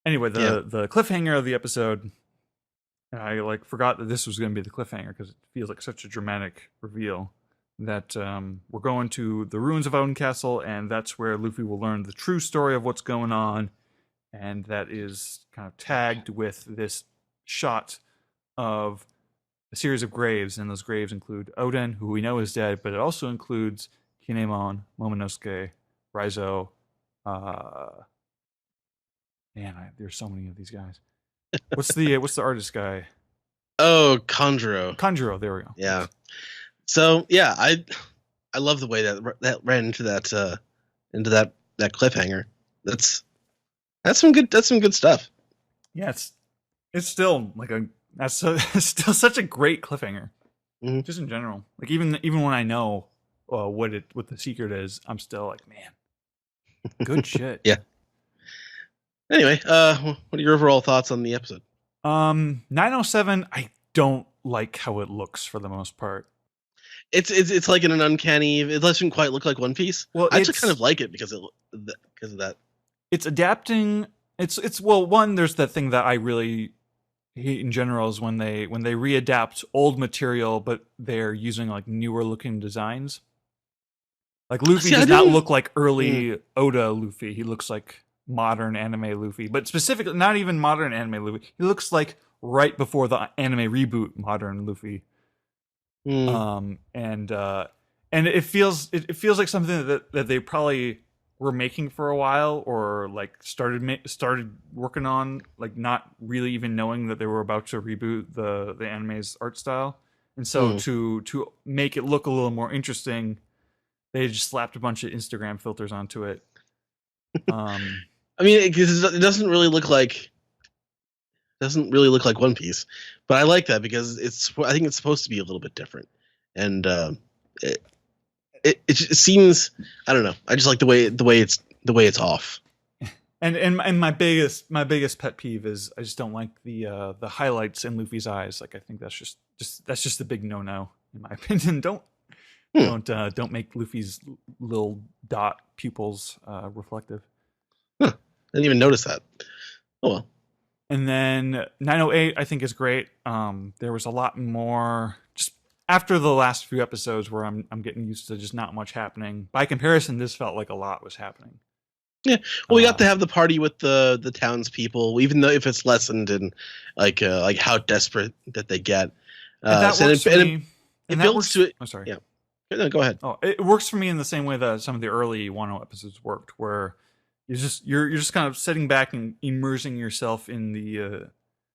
Anyway, the cliffhanger of the episode, I like forgot that this was going to be the cliffhanger because it feels like such a dramatic reveal that we're going to the ruins of Odin Castle, and that's where Luffy will learn the true story of what's going on, and that is kind of tagged with this shot of a series of graves, and those graves include Odin, who we know is dead, but it also includes Kinemon, Momonosuke, Raizo. There's so many of these guys. What's the artist guy? Oh, Conjuro. Conjuro, there we go. Yeah. So yeah, I love the way that ran into that cliffhanger. That's some good stuff. Yeah, it's still like it's still such a great cliffhanger. Mhm. Just in general, like even when I know what the secret is, I'm still like, man, good shit. Yeah. Anyway, what are your overall thoughts on the episode? 907. I don't like how it looks for the most part. It's like in an uncanny. It doesn't quite look like One Piece. Well, I actually kind of like it because of that. It's adapting. It's well, one, there's that thing that I really hate in general is when they readapt old material, but they're using like newer looking designs. Like Luffy does not look like early Oda Luffy. He looks like modern anime Luffy, but specifically not even modern anime Luffy. He looks like right before the anime reboot modern Luffy. And it feels like something that they probably were making for a while, or like started working on, like not really even knowing that they were about to reboot the anime's art style. And so to make it look a little more interesting, they just slapped a bunch of Instagram filters onto it. I mean, it doesn't really look like One Piece, but I like that because I think it's supposed to be a little bit different, and it seems, I don't know, I just like the way it's off. And my biggest pet peeve is I just don't like the highlights in Luffy's eyes. Like I think that's just a big no in my opinion. Don't make Luffy's little dot pupils reflective. Huh. I didn't even notice that. Oh well. And then 908 I think is great. There was a lot more just after the last few episodes where I'm getting used to just not much happening. By comparison, this felt like a lot was happening. Yeah. Well, we got to have the party with the townspeople, even though if it's lessened in like how desperate that they get. It builds to it. I'm sorry. Yeah. No, go ahead. Oh, it works for me in the same way that some of the early Wano episodes worked, where you're just kind of sitting back and immersing yourself in the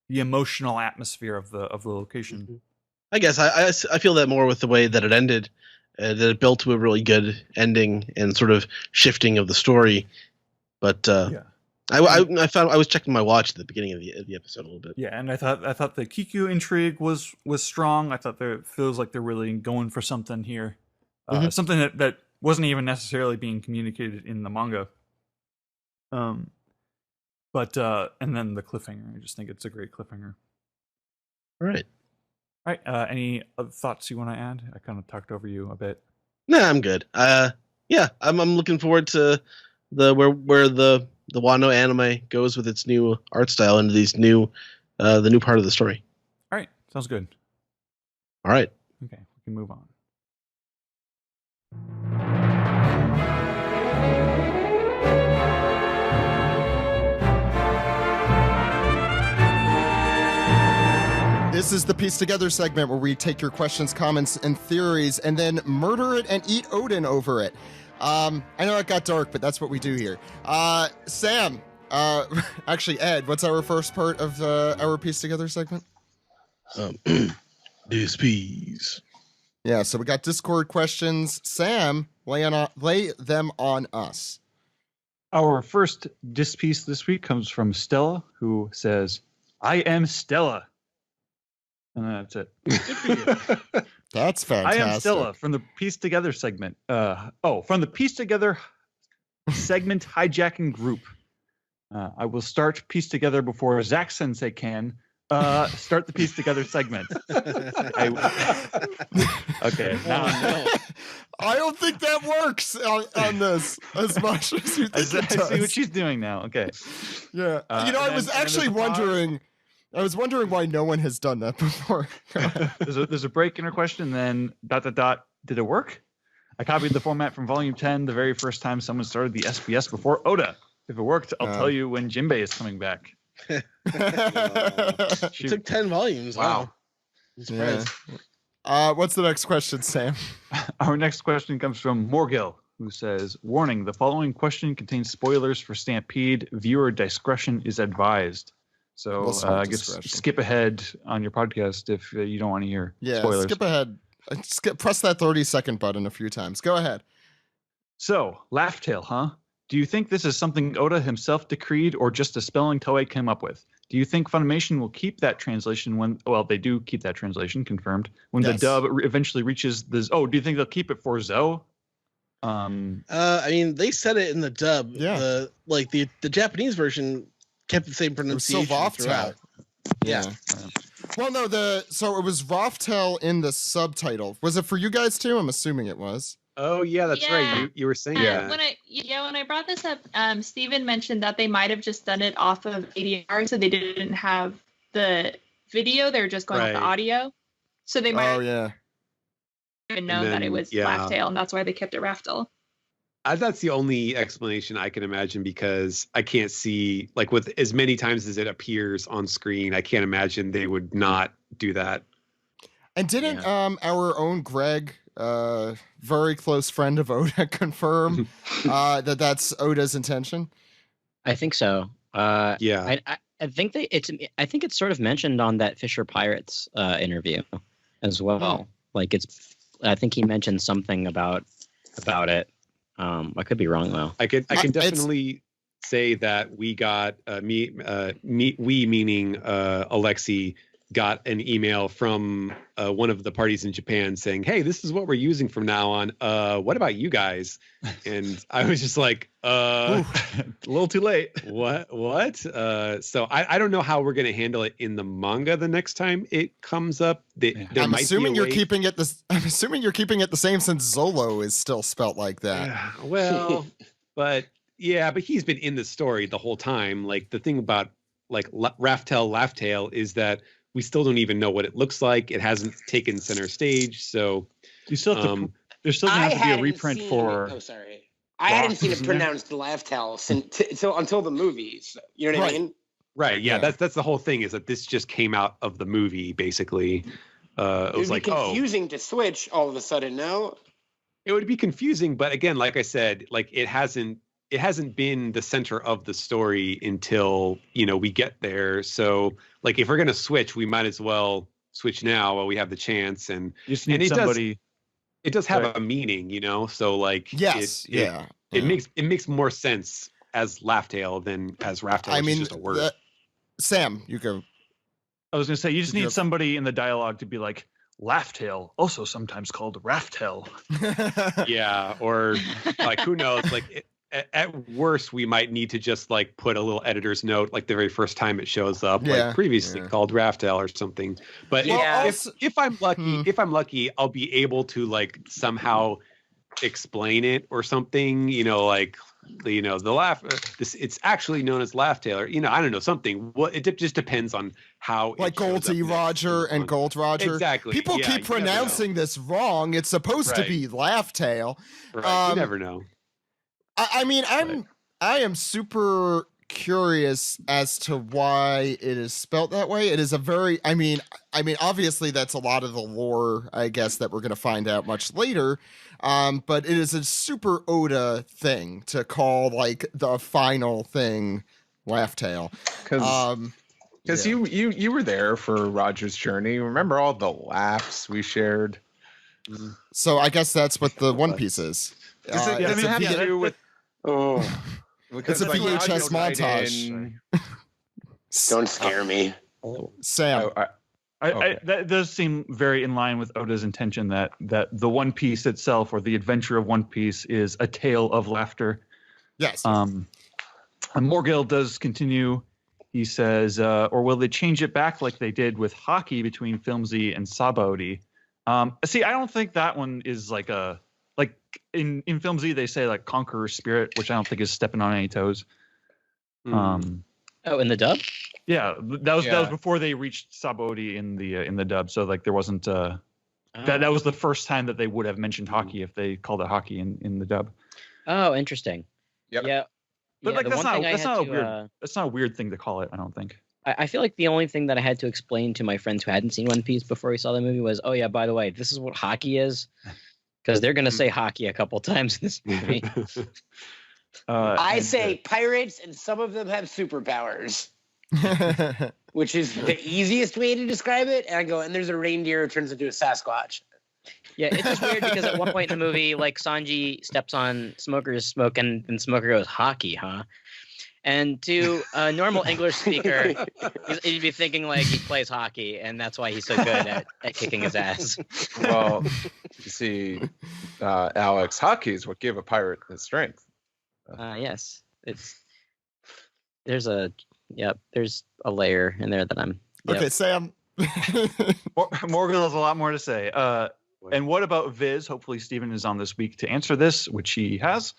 emotional atmosphere of the location. Mm-hmm. I guess I feel that more with the way that it ended, that it built to a really good ending and sort of shifting of the story. But I was checking my watch at the beginning of the episode a little bit. Yeah, and I thought the Kiku intrigue was strong. I thought it feels like they're really going for something here, something that wasn't even necessarily being communicated in the manga. But and then the cliffhanger. I just think it's a great cliffhanger. All right. Any other thoughts you want to add? I kind of talked over you a bit. Nah, I'm good. Yeah, I'm looking forward to where the Wano anime goes with its new art style into these the new part of the story. All right, sounds good. All right. Okay, we can move on. This is the Piece Together segment where we take your questions, comments, and theories and then murder it and eat Odin over it. I know it got dark, but that's what we do here. Sam, actually, Ed, what's our first part of our Piece Together segment? Dispiece. Yeah, so we got Discord questions. Sam, lay them on us. Our first dispiece this week comes from Stella, who says, "I am Stella." And that's it. Good for you. That's fantastic. I am Stella from the Piece Together segment. From the Piece Together segment hijacking group. I will start Piece Together before Zach Sensei can start the Piece Together segment. Okay. Now I don't think that works on this as much as you think it does. I see what she's doing now. Okay. Yeah. I was actually wondering. I was wondering why no one has done that before. There's a break in her question, then ... Did it work? I copied the format from Volume 10 the very first time someone started the SBS before Oda. If it worked, I'll tell you when Jinbei is coming back. It took 10 volumes. Wow. I'm surprised. Yeah. What's the next question, Sam? Our next question comes from Morgil, who says, "Warning, the following question contains spoilers for Stampede. Viewer discretion is advised." So I guess skip ahead on your podcast if you don't want to hear spoilers. Skip ahead Press that 30-second button a few times. Go ahead. So, Laugh Tale, huh? Do you think this is something Oda himself decreed or just a spelling Toei came up with? Do you think Funimation will keep that translation when... Well, they do keep that translation, confirmed. When the dub eventually reaches the... Oh, do you think they'll keep it for Zo? I mean, they said it in the dub. Yeah. The Japanese version kept the same pronunciation throughout. Yeah. Well, no, so it was Raftel in the subtitle. Was it for you guys too? I'm assuming it was. Oh yeah, that's right. You were saying that. When I brought this up, Steven mentioned that they might have just done it off of ADR, so they didn't have the video. They were just going off the audio. So they might even know that it was Raftel, and that's why they kept it Raftel. That's the only explanation I can imagine, because I can't see, like, with as many times as it appears on screen, I can't imagine they would not do that. And didn't our own Greg, very close friend of Oda, confirm that that's Oda's intention? I think so. I think it's sort of mentioned on that Fisher Pirates interview as well. Like I think he mentioned something about it. I could be wrong though. I can definitely say that we got we meaning Alexi got an email from one of the parties in Japan saying, "Hey, this is what we're using from now on. What about you guys?" And I was just like, a little too late. What? So I don't know how we're going to handle it in the manga the next time it comes up. I'm assuming you're keeping it the same since Zolo is still spelt like that. Yeah, well, but he's been in the story the whole time. Like, the thing about like Raftel Laughtail is that we still don't even know what it looks like. It hasn't taken center stage, so you still have to. There's still going to have to be a reprint for. Oh, sorry. I hadn't seen it pronounced Laughtail until the movies. You know what I mean? Right. Yeah. That's the whole thing. Is that this just came out of the movie, basically. It was like confusing to switch all of a sudden. No, it would be confusing, but again, like I said, like it hasn't been the center of the story until we get there. So like if we're gonna switch, we might as well switch now while we have the chance. And you just need somebody. It does have a meaning, So like it makes more sense as Laughtail than as Raftail. I mean, just a word. Sam, you go. I was gonna say you just need somebody in the dialogue to be like, Laughtail, also sometimes called Raftail. Yeah, or like who knows? Like at worst, we might need to just like put a little editor's note, like the very first time it shows up, like previously called Raftail or something. But if I'm lucky, I'll be able to like somehow explain it or something. The laugh. It's actually known as Laughtail, or I don't know, something. Well, it just depends on how. Like Goldie Roger and Gold Roger. Exactly. People keep pronouncing this wrong. It's supposed to be Laughtail. Right. You never know. I am super curious as to why it is spelt that way. It is a very, obviously that's a lot of the lore, I guess, that we're going to find out much later. But it is a super Oda thing to call like the final thing Laughtail. Because you were there for Roger's journey. Remember all the laughs we shared? So I guess that's what the One Piece is. Does it have to do with? Oh, it's a VHS montage. Don't scare me, Sam. That does seem very in line with Oda's intention that the One Piece itself, or the adventure of One Piece, is a tale of laughter. Yes. Morgill does continue. He says, or will they change it back like they did with hockey between Filmzy and Sabaody? See, I don't think that one is like a. Like in Filmzy, they say like conqueror spirit, which I don't think is stepping on any toes. In the dub? Yeah, that was before they reached Sabaody in the dub. So like there wasn't that was the first time that they would have mentioned hockey if they called it hockey in the dub. Oh, interesting. Yep. Yeah. But like that's not a weird thing to call it, I don't think. I feel like the only thing that I had to explain to my friends who hadn't seen One Piece before we saw the movie was, oh yeah, by the way, this is what hockey is. Because they're going to say hockey a couple times in this movie. I say pirates, and some of them have superpowers. Which is the easiest way to describe it. And I go, and there's a reindeer who turns into a Sasquatch. Yeah, it's just weird because at one point in the movie, like Sanji steps on Smoker's smoke, and Smoker goes, "Hockey, huh?" And to a normal English speaker, you'd be thinking like he plays hockey, and that's why he's so good at kicking his ass. Well, you see, Alex, hockey is what gave a pirate his strength. Yes, there's a layer in there that I'm. Yep. Okay, Sam. Morgan has a lot more to say. And what about Viz? Hopefully Steven is on this week to answer this, which he has.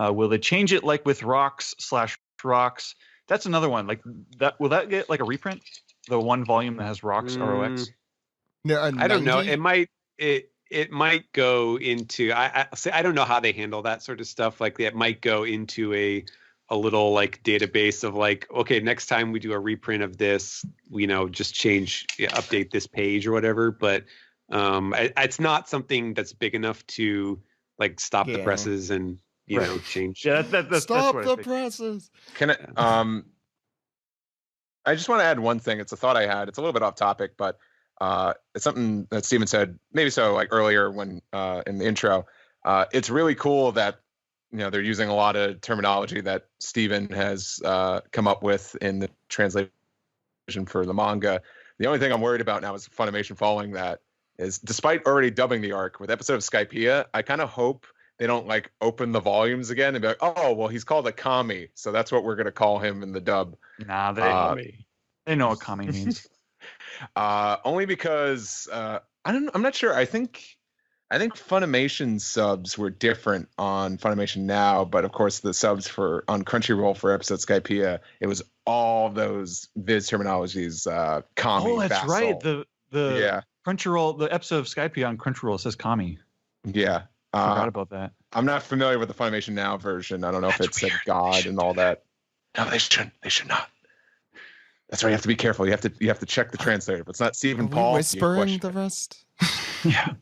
Will they change it like with Rocks/Rocks? That's another one. Like that. Will that get like a reprint? The one volume that has Rocks ROX? No, I don't know. It might. It might go into. I don't know how they handle that sort of stuff. Like it might go into a little like database of like, okay, next time we do a reprint of this, just update this page or whatever. But it's not something that's big enough to like stop the presses and change. Yeah, that's Stop what the presses. Can I? I just want to add one thing. It's a thought I had. It's a little bit off topic, but it's something that Steven said maybe so like earlier when in the intro. It's really cool that they're using a lot of terminology that Steven has come up with in the translation for the manga. The only thing I'm worried about now is Funimation following that. Is despite already dubbing the arc with episode of Skypiea, I kind of hope they don't like open the volumes again and be like, oh, well, he's called a kami, so that's what we're going to call him in the dub. Nah, they know what kami means. Only because I'm not sure. I think Funimation subs were different on Funimation Now, but of course the subs on Crunchyroll for episode Skypiea, it was all those Viz terminologies. Kami. Oh, that's vassal. right. The Crunchyroll, the episode of Skypiea on Crunchyroll says kami. Yeah. Forgot about that. I'm not familiar with the Funimation Now version. I don't know if it said God and all that. No, they should not. That's right. You have to be careful. You have to check the translator. If it's not Stephen Paul, Whispering the rest. Yeah.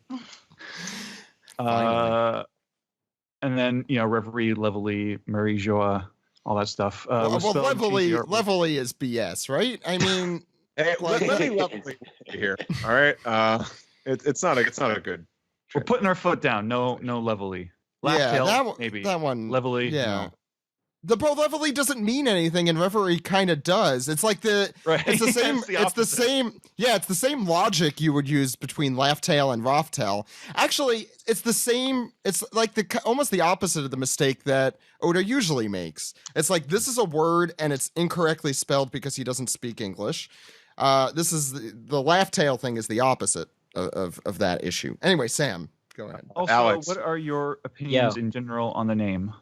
And then Reverie, Levelly, Marie Joa, all that stuff. Levelly is BS, right? I mean, hey, let me Levelly here. All right. It's not a good. We're putting our foot down. No Levelly. Maybe that one. Levelly. Yeah. No. The Levelly doesn't mean anything, and Reverie kind of does. It's like it's the same. It's the same. Yeah, it's the same logic you would use between Laugh Tale and Rough Tale. Actually, it's the same. It's like almost the opposite of the mistake that Oda usually makes. It's like this is a word and it's incorrectly spelled because he doesn't speak English. This is the Laugh Tale thing is the opposite of that issue. Anyway, Sam, go ahead. Also, Alex, what are your opinions in general on the name?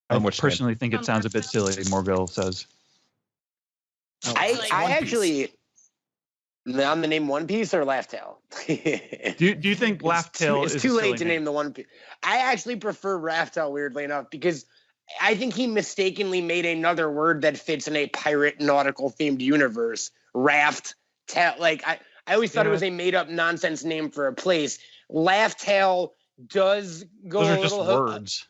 I personally think it sounds a bit silly, Morgul says. I actually, on the name One Piece or Laugh Tale? do you think Laugh Tale is too late to name the One Piece? I actually prefer Raft Tale, weirdly enough, because I think he mistakenly made another word that fits in a pirate nautical themed universe. Raft Tale. Like, I always thought it was a made up nonsense name for a place. Laugh Tale does go Those a are just little words.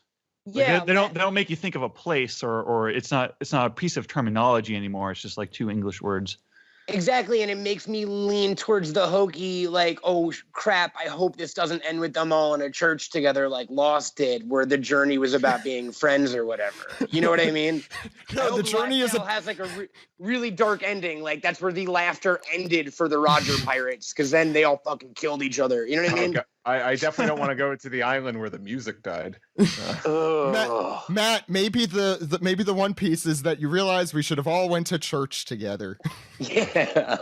Yeah, they don't make you think of a place or it's not a piece of terminology anymore. It's just like two English words. Exactly, and it makes me lean towards the hokey, like, oh crap, I hope this doesn't end with them all in a church together like Lost did, where the journey was about being friends or whatever. You know what I mean? No, the journey has like a really dark ending. Like that's where the laughter ended for the Roger Pirates, because then they all fucking killed each other. You know what I mean? Okay. I definitely don't want to go to the island where the music died. Matt, maybe the One Piece is that you realize we should have all went to church together. Yeah.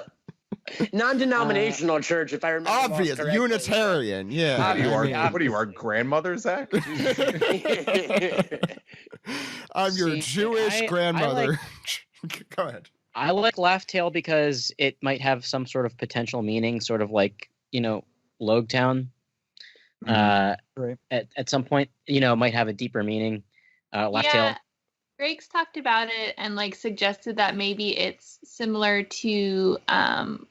Non-denominational church, if I remember. Obvious, Unitarian, yeah. What are you, our grandmother, Zach? I'm your Jewish grandmother. Go ahead. I like Laugh Tale because it might have some sort of potential meaning, sort of like, Logue Town. Right. At some point, might have a deeper meaning. Laugh Tale. Greg's talked about it and suggested that maybe it's similar to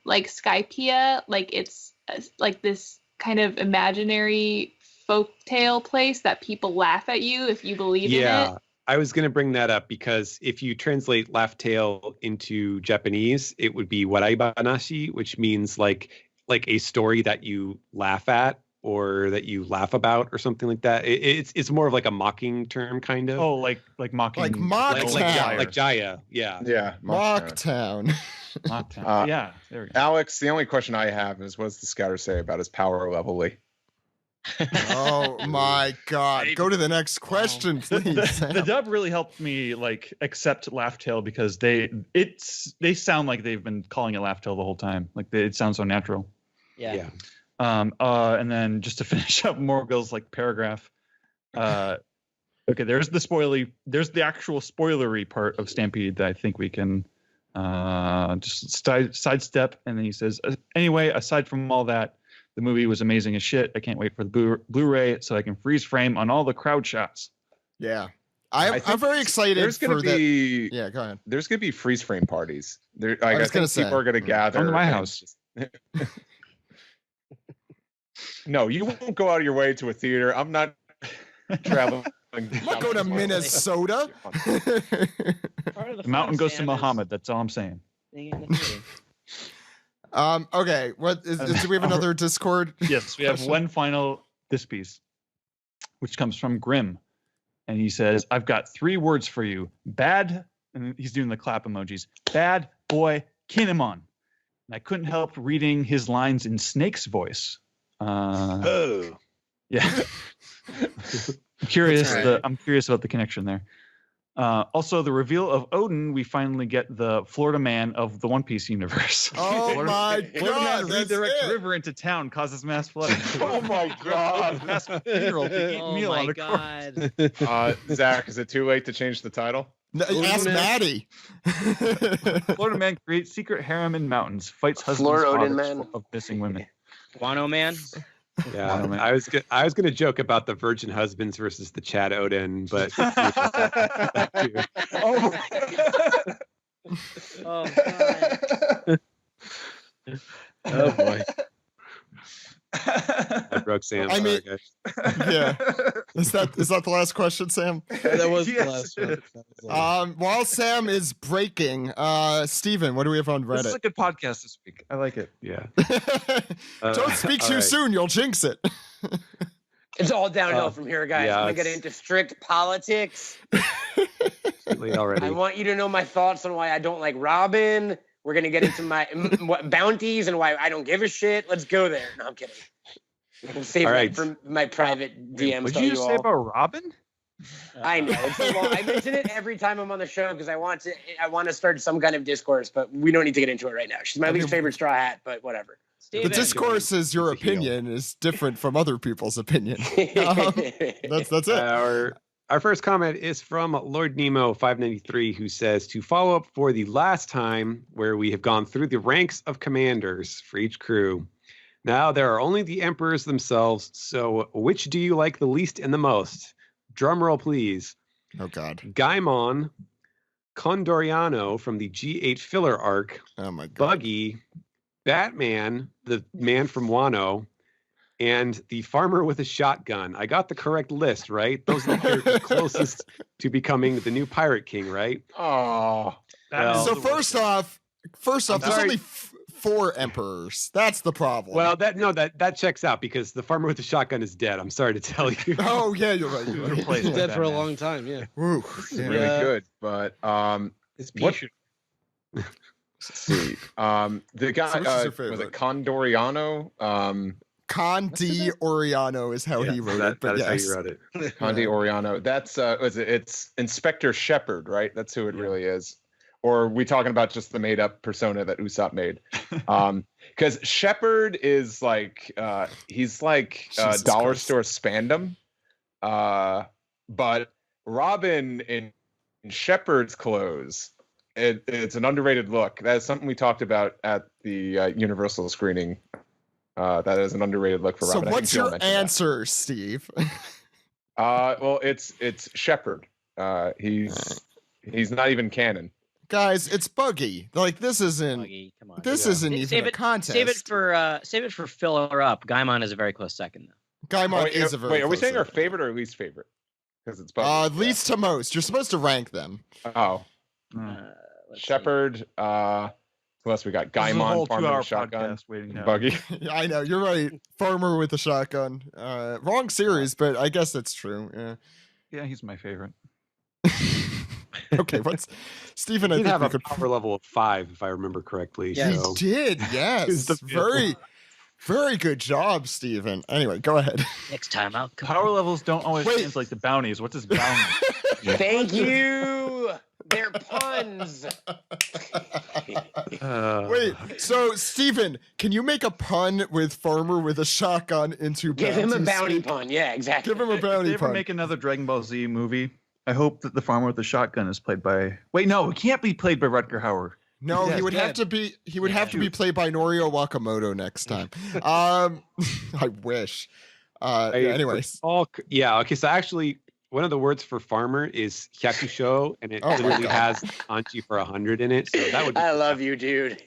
like Skypiea, like it's like this kind of imaginary folktale place that people laugh at you if you believe in it. Yeah, I was going to bring that up because if you translate Laugh Tale into Japanese, it would be Waraibanashi, which means like like a story that you laugh at or that you laugh about or something like that. It's more of like a mocking term, kind of. Oh, like mocking, Like Mocktown. like Jaya. Yeah. Yeah, Mocktown. Mocktown. Yeah, there we go. Alex, the only question I have is, what does the Scouter say about his power levelly? Oh my God! Go to the next question, please. The dub really helped me like accept Laugh Tale because they sound like they've been calling it Laugh Tale the whole time. Like it sounds so natural. Yeah. And then just to finish up Morgul's like paragraph. Okay, there's the actual spoilery part of Stampede that I think we can just sidestep. And then he says, anyway, aside from all that, the movie was amazing as shit. I can't wait for the Blu-ray so I can freeze frame on all the crowd shots. Yeah. I'm very excited. There's going to be Yeah, go ahead. There's going to be freeze frame parties. I was gonna think say. people are going to gather. Come to my and house. No, you won't go out of your way to a theater. I'm not traveling. I'm not going to Minnesota. The mountain goes to Muhammad. That's all I'm saying. Okay. What is? Do we have another Discord? Yes, we have one final this piece, which comes from Grim, and he says, "I've got 3 words for you: bad." And he's doing the clap emojis. Bad boy, Kinemon. And I couldn't help reading his lines in Snake's voice. Yeah. I'm curious about the connection there. Also, the reveal of Odin, we finally get the Florida man of the One Piece universe. Oh my Florida God! man redirects river into town, causes mass flooding. Oh my God! Mass funeral to eat Oh meal on my the corpse. God. Zach, is it too late to change the title? No, ask Maddie. Florida man creates secret harem in mountains, fights husbands Florida Odin fathers man. of missing women. Guano Man. Yeah, I was gonna joke about the virgin husbands versus the Chad Odin, but Oh. Oh God. Oh boy. I broke Sam. I mean- Sorry, guys. Yeah. Is that the last question, Sam? That was the Yes. last one. That was While Sam is breaking, Steven, what do we have on This is Reddit? a good podcast this week. I like it. Yeah. Don't speak all too right. soon, you'll jinx it. It's all downhill from here, guys. yeah, I'm gonna get it's- into strict politics. Late already. I want you to know my thoughts on why I don't like Robin. We're gonna get into my what bounties and why I don't give a shit. Let's go there. No, I'm kidding. I'll save All that right. for my private DMs. What to did you you just say all. about Robin? I know. It's so long. I mention it every time I'm on the show because I want to start some kind of discourse, but we don't need to get into it right now. She's my least favorite Straw Hat, but whatever. The Steven. discourse is your It's a heel. opinion is different from other people's opinion. That's it. Our first comment is from Lord Nemo 593, who says, to follow up for the last time where we have gone through the ranks of commanders for each crew. Now there are only the emperors themselves, so which do you like the least and the most? Drumroll, please. Oh God. Gaimon, Condoriano from the G8 filler arc, Oh my God. Buggy, Batman, the man from Wano, and the farmer with a shotgun. I got the correct list, right? Those are the characters closest to becoming the new Pirate King, right? Oh. Well, So first off, there's sorry. only 4 emperors. That's the problem. Well, that checks out because the farmer with the shotgun is dead. I'm sorry to tell you. Oh yeah, you're right. You're right. Replaced He's by dead for a Batman. long time. Yeah. Woo, This is yeah. really Yeah. good, but It's What- Pichu. let's see. The guy So which is your was favorite? it Condoriano? Conde Oriano is how he wrote it. But that is yes. how you wrote it. Conde Oriano. That's it's Inspector Shepard, right? That's who it really is. Or are we talking about just the made up persona that Usopp made? Because Shepard is like he's like Jesus dollar Christ. store spandam. But Robin in Shepard's clothes, it's an underrated look. That's something we talked about at the Universal screening. That is an underrated look for So Robin. I think what's Jill your mentioned that. answer, Steve? Well, it's Shepard. He's not even canon. Guys, it's Buggy. Like this isn't Buggy, come on. this Yeah. isn't even Save a it. contest. Save it for filler up. Gaimon is a very close second though. Gaimon Wait, is a very wait, are we close saying our second. favorite or least favorite? Because it's both. Least to most. You're supposed to rank them. Oh, Let's see. Shepard. Who else we got? This is a Gaimon, whole Farmer 2-hour with shotgun, podcast waiting now. Buggy. I know, you're right. Farmer with a shotgun. Wrong series, but I guess that's true. Yeah. Yeah, he's my favorite. Okay, what's Stephen? He I did think have we a could. power level of 5, if I remember correctly. Yeah. So. He did, yes. He's the Very good job, Stephen. Anyway, go ahead. Next time I'll come. Power levels don't always Wait. translate to bounties. What does bounty? Thank you. They're puns. Wait, so Stephen, can you make a pun with Farmer with a shotgun into Give him a bounty bounty speak? pun. Yeah, exactly. Give him a If they bounty ever pun. make another Dragon Ball Z movie, I hope that the farmer with the shotgun is played by. Wait, no, it can't be played by Rutger Hauer. No, He's he would dead. have to be. He would have to be played by Norio Wakamoto next time. I wish. Anyways, Okay. So actually, one of the words for farmer is hyakusho, and it Oh my literally God. has kanji for 100 in it. So that would be I love you, dude.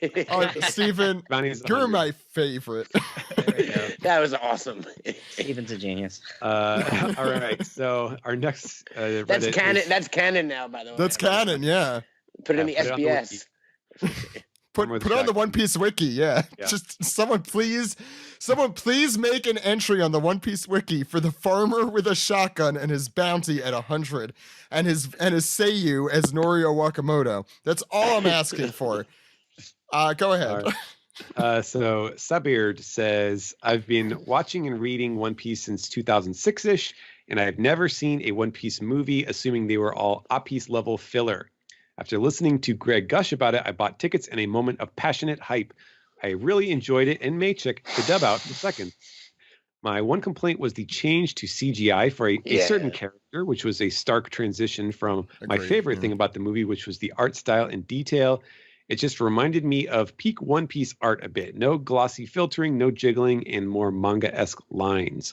Stephen, Bounty's you're 100. my favorite. There we go. That was awesome. Steven's a genius. All right. So our next That's Reddit canon. is- That's canon now, by the way. That's canon, yeah. Put it in the Yeah, put it on the SBS. Put Farmer with put on the shotgun. One Piece wiki, yeah. Yeah. Just someone please make an entry on the One Piece wiki for the farmer with a shotgun and his bounty at 100, and his Seiyu as Norio Wakamoto. That's all I'm asking for. Go ahead. All right. So Sabird says, I've been watching and reading One Piece since 2006-ish, and I've never seen a One Piece movie, assuming they were all OPPI's level filler. After listening to Greg gush about it, I bought tickets in a moment of passionate hype. I really enjoyed it and may check the dub out in a second. My one complaint was the change to CGI for a certain character, which was a stark transition from my Agreed, favorite yeah. thing about the movie, which was the art style and detail. It just reminded me of peak One Piece art a bit. No glossy filtering, no jiggling, and more manga-esque lines.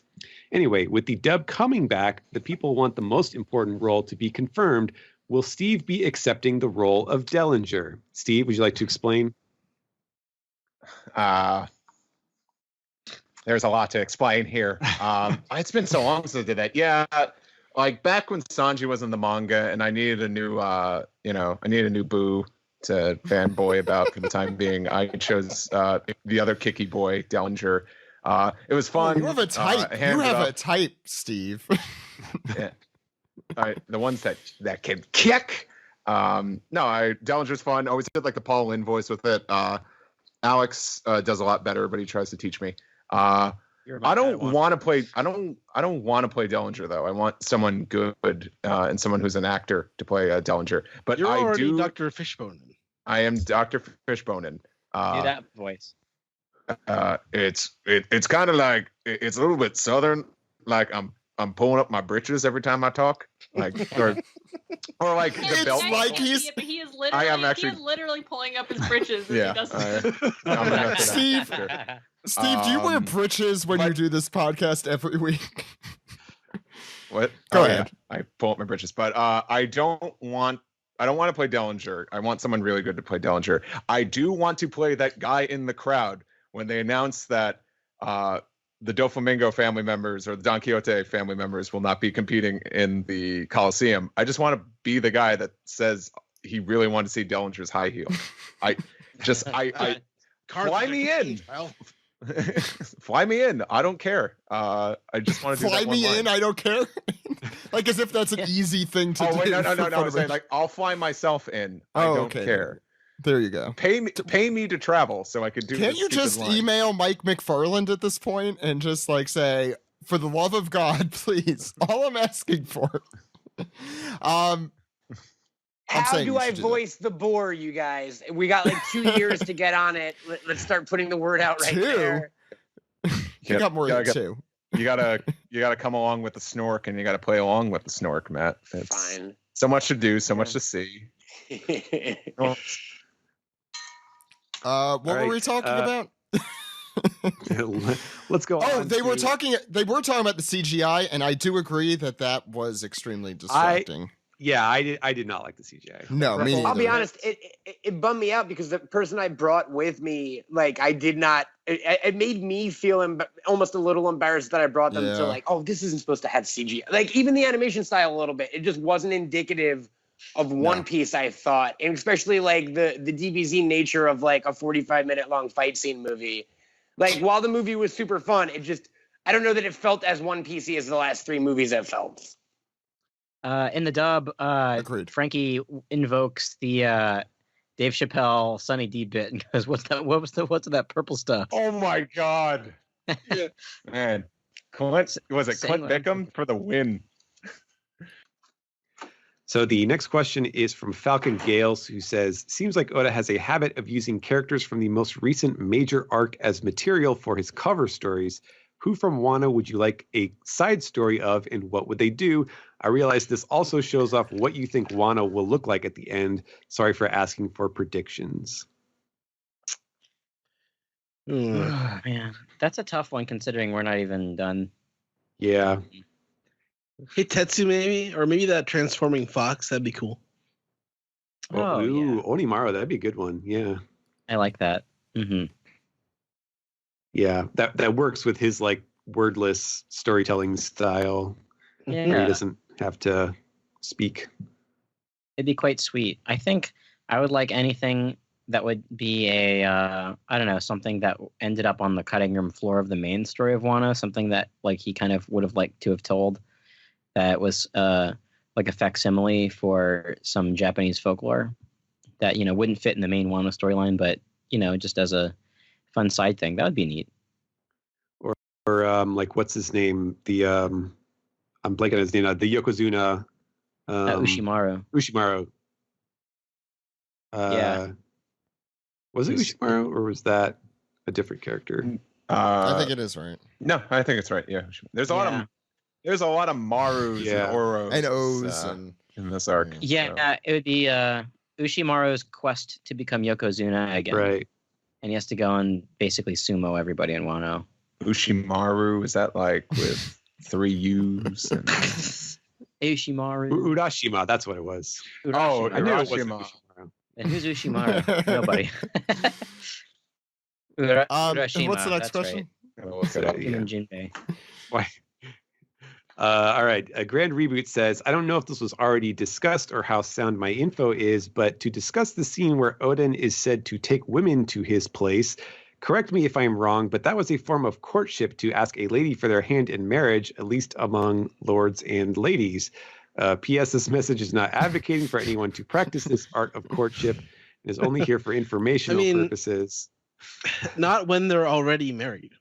Anyway, with the dub coming back, the people want the most important role to be confirmed. Will Steve be accepting the role of Dellinger? Steve, would you like to explain? There's a lot to explain here. It's been so long since I did that. Yeah, like back when Sanji was in the manga, and I needed a new, I needed a new boo to fanboy about for the time being. I chose the other kicky boy, Dellinger. It was fun. You have a type. I You hammed it have up. a type, Steve. Yeah. The ones that can kick. Dellinger's fun. Always did like the Paul Lynn voice with it. Alex does a lot better, but he tries to teach me. I don't want to play Dellinger though. I want someone good and someone who's an actor to play Dellinger. But You're I already do. Dr. Fishbone. I am Dr. Fishbonen. Do that voice. It's kind of like it's a little bit southern. Like I'm pulling up my britches every time I talk. Like or like the It's belt. like he's- he is I am literally actually- he is literally pulling up his britches as Yeah, he does this. I'm gonna have to- Steve, Steve, do you wear britches when you do this podcast every week? What? Go ahead. Yeah, I pull up my britches, but I don't want to play Dellinger. I want someone really good to play Dellinger. I do want to play that guy in the crowd when they announce that the Doflamingo family members or the Don Quixote family members will not be competing in the Coliseum. I just want to be the guy that says he really wanted to see Dellinger's high heel. I fly me in. Fly me in. I don't care. I just want to do Fly that one me line. in, I don't care. Like as if that's an easy thing to do. Oh wait, no. for I'm saying Funimation. like I'll fly myself in. I Oh, don't okay. care. There you go. Pay me to travel so I could do. Can't this you stupid just line. email Mike McFarland at this point and just like say, for the love of God, please. All I'm asking for. I'm How saying do you I should do that. voice the boar, you guys? We got like 2 years to get on it. Let's start putting the word out right 2? there. You Yep, got more than gotta 2. You gotta come along with the snork, and you gotta play along with the snork, Matt. It's Fine. so much to do, so much to see. Oh, What were right, we talking about? Let's go. Oh, on they were to- talking about the CGI, and I do agree that was extremely distracting. Yeah, I did not like the CGI. No, me neither. I'll be honest, it bummed me out because the person I brought with me, like I did not. It made me feel almost a little embarrassed that I brought them Yeah. to like, oh, this isn't supposed to have CGI. Like even the animation style a little bit, it just wasn't indicative of One Piece, I thought, and especially like the DBZ nature of like a 45-minute long fight scene movie. Like while the movie was super fun, it just I don't know that it felt as One Piecey as the last 3 movies have felt. In the dub, Agreed. Frankie invokes the Dave Chappelle Sunny D bit and goes, "What's that? What's that purple stuff?" Oh my god, man! Clint Saying Bickham for the win? So the next question is from Falcon Gales, who says, seems like Oda has a habit of using characters from the most recent major arc as material for his cover stories. Who from Wano would you like a side story of, and what would they do? I realize this also shows off what you think Wano will look like at the end. Sorry for asking for predictions. Oh, man, that's a tough one considering we're not even done. Yeah. Hey, Tetsu maybe, or maybe that transforming fox. That'd be cool. Oh, Ooh, yeah. Onimaru, that'd be a good one. Yeah. I like that. Mm-hmm. Yeah, that works with his like wordless storytelling style. Where he Yeah, doesn't have to speak. it'd be quite sweet. I think I would like anything that would be a I don't know, something that ended up on the cutting room floor of the main story of Wano, something that like he kind of would have liked to have told, that was like a facsimile for some Japanese folklore that, you know, wouldn't fit in the main Wano storyline, but, you know, just as a fun side thing. That would be neat. Or like what's his name? The I'm blanking on his name now. The Yokozuna Ushimaru. Ushimaru. Yeah. Was it Ushimaru or was that a different character? I think it is right. No, I think it's right. Yeah, there's a lot of Marus Yeah. and Oros And O's and in this arc. Yeah, it would be Ushimaru's quest to become Yokozuna again. Right. And he has to go and basically sumo everybody in Wano. Ushimaru, is that like with 3 U's? And... Ushimaru. Urashima, that's what it was. Oh, I knew it was Urashima. Ushimaru. And who's Ushimaru? Nobody. and what's the next question? Gotta look it up. Him and Jinbei. Why? All right. A Grand Reboot says, I don't know if this was already discussed or how sound my info is, but to discuss the scene where Odin is said to take women to his place, correct me if I'm wrong, but that was a form of courtship to ask a lady for their hand in marriage, at least among lords and ladies. P.S. This message is not advocating for anyone to practice this art of courtship. It is only here for informational purposes. Not when they're already married.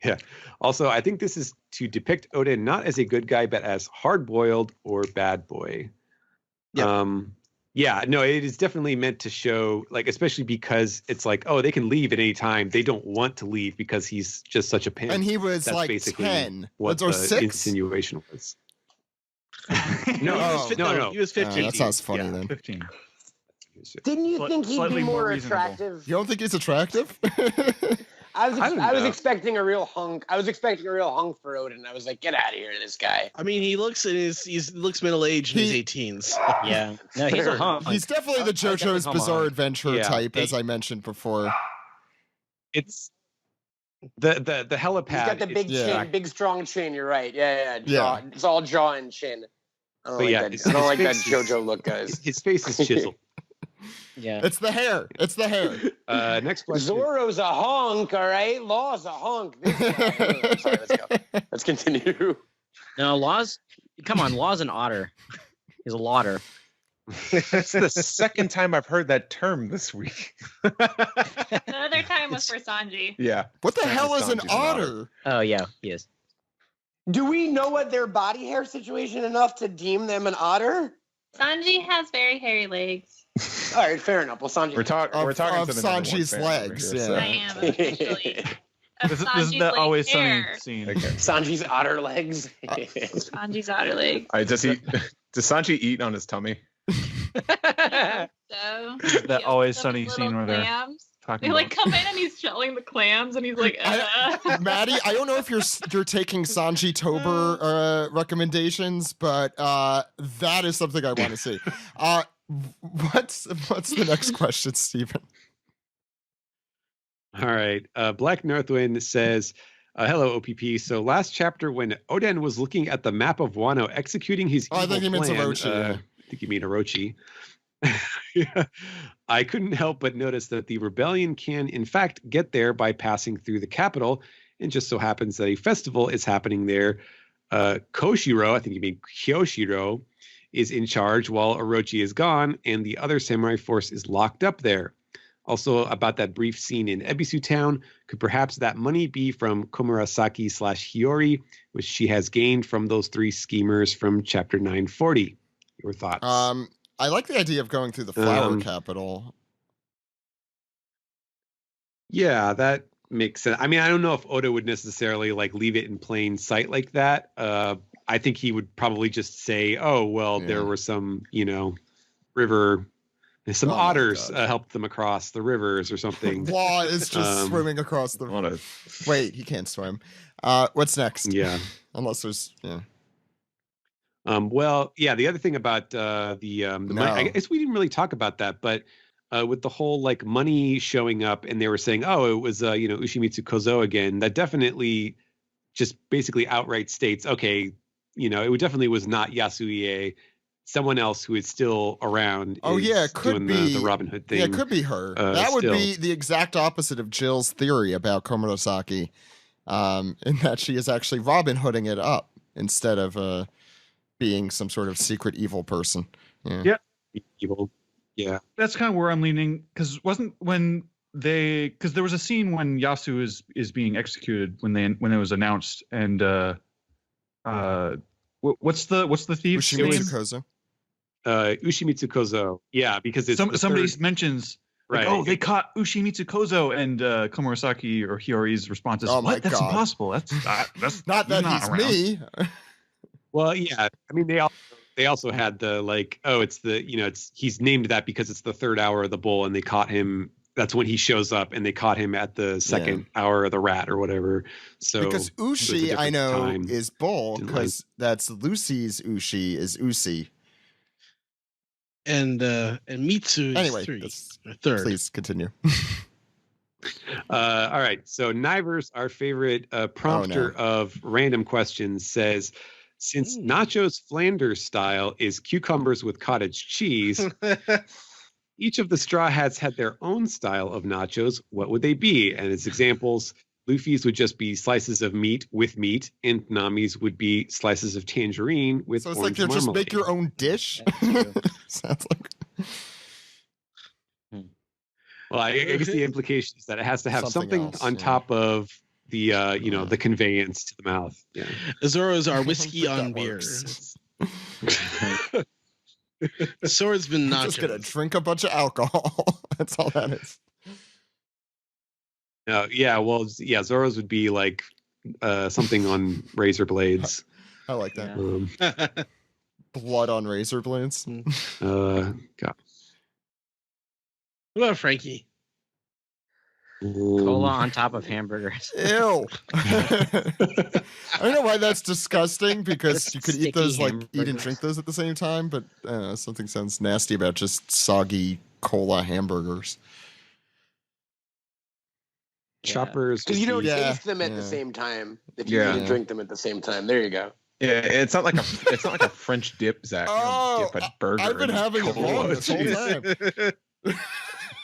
Yeah. Also, I think this is to depict Odin not as a good guy, but as hard-boiled or bad boy. Yep. Yeah, no, it is definitely meant to show, like, especially because it's like, oh, they can leave at any time. They don't want to leave because he's just such a pimp. And he was That's like basically 10 what or the 6. insinuation was. No, Oh. no. He was 15. That sounds funny Yeah. then. 15. Didn't you think he'd Slightly be more more reasonable. attractive? You don't think he's attractive? I was don't I was know. expecting a real hunk. I was expecting a real hunk for Odin. I was like, get out of here, this guy. I mean, he looks looks middle aged in his He- 18s. Yeah. No, he's a hunk. He's definitely the JoJo's definitely Bizarre come on. Adventure Yeah. type, as I mentioned before. It's the He's helipad. got the big is- chin, big strong chin. You're right. Yeah. Jaw. Yeah. It's all jaw and chin. I don't But like yeah, that. his- I don't his like that face is- JoJo look, guys. His face is chiseled. Yeah. It's the hair. It's the hair. Next question. Zoro's a hunk, all right? Law's a hunk. This guy. Sorry, let's go. Let's continue. No, Law's. Come on, Law's an otter. He's a lauder. That's the second time I've heard that term this week. The other time was for Sanji. Yeah. What the Apparently hell is an Sanji's an otter? Oh yeah, he is. Do we know what their body hair situation enough to deem them an otter? Sanji has very hairy legs. All right, fair enough. Well, Sanji. We're talking Of to the number one Sanji's fan over legs, here, yeah. so- I am officially. Of Isn't Sanji's that leg always hair. sunny scene? Okay. Sanji's otter legs. Sanji's otter legs. Does Sanji eat on his tummy? So That he always opens up sunny his scene little where they're clams. talking They like about. come in and he's shelling the clams and he's like, Maddie, I don't know if you're taking Sanji Tober recommendations, but that is something I want to see. What's the next question, Stephen? All right. Black Northwind says, hello, OPP. So last chapter when Oden was looking at the map of Wano executing his Oh, I evil think he meant plan, Orochi, yeah. think you mean Orochi. Yeah. I couldn't help but notice that the rebellion can, in fact, get there by passing through the capital. And just so happens that a festival is happening there. Koshiro, I think you mean Kyoshiro, is in charge while Orochi is gone, and the other samurai force is locked up there. Also, about that brief scene in Ebisu Town, could perhaps that money be from Komurasaki/Hiyori, which she has gained from those 3 schemers from chapter 940? Your thoughts? I like the idea of going through the flower capital. Yeah, that makes sense. I mean, I don't know if Oda would necessarily like leave it in plain sight like that. I think he would probably just say, "Oh, well, there were some, river." Some otters helped them across the rivers or something. Law is just swimming across the... Wait, he can't swim. What's next? Yeah. Unless there's... Well, yeah, the other thing about the money, I guess we didn't really talk about that, but with the whole like money showing up and they were saying, oh, it was, Ushimitsu Kozo again, that definitely just basically outright states, okay, it definitely was not Yasuie. Someone else who is still around. It could doing be the Robin Hood thing. Yeah, it could be her. That would be the exact opposite of Jill's theory about Komurasaki, in that she is actually Robin Hooding it up instead of being some sort of secret evil person. Yeah. Evil. Yeah. That's kind of where I'm leaning, because there was a scene when Yasu is being executed when it was announced, and what's the thief's name? Ushimitsu Kozo. Ushimitsu Kozo. Yeah, because it's somebody mentions like, oh, they caught Ushimitsu Kozo, and Komurasaki or Hiyori's response is, "What? That's impossible. That's not that he's around." Me." Well, yeah. I mean, they also had the like, oh, it's the he's named that because it's the 3rd hour of the bull, and they caught him. That's when he shows up, and they caught him at the 2nd hour of the rat or whatever. So because Ushi, I know, is bull, because that's Lucy's Ushi is Usi. And Mitsu is 3rd. Please continue. All right. So Nivers, our favorite prompter of random questions, says, since Nacho's Flanders style is cucumbers with cottage cheese, each of the Straw Hats had their own style of nachos. What would they be? And as examples, Luffy's would just be slices of meat with meat, and Nami's would be slices of tangerine with orange marmalade. So it's like you just make your own dish? Sounds like... Well, I guess the implication is that it has to have something on top of the, the conveyance to the mouth. Yeah. Zoro's our whiskey on beer. Swordsman nachos. Just gonna drink a bunch of alcohol. That's all that is. Zoro's would be like something on razor blades. I like that. Blood on razor blades. God. What about Frankie? Cola on top of hamburgers. Ew. I don't know why that's disgusting, because you could eat those, eat and drink those at the same time, but something sounds nasty about just soggy cola hamburgers. Choppers. Because you don't taste them at the same time if you eat and drink them at the same time. There you go. Yeah, it's not like a French dip, Zach. Oh, dip a burger. I've been having it wrong this whole time.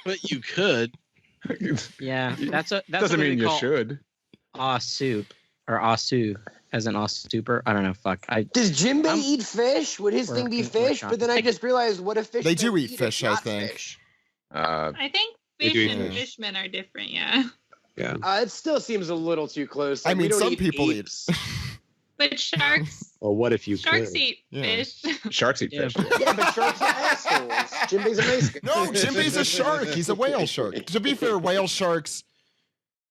But you could. Yeah, that's doesn't mean you should. Soup or asu as an super. I don't know. Fuck. Does Jinbei eat fish? Would his thing be fish? But then I just realized, what if fish? They do eat fish, I think. Fish? I think fish and fishmen are different. Yeah. Yeah. It still seems a little too close. I mean, some people eat. But sharks. Well, what if you sharks could? Eat fish? Sharks eat fish. Yeah, but sharks are assholes. Jinbei's a nice guy. No, Jinbei's a shark. He's a whale shark. To be fair, whale sharks.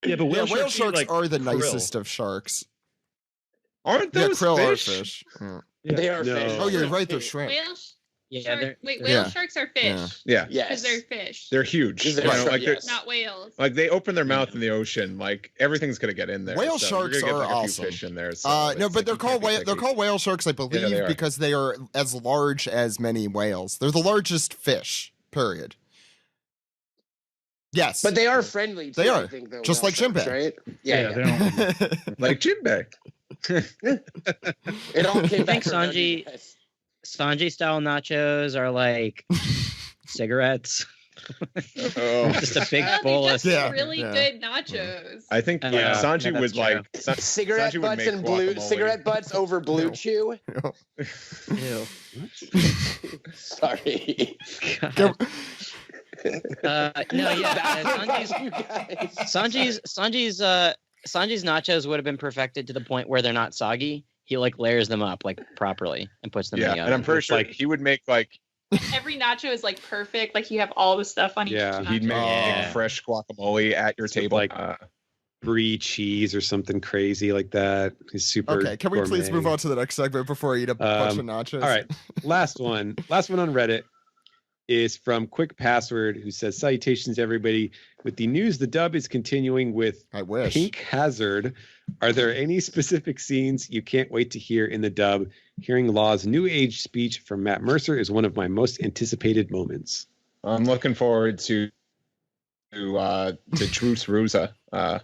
Yeah, but whale sharks are the nicest of sharks. Aren't those krill fish? Are fish. Yeah. They are fish. Oh, you're right. They're shrimp. Whale sharks are fish. Yeah. Because they're fish. They're huge. Not whales. Like they open their mouth in the ocean. Like everything's gonna get in there. Whale sharks are awesome. Fish in there, so no, but they're called whale sharks, I believe, because they are as large as many whales. They're the largest fish. Period. Yes, but they are friendly. Too, they are, I think, though, just like Jinbei, right? Yeah. They don't... like Jinbei. It all came back. Sanji. Sanji style nachos are like cigarettes. Oh. Just a big They're bowl of just Yeah, really yeah. good nachos. I think Yeah, Sanji that's would true. like Cigarette Sanji would butts make and blue guacamole. cigarette butts over blue chew. Ew. Sorry. God. No, yeah. You guys. Sanji's nachos would have been perfected to the point where they're not soggy. He like layers them up like properly and puts them in the Yeah, oven. and I'm pretty It's sure like- he would make like Every nacho is like perfect. Like you have all the stuff on each Yeah. nacho. he'd make Yeah. fresh guacamole at your With, table. like, brie cheese or something crazy like that. He's super. Okay, can we please gourmet. move on to the next segment before I eat a bunch of nachos? All right, last one on Reddit is from Quick Password, who says, "Salutations, everybody. With the news, the dub is continuing with I wish. Pink Hazard. Are there any specific scenes you can't wait to hear in the dub? Hearing Law's new age speech from Matt Mercer is one of my most anticipated moments." I'm looking forward to Truce Ruza. I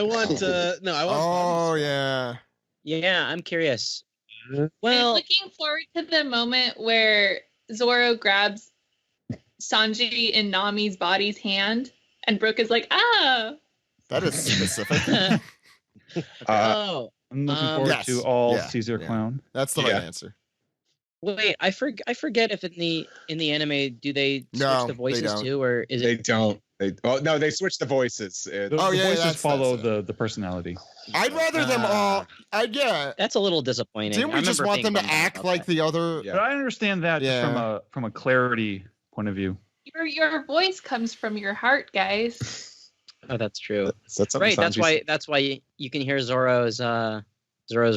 want no, I want. Oh yeah. Yeah, I'm curious. I'm Well, looking forward to the moment where Zoro grabs Sanji in Nami's body's hand, and Brooke is like, "Ah." That is specific. oh, I'm looking Um, forward Yes. to all Yeah. Caesar Yeah. Clown. That's the right Yeah. answer. wait, I forget if in the anime do they switch No, the they voices don't. too, or is They it? don't. No, they switched the voices. The, Oh, the yeah, voices that's- follow that's the personality. I'd rather them all. Yeah. That's a little disappointing. Didn't we I just remember want them being to bummed out act about like that. the other? Yeah. But I understand that just Yeah. from a clarity point of view. Your voice comes from your heart, guys. Oh, that's true. That's Right. That's why you can hear Zoro's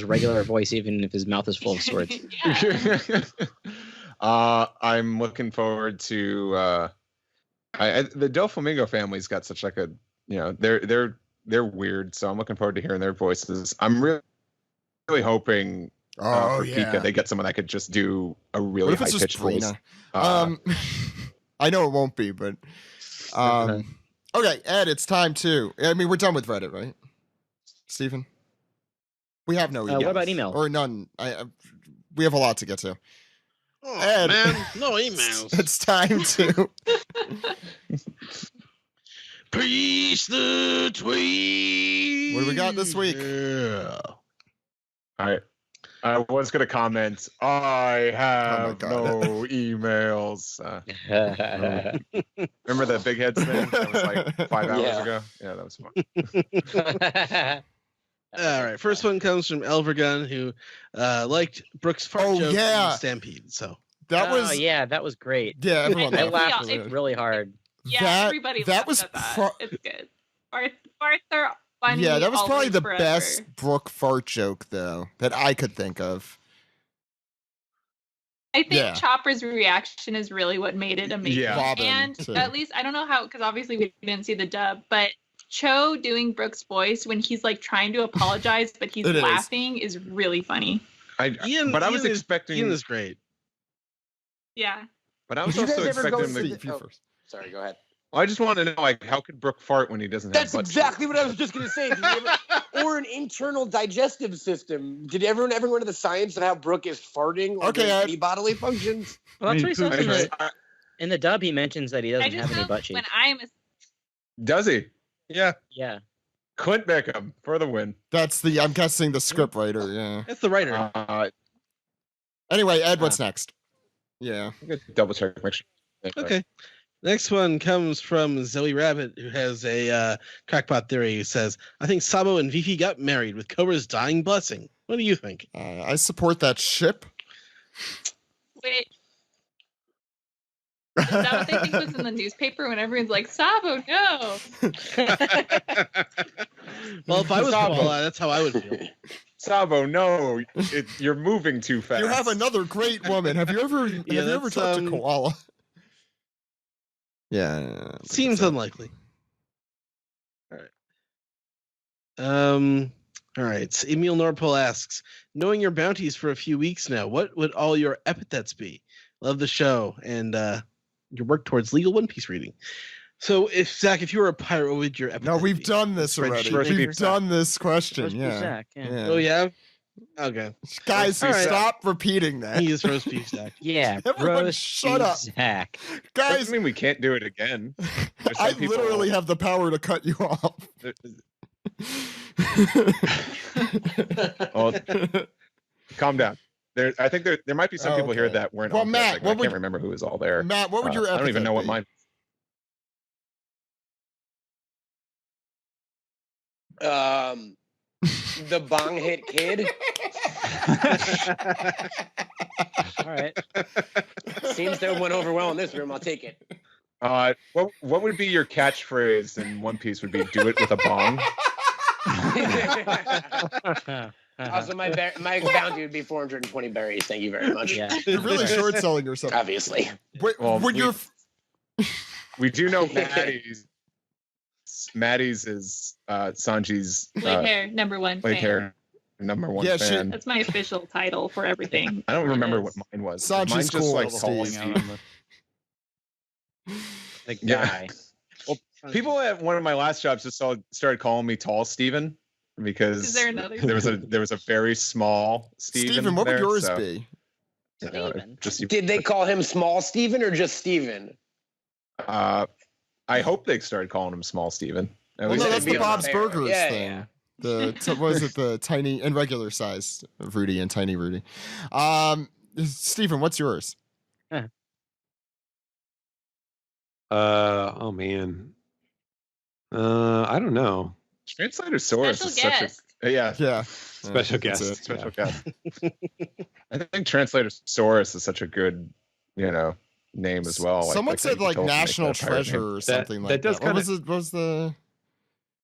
regular voice even if his mouth is full of swords. Yeah. I'm looking forward to the Doflamingo family's got such like a they're weird, so I'm looking forward to hearing their voices. I'm really hoping Oh for yeah. Pika they get someone that could just do a really What if high it's just pitched voice. Brina? I know it won't be, but okay, Ed, it's time to. I mean, we're done with Reddit, right? Stephen, we have no emails. What about email? Or none? We have a lot to get to. Oh Ed. man, no emails. It's time to. Preach the tweet. What do we got this week? Yeah. I was gonna comment. I have God. no emails. Remember the big heads thing? That was like 5 hours Yeah. ago. Yeah, that was fun. All right. First one comes from Elvergun, who liked Brooks' fart Oh, joke yeah. in Stampede. So That was. yeah, that was great. Yeah, everyone I laughed. laughed really hard. Yeah, That- everybody that laughed was at that. pro- It's good. Farts are funny. Yeah, that was probably always, the forever. best Brooke fart joke though that I could think of. I think Yeah. Chopper's reaction is really what made it amazing. Yeah. Robin, And too. at least I don't know how, because obviously we didn't see the dub, but Cho doing Brooke's voice when he's like trying to apologize but he's It is. laughing is really funny. Ian, but I was Ian is- expecting. Ian is great. Yeah. But I was Did you also guys ever go expecting him to to. Steve, you oh. first. Sorry, go ahead. I just want to know, like, how could Brooke fart when he doesn't That's have butt exactly what I was just going to say. Did you ever, or an internal digestive system. Did everyone ever go into the science of how Brooke is farting or Okay, any bodily functions? Well, that's what he says in cheeks? in the dub. He mentions that he I doesn't just have any know butt when cheeks. I'm a Does he? Yeah, Yeah. Clint Beckham for the win. That's the. I'm guessing the script writer. Yeah. that's the writer. Anyway, Ed, what's next? Yeah. I'm gonna double check. Make sure. Okay. Next one comes from Zoe Rabbit, who has a crackpot theory. Who says, "I think Sabo and Vivi got married with Cobra's dying blessing." What do you think? I support that ship. wait. Is that what they think was in the newspaper when everyone's like, Sabo, no? Well, if I was Sabo. Koala, that's how I would feel. Sabo, no, you're moving too fast. You have another great woman. Have you ever? have you ever that's, talked to Koala? Yeah. Seems unlikely. All right. All right. So Emil Norpol asks, knowing your bounties for a few weeks now, what would all your epithets be? Love the show and your work towards legal One Piece reading. So, Zach, if you were a pirate, what would your epithet No, we've be? done this already. French We've maker? done this question. First Yeah. Zach, yeah. Oh, yeah? Okay. Guys, All right. stop repeating that. He is roast beef Zach. Yeah, Everyone roast shut beef up. Zach. Doesn't Guys, mean we can't do it again. There's some I people- literally have the power to cut you off. Well, calm down. I think there might be some people here Okay. that weren't. Well, on Matt, that what segment. I would- can't remember who was all there. Matt, what would your I don't even epithet know what be? mine. The bong hit kid. All right. Seems to have went over well in this room. I'll take it. What would be your catchphrase in One Piece? Would be "Do it with a bong." Also, my bounty would be 420 berries. Thank you very much. Yeah. You're really short selling yourself. Obviously. Well, Would your We do know Maddie's is Sanji's Blade hair, number one Blade fan. hair '1 Yeah, she- fan. That's my official title for everything. I don't remember It what is. mine was. Sanji's Mine just cool, like Steve. calls Falling you. out on The Yeah. guy. People at one of my last jobs just started calling me Tall Steven because Is there another? there was a very small Steven, what would there, yours so, be? you know, Steven. just Did they call him Small Steven or just Steven? I hope they started calling him Small Steven. At Well, least no, it'd that's be the on Bob's fair. Burgers Yeah, thing. yeah. What is it? The tiny and regular size Rudy and tiny Rudy. Steven, what's yours? Oh man. I don't know. Translator Source Special is such guest. a yeah. Yeah. Special That's guest. it. Special guest. I think Translator Source is such a good, name as well. Someone they said like told them to make National that a pirate name. Treasure or something that like does that. What kinda- was it? What was the?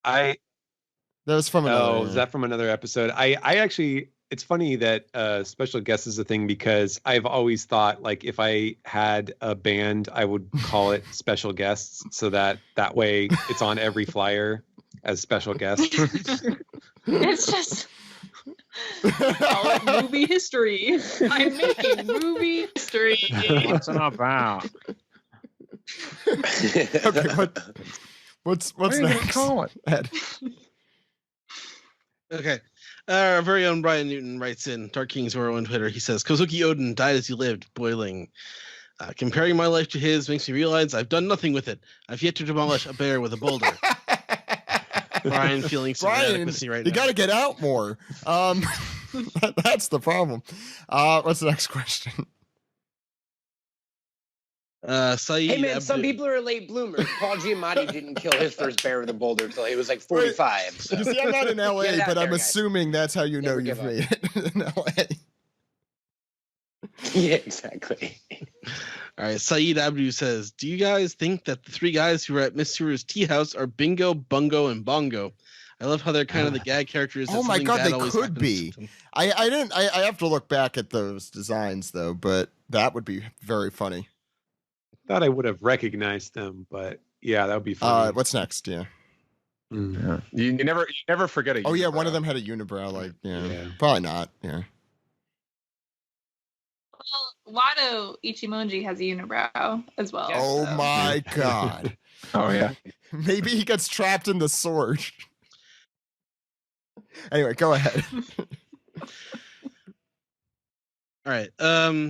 I That was from another. Oh, is that from another episode? I actually, it's funny that special guest is a thing because I've always thought like if I had a band, I would call it special guests so that way it's on every flyer as special guest. It's just call it movie history. I'm making movie history. What's it about? Okay, what's What are you gonna next? call it? Ed. Okay. Our very own Brian Newton writes in Dark King Zoro on Twitter. He says, Kozuki Odin died as he lived, boiling. Comparing my life to his makes me realize I've done nothing with it. I've yet to demolish a bear with a boulder. Brian feeling some Brian, inadequacy right you now. got to get out more. That's the problem. What's the next question? Saeed Hey man, some Abdu- people are late bloomers. Paul Giamatti didn't kill his first bear with a boulder until he was like 45. So. You see, I'm not in LA, Get it out but I'm there, guys. assuming that's how you know Never you've give made it in LA. Yeah, exactly. All right. Saeed Abdu says, do you guys think that the three guys who were at Miss Sewer's tea house are Bingo, Bungo, and Bongo? I love how they're kind of the gag characters. that Oh my something God, bad they always could happens be. to them. I have to look back at those designs though, but that would be very funny. Thought I would have recognized them, but yeah, that would be funny. What's next? Yeah. Mm. Yeah. You never forget a Oh yeah, one unibrow. of them had a unibrow. Like Yeah. probably not. Yeah. Well, Wado Ichimonji has a unibrow as well. Yes. Oh so. my God. Oh yeah. Maybe he gets trapped in the sword. Anyway, go ahead. All right.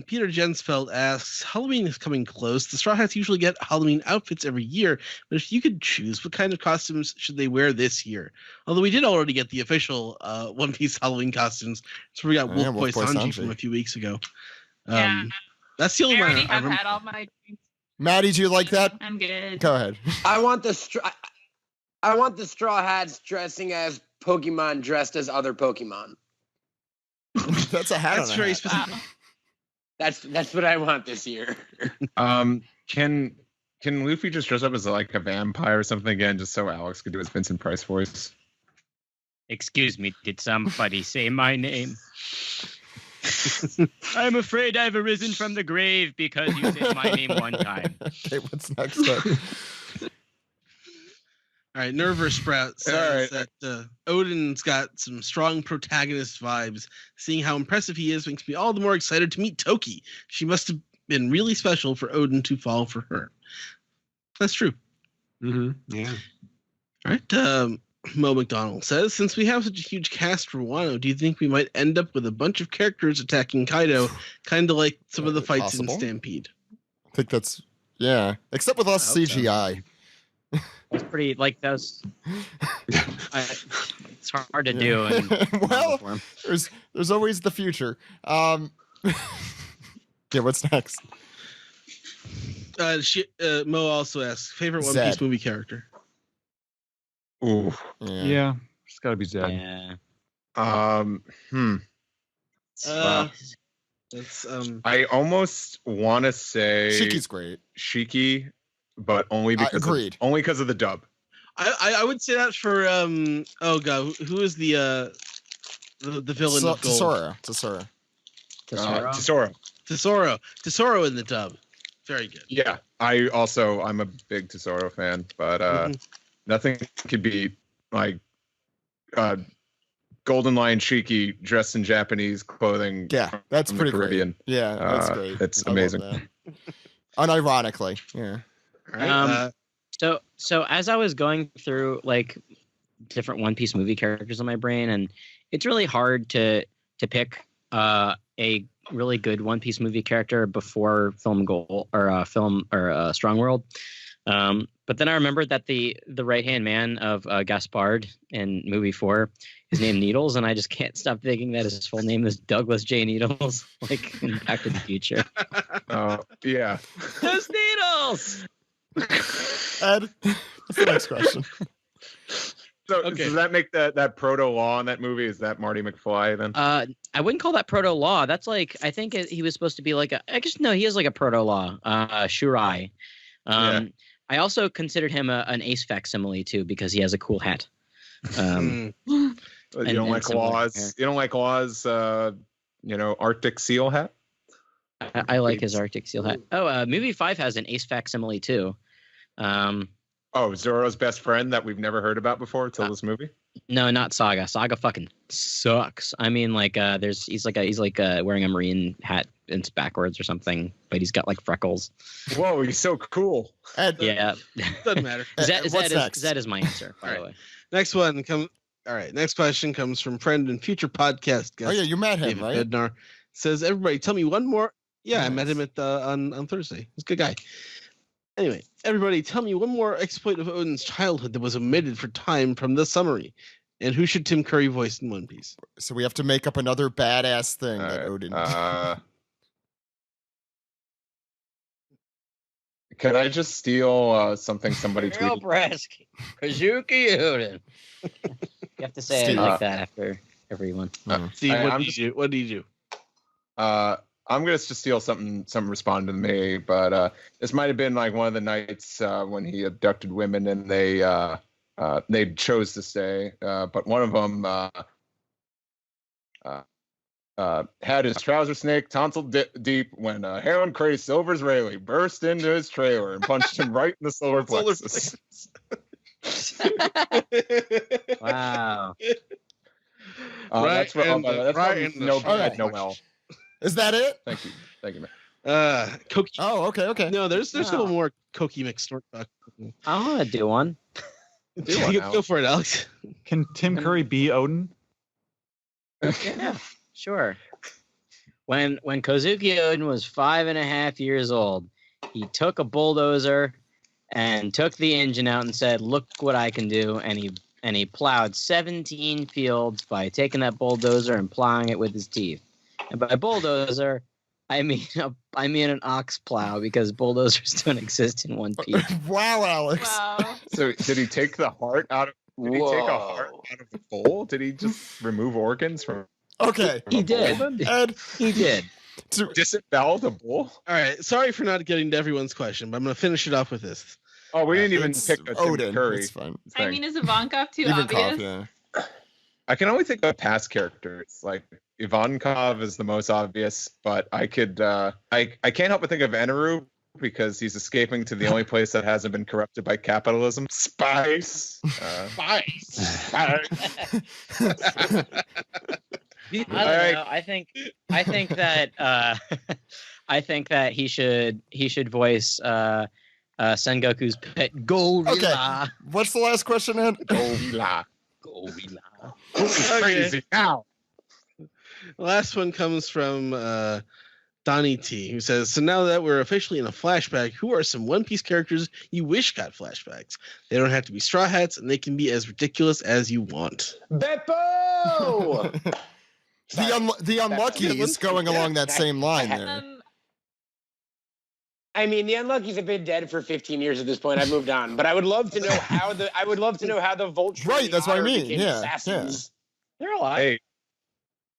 Peter Jensfeld asks, Halloween is coming close. The Straw Hats usually get Halloween outfits every year, but if you could choose, what kind of costumes should they wear this year? Although we did already get the official One Piece Halloween costumes. So we got Oh, Wolf yeah, Boy Wolf Boy Sanji Sanji. from a few weeks ago. Yeah. That's the only I one. already I have remember. had all my drinks. Maddie, do you like that? I'm good. Go ahead. I want the Straw Hats dressing as Pokemon dressed as other Pokemon. That's a hat. That's on a very hat. specific. Wow. That's what I want this year. Can Luffy just dress up as like a vampire or something again, just so Alex could do his Vincent Price voice? Excuse me, did somebody say my name? I'm afraid I've arisen from the grave because you said my name one time. Okay, what's next? Then? All right, Nerver Sprout says All that Odin's got some strong protagonist vibes. Seeing how impressive he is makes me all the more excited to meet Toki. She must have been really special for Odin to fall for her. That's true. Mm-hmm. Yeah. All right. Mo McDonald says, since we have such a huge cast for Wano, do you think we might end up with a bunch of characters attacking Kaido, kind of like some of the fights Possible. in Stampede? I think that's except with less I hope so. CGI. That's pretty like that's. It's hard to do. In Well, form. there's always the future. Yeah, what's next? Mo also asks, favorite One Zed. Piece movie character? Ooh. Yeah, it's got to be Zed. Yeah. That's I almost want to say Shiki's great. Shiki, but only because of the dub. I would say that for oh god, who is the villain of Gold? Tesoro in the dub. Very good. Yeah, I'm a big Tesoro fan, but nothing could beat like Golden Lion Shiki dressed in Japanese clothing. Yeah, that's from pretty the Caribbean. great. Yeah, that's great. It's I love amazing. that. Unironically, yeah. All right, So as I was going through like different One Piece movie characters in my brain, and it's really hard to pick a really good One Piece movie character before Strong World. But then I remembered that the right hand man of Gaspard in movie 4 is named Needles, and I just can't stop thinking that his full name is Douglas J. Needles, like in Back to the Future. Oh, yeah. Those Needles. Ed, what's the next question? So Okay. does that make that proto law in that movie? Is that Marty McFly then? I wouldn't call that proto law. That's like I think he was supposed to be like he is like a proto law. Shurai. Yeah. I also considered him an ace facsimile too because he has a cool hat. You don't like Law's? You don't like Law's? Arctic seal hat. I like his Arctic seal hat. Oh, movie 5 has an ace facsimile too. Zoro's best friend that we've never heard about before till this movie. No, not Saga. Saga fucking sucks. I mean, like, he's wearing a Marine hat and it's backwards or something, but he's got like freckles. Whoa, he's so cool. Ed, Yeah, doesn't matter. what's next? That is my answer. By All the right. way. Next one comes. All right, next question comes from friend and future podcast guest. Oh yeah, you met him, David right? Bednar says, "Everybody, tell me one more." Yeah, I Nice. met him at on Thursday. He's a good guy. Anyway, everybody, tell me one more exploit of Odin's childhood that was omitted for time from the summary, and who should Tim Curry voice in One Piece? So we have to make up another badass thing that Odin. Can I just steal something somebody Real tweeted? Brask, Kazuki Odin. You have to say it Steve. like that after everyone. Steve, I- what I'm do you do? What do you do? I'm gonna just steal something responded to me, but this might have been like one of the nights when he abducted women and they chose to stay, but one of them had his trouser snake tonsil deep when heroin crazed Silver's Rayleigh burst into his trailer and punched him right in the solar Solar plexus. Wow. That's from Alright. Noel. Is that it? Thank you, man. Koki. Oh, okay. No, there's a Oh. little more Koki McSnort. I want to do one. Do one, Go Alex. for it, Alex. Can Tim Curry be Odin? Yeah, sure. When Kozuki Odin was 5.5 years old, he took a bulldozer and took the engine out and said, "Look what I can do!" And he plowed 17 fields by taking that bulldozer and plowing it with his teeth. And by bulldozer, I mean an ox plow because bulldozers don't exist in One Piece. Wow, Alex. Wow. So did he take the heart out of? Did he take a heart out of the bull? Did he just remove organs from? Okay, He did. Ed. He did. to- Disembowel the bull? All right. Sorry for not getting to everyone's question, but I'm going to finish it off with this. Oh, we didn't even it's pick a Tim Odin. Curry It's fine. I thing. mean, is Ivankov too Ivankov, obvious? yeah. I can only think of past characters. Like Ivankov is the most obvious, but I could I can't help but think of Eneru because he's escaping to the only place that hasn't been corrupted by capitalism. Spice. Spice. I don't know. I think that I think that he should voice Sengoku's pet gorilla. What's the last question, Ed? Gorilla. Okay. Ow. The last one comes from Donnie T, who says, "So now that we're officially in a flashback, who are some One Piece characters you wish got flashbacks? They don't have to be Straw Hats, and they can be as ridiculous as you want." Beppo! The Unluckies going along that same line there. I mean, the Unluckies have been dead for 15 years at this point. I've moved on, but I would love to know how the Vulture. Right, that's what I mean. became Yeah, assassins. They're alive. Hey,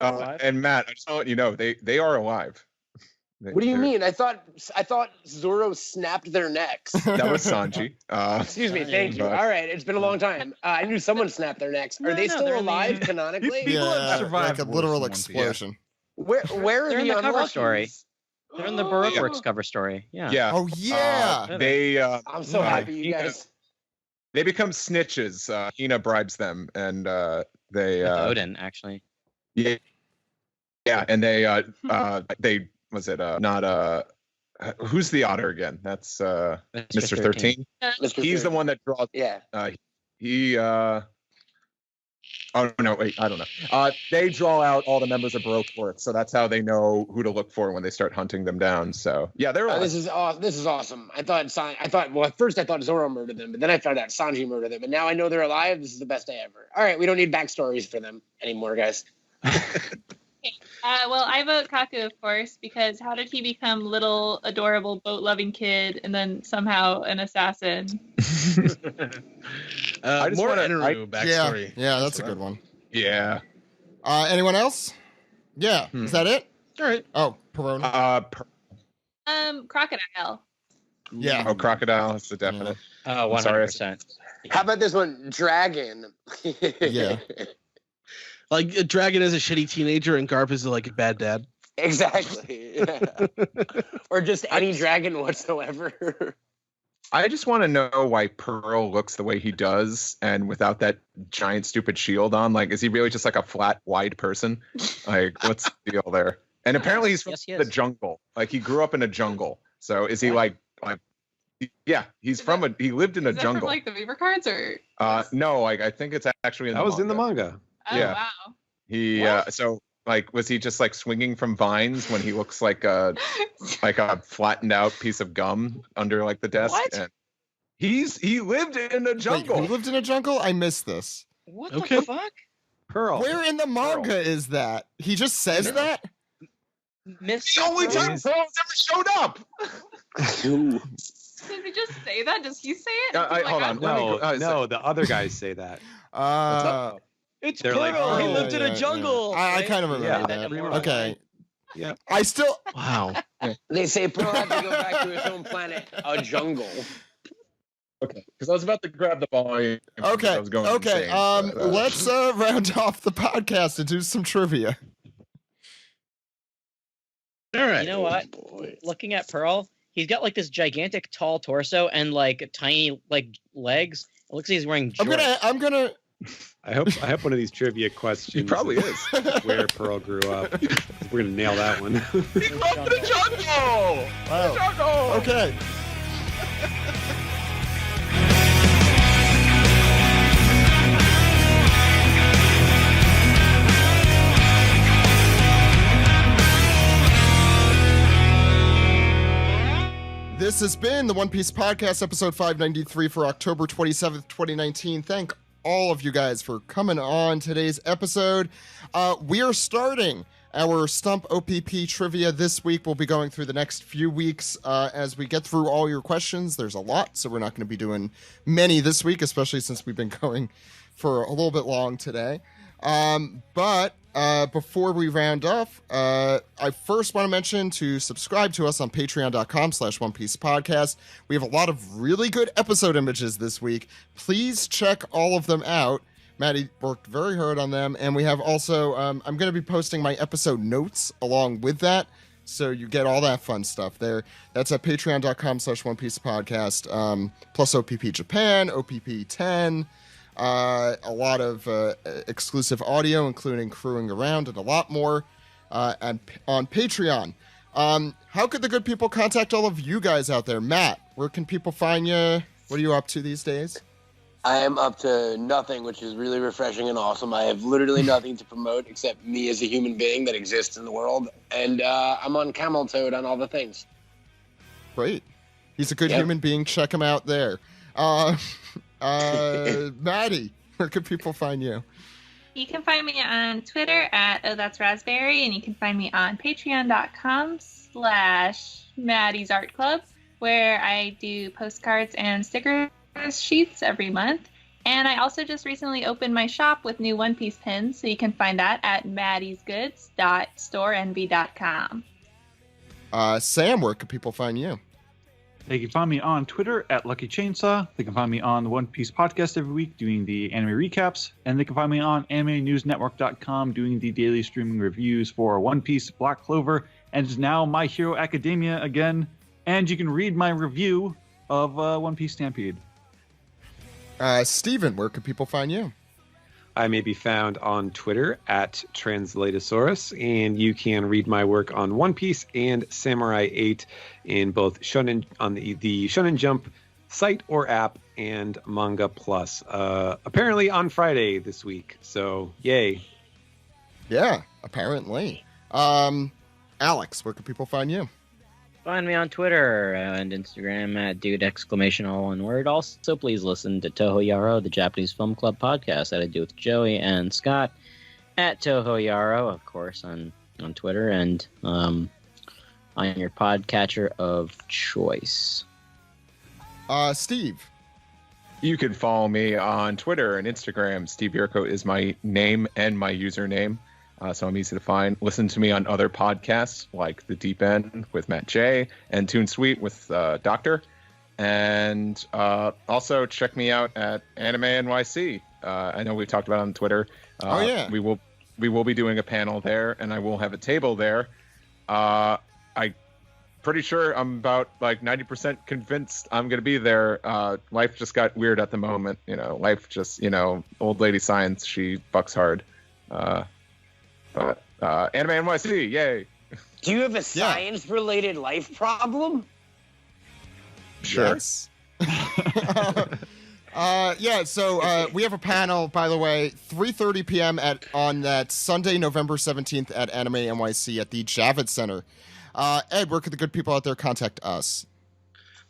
and Matt, I just want to let you know they are alive. What do you mean? I thought Zoro snapped their necks. That was Sanji. Excuse me. Thank you. but- All right, it's been a long time. I knew someone snapped their necks. Are they No, still they're alive the- canonically? People have Yeah, survived like a worse literal than One Piece. explosion. Where are They're in the the cover Unluckies? story. They're in the Baroque Yeah. Works cover story. Yeah. Yeah. Oh yeah. They I'm so happy you guys. they become snitches. Hina bribes them, and they With Odin, actually. yeah, and they was it not who's the otter again? That's Mr. 13. Mr. He's the one that draws. Yeah. He oh no, wait, I don't know. They draw out all the members of Baroque Works, so that's how they know who to look for when they start hunting them down. So yeah, they're alive. This is awesome. Well, at first I thought Zoro murdered them, but then I found out Sanji murdered them, and now I know they're alive. This is the best day ever. All right, we don't need backstories for them anymore, guys. Well, I vote Kaku, of course, because how did he become little, adorable, boat-loving kid and then somehow an assassin? I just More wanna- Enru backstory. Yeah, that's a good one. Yeah. Anyone else? Yeah, is that it? All right. Oh, Perona. Crocodile. Yeah. Oh, crocodile is the definite. Oh, I'm sorry, 100%. How about this one, Dragon? Yeah. Like a dragon is a shitty teenager, and Garp is like a bad dad. Exactly. Yeah. Or just any dragon whatsoever. I just want to know why Pearl looks the way he does, and without that giant stupid shield on. Like, is he really just like a flat, wide person? Like, what's the deal there? And apparently he's from Yes, he the is. jungle. Like, he grew up in a jungle. So is he like? Yeah, he's he lived in a Is that jungle. from like the Beaver cards or? No, like I think it's actually in That the was in the manga. Oh yeah. wow. He so like was he just like swinging from vines when he looks like a flattened out piece of gum under like the desk? What? And he lived in a Wait, jungle. who lived in a jungle? I missed this. What Okay. the fuck? Pearl. Where in the manga is that? He just says that? Miss The only time Pearl's ever showed up. Does he just say that? Does he say it? Hold on. No, the other guys say that. It's They're like, Pearl. He oh, lived in yeah, a jungle. I right? kind of remember Yeah. that. Everyone- Okay. Yeah. I still. Wow. They say Pearl had to go back to his own planet, a jungle. Okay, because I was about to grab the volume. Okay. I was going Okay. insane, but, Let's round off the podcast and do some trivia. All right. You know what? Looking at Pearl, he's got like this gigantic tall torso and like tiny like legs. It looks like he's wearing jorts. I'm gonna. I hope one of these trivia questions. He probably is. Where Pearl grew up. We're gonna nail that one. He grew up in a jungle. Wow. Jungle. Okay. This has been the One Piece Podcast, episode 593 for October 27th, 2019. Thank all of you guys for coming on today's episode. We are starting our Stump OPP trivia this week. We'll be going through the next few weeks as we get through all your questions. There's a lot, so we're not going to be doing many this week, especially since we've been going for a little bit long today. But before we round off, I first want to mention to subscribe to us on patreon.com/OnePiecePodcast. We have a lot of really good episode images this week. Please check all of them out. Maddie worked very hard on them. And we have also, I'm going to be posting my episode notes along with that. So you get all that fun stuff there. That's at patreon.com/OnePiecePodcast, plus OPP Japan, OPP 10, a lot of exclusive audio, including Crewing Around and a lot more on Patreon. How could the good people contact all of you guys out there? Matt, where can people find you? What are you up to these days? I am up to nothing, which is really refreshing and awesome. I have literally nothing to promote except me as a human being that exists in the world. And I'm on Camel Toad on all the things. Great. He's a good human being. Check him out there. Maddie, where can people find you? You can find me on Twitter at Oh That's Raspberry, and you can find me on patreon.com/Maddie's Art Club, where I do postcards and sticker sheets every month. And I also just recently opened my shop with new One Piece pins, so you can find that at maddiesgoods.storenv.com. Sam, where can people find you? They can find me on Twitter at Lucky Chainsaw. They can find me on the One Piece podcast every week doing the anime recaps. And they can find me on AnimeNewsNetwork.com doing the daily streaming reviews for One Piece, Black Clover, and now My Hero Academia again. And you can read my review of One Piece Stampede. Steven, where can people find you? I may be found on Twitter at Translatosaurus, and you can read my work on One Piece and Samurai 8 in both Shonen on the Shonen Jump site or app and Manga Plus. Apparently on Friday this week, so yay! Yeah, apparently. Alex, where can people find you? Find me on Twitter and Instagram at dude! All one word. Also, please listen to Toho Yaro, the Japanese Film Club podcast that I do with Joey and Scott at Toho Yaro, of course, on Twitter and on your podcatcher of choice. Steve. You can follow me on Twitter and Instagram. Steve Yurko is my name and my username. So I'm easy to find. Listen to me on other podcasts like The Deep End with Matt J and Toon Sweet with Doctor. And also check me out at Anime NYC. I know we've talked about it on Twitter. Oh, yeah. We will be doing a panel there, and I will have a table there. I'm pretty sure I'm about like 90% convinced I'm going to be there. Life just got weird at the moment. Life just, old lady science, she fucks hard. But Anime NYC, yay! Do you have a science-related life problem? Sure. Yes. So we have a panel, by the way, 3:30 p.m. on that Sunday, November 17th at Anime NYC at the Javits Center. Ed, where could the good people out there contact us?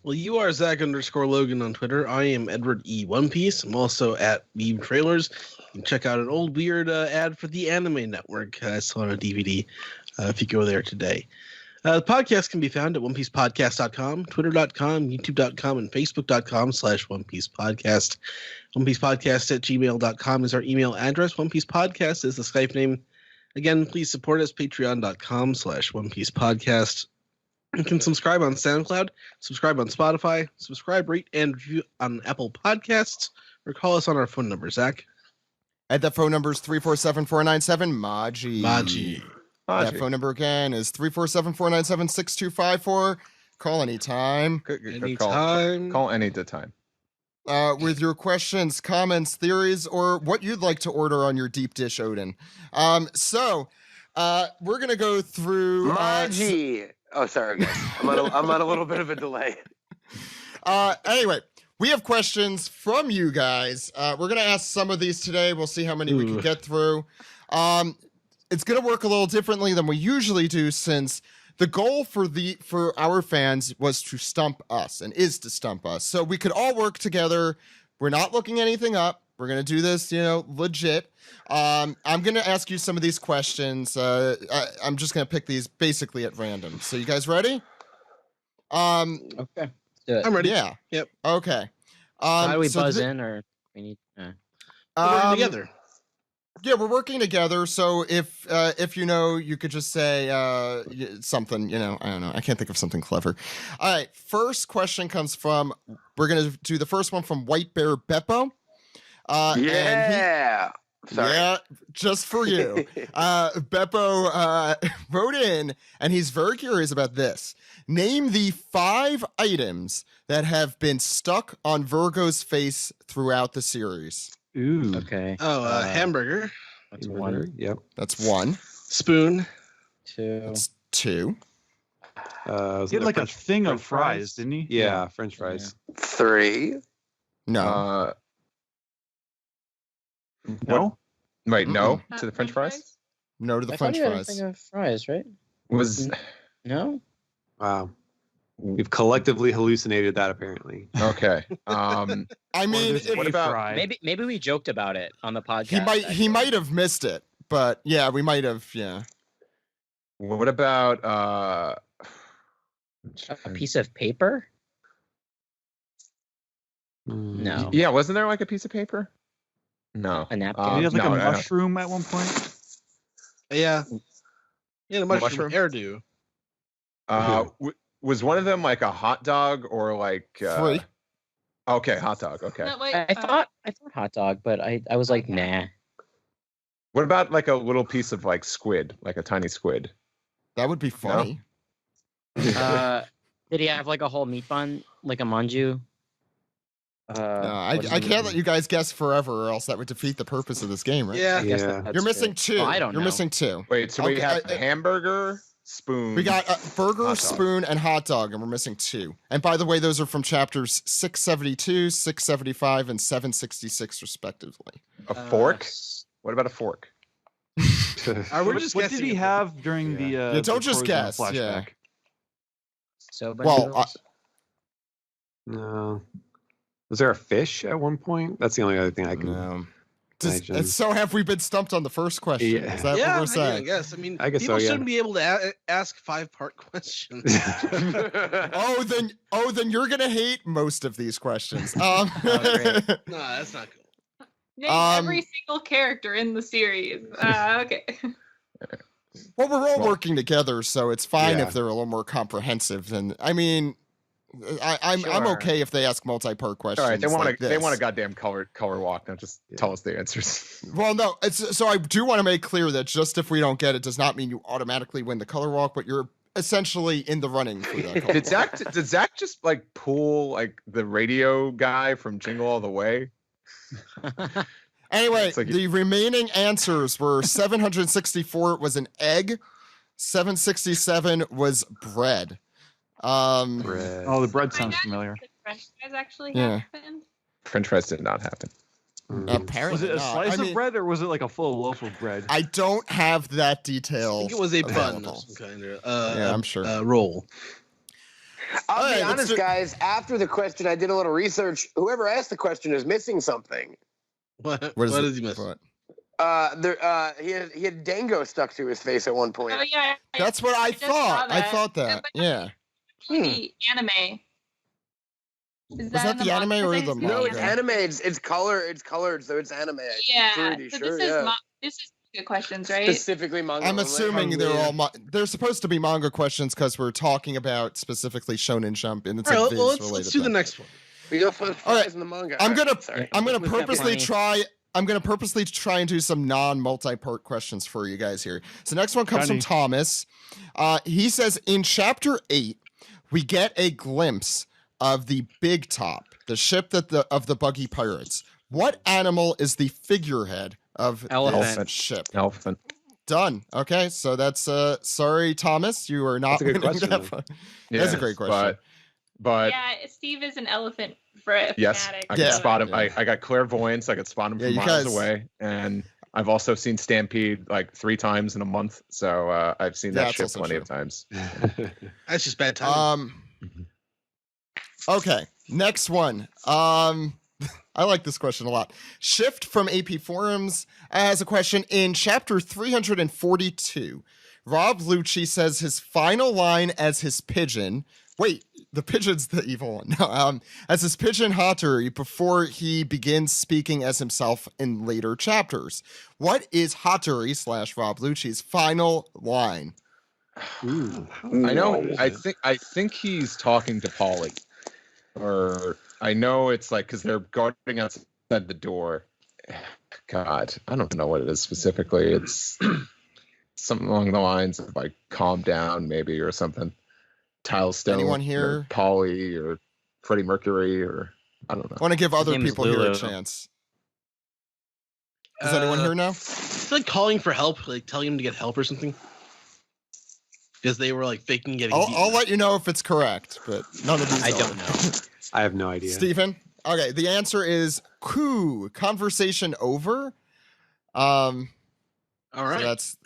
Well, you are Zach_Logan on Twitter. I am Edward E. One Piece. I'm also at Meme Trailers. You can check out an old weird ad for the Anime Network. I saw it on DVD if you go there today. The podcast can be found at OnePiecePodcast.com, Twitter.com, YouTube.com, and Facebook.com/OnePiecePodcast. OnePiecePodcast@gmail.com is our email address. OnePiecePodcast is the Skype name. Again, please support us, Patreon.com/OnePiecePodcast. You can subscribe on SoundCloud, subscribe on Spotify, subscribe, rate, and review on Apple Podcasts, or call us on our phone number, Zach. And that phone number is 347-497-MAJI. Maji. That phone number again is 347-497-6254. Call anytime. Anytime. Call any time. With your questions, comments, theories, or what you'd like to order on your deep dish Odin. So we're going to go through... Maji! Oh, sorry, guys. I'm on a little bit of a delay. Anyway, we have questions from you guys. We're going to ask some of these today. We'll see how many we can get through. It's going to work a little differently than we usually do, since the goal for our fans was to stump us and is to stump us. So we could all work together. We're not looking anything up. We're going to do this, legit. I'm going to ask you some of these questions. I'm just going to pick these basically at random. So you guys ready? Okay. Let's do it. I'm ready. Yeah. Yep. Okay. How do we buzz in, or we need... We're working together. Yeah, we're working together. So if you could just say something, I don't know. I can't think of something clever. All right. First question comes from, we're going to do the first one from White Bear Beppo. Sorry. Yeah, just for you. Beppo wrote in, and he's very curious about this. Name the 5 items that have been stuck on Virgo's face throughout the series. Ooh. Okay. Oh, hamburger. That's one. Yep. That's 1. Spoon. 2. That's 2. He had like a thing of fries, didn't he? Yeah, French fries. 3. No. No. Wait, no Not to the French fries. No to the I French thought you had a fries. thing of fries, right? Was No. Wow. We've collectively hallucinated that apparently. okay. I mean, There's what a about- fry. Maybe we joked about it on the podcast. he might have missed it, but yeah, we might have. Yeah. What about a piece of paper. No. Yeah, wasn't there like a piece of paper? No. A napkin. Did he have like no, a no. mushroom at one point? Yeah. Yeah, the mushroom Mushroom? hairdo. Was one of them like a hot dog or like Free. Okay, hot dog. Okay. No, wait, I thought hot dog, but I was like, nah. What about like a little piece of like squid, like a tiny squid? That would be funny. Did he have like a whole meat bun, like a manju? No, I can't let you guys guess forever, or else that would defeat the purpose of this game, right? Yeah. Yeah. You're missing two. Oh, I don't You're know. missing two. Wait, so we Okay, have hamburger, spoon. We got burger, Hot dog. spoon, and hot dog, and we're missing two. And by the way, those are from chapters 672, 675, and 766, respectively. a fork. What about a fork? We're just What guessing did he at have during the? Yeah, don't just Frozen guess, yeah. flashback? So, Well, No. Was there a fish at one point? That's the only other thing I can. no. imagine. So have we been stumped on the first question? Yeah. Is that yeah, what we're saying? I guess. I mean, I guess people so, yeah. shouldn't be able to ask 5-part questions. Oh, then you're gonna hate most of these questions. great. No, that's not cool. Name Um, every single character in the series. Okay. well, we're all working together, so it's fine Yeah. if they're a little more comprehensive. Than I mean, I'm Sure. okay if they ask multi-part questions. All right, they want like they want a this. goddamn color walk. Now just tell us the answers. Well, no. So I do want to make clear that just if we don't get it does not mean you automatically win the color walk, but you're essentially in the running for that. Color Did Zach just like pull like the radio guy from Jingle All the Way? Anyway, It's like- the remaining answers were 764 was an egg, 767 was bread. Bread. Oh, the bread I sounds imagine familiar. The French fries actually Yeah. happened. French fries did not happen. Apparently Was it a not. slice I mean, of bread or was it like a full loaf of bread? I don't have that I detail. think it was a bun available. of some kind of Yeah, I'm sure. roll. I'll All be right, let's honest, do- guys. After the question, I did a little research. Whoever asked the question is missing something. What What is it? does he miss? What? He had dango stuck to his face at one point. Oh yeah, That's what I just saw thought. I that. thought that. But Yeah. The anime. Is that in the anime manga or thing? the Is it No, manga? it's anime. It's colored, so it's anime. Yeah. Pretty So sure, this is yeah. this is good questions, right? Specifically manga. I'm only. assuming they're all they're supposed to be manga questions because we're talking about specifically Shonen Jump and it's All a right, Viz well, related let's do the thing. next one. We got fun All right. fries in the manga. I'm gonna Sorry. I'm gonna We've got purposely plenty. try. I'm gonna purposely try and do some non-multi-part questions for you guys here. So next one comes from Johnny. Thomas. He says in chapter 8, we get a glimpse of the Big Top, the ship of the buggy pirates. What animal is the figurehead of Elephant. this ship? Elephant. Done. Okay, so that's sorry, Thomas, you are not That's a good winning question, that though. one. That's a great question. But yeah, Steve is an elephant yes, fanatic. I Yeah. can spot him. Yeah. I got clairvoyance. I could spot him Yeah, from you miles guys- away, and I've also seen Stampede like 3 times in a month. So I've seen Yeah, that that's ship also plenty true. of times. That's just bad timing. Okay, next one. I like this question a lot. Shift from AP Forums has a question in chapter 342. Rob Lucci says his final line as his pigeon. Wait, the pigeon's the evil one. No, as his pigeon Hattori before he begins speaking as himself in later chapters. What is Hattori / Rob Lucci's final line? I know. I think he's talking to Polly, or I know it's like because they're guarding outside the door. God, I don't know what it is specifically. It's something along the lines of like "calm down," maybe, or something. Tilestone. Anyone or here? Polly or Freddie Mercury, or I don't know. I want to give other name is people here a Lulu. chance. Is anyone here now? It's like calling for help, like telling him to get help or something. Because they were like faking getting I'll beaten. let you know if it's correct, but none of these I are. don't know. I have no idea. Stephen? Okay, the answer is coup. Conversation over. All So right. that's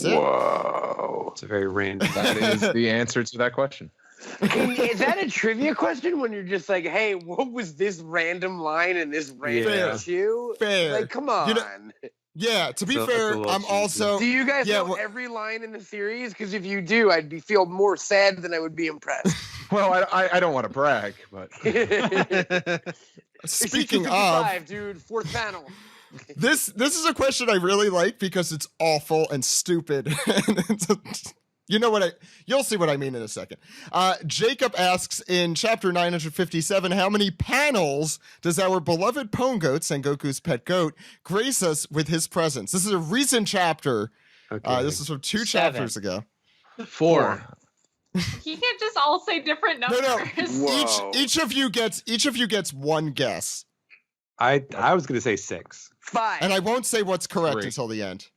it. Whoa. It's a very random. That is the answer to that question. Is that a trivia question when you're just like, hey, what was this random line in this random Fair. issue? Fair. Like, come on. You know- Yeah, to be So that's a fair, little I'm cheesy. also do you guys know well- every line in the series? Because if you do, I'd feel more sad than I would be impressed. Well, I don't want to brag, but speaking Issue of 55, dude, fourth panel. this is a question I really like because it's awful and stupid. You'll see what I mean in a second. Jacob asks in chapter 957, how many panels does our beloved Pongo, Sengoku's pet goat, grace us with his presence? This is a recent chapter. Okay. This is from 2 7. chapters ago. 4. He can't just all say different No, numbers. no. Whoa. Each of you gets one guess. I was gonna say 6. 5. And I won't say what's correct 3. until the end.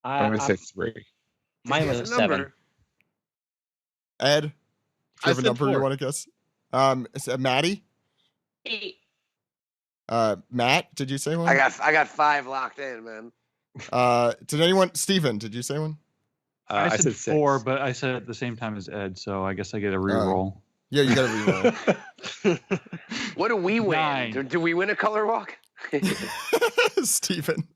I'm going to say 3. Mine Guess was a 7. Ed, do you I have a said number you 4. want to guess? Is it Maddie? 8. Matt, did you say one? I got 5 locked in, man. Did anyone? Steven, did you say one? I said 6. 4, but I said at the same time as Ed, so I guess I get a reroll. Yeah, you got to reroll. What do we win? 9. Do we win a color walk? Steven.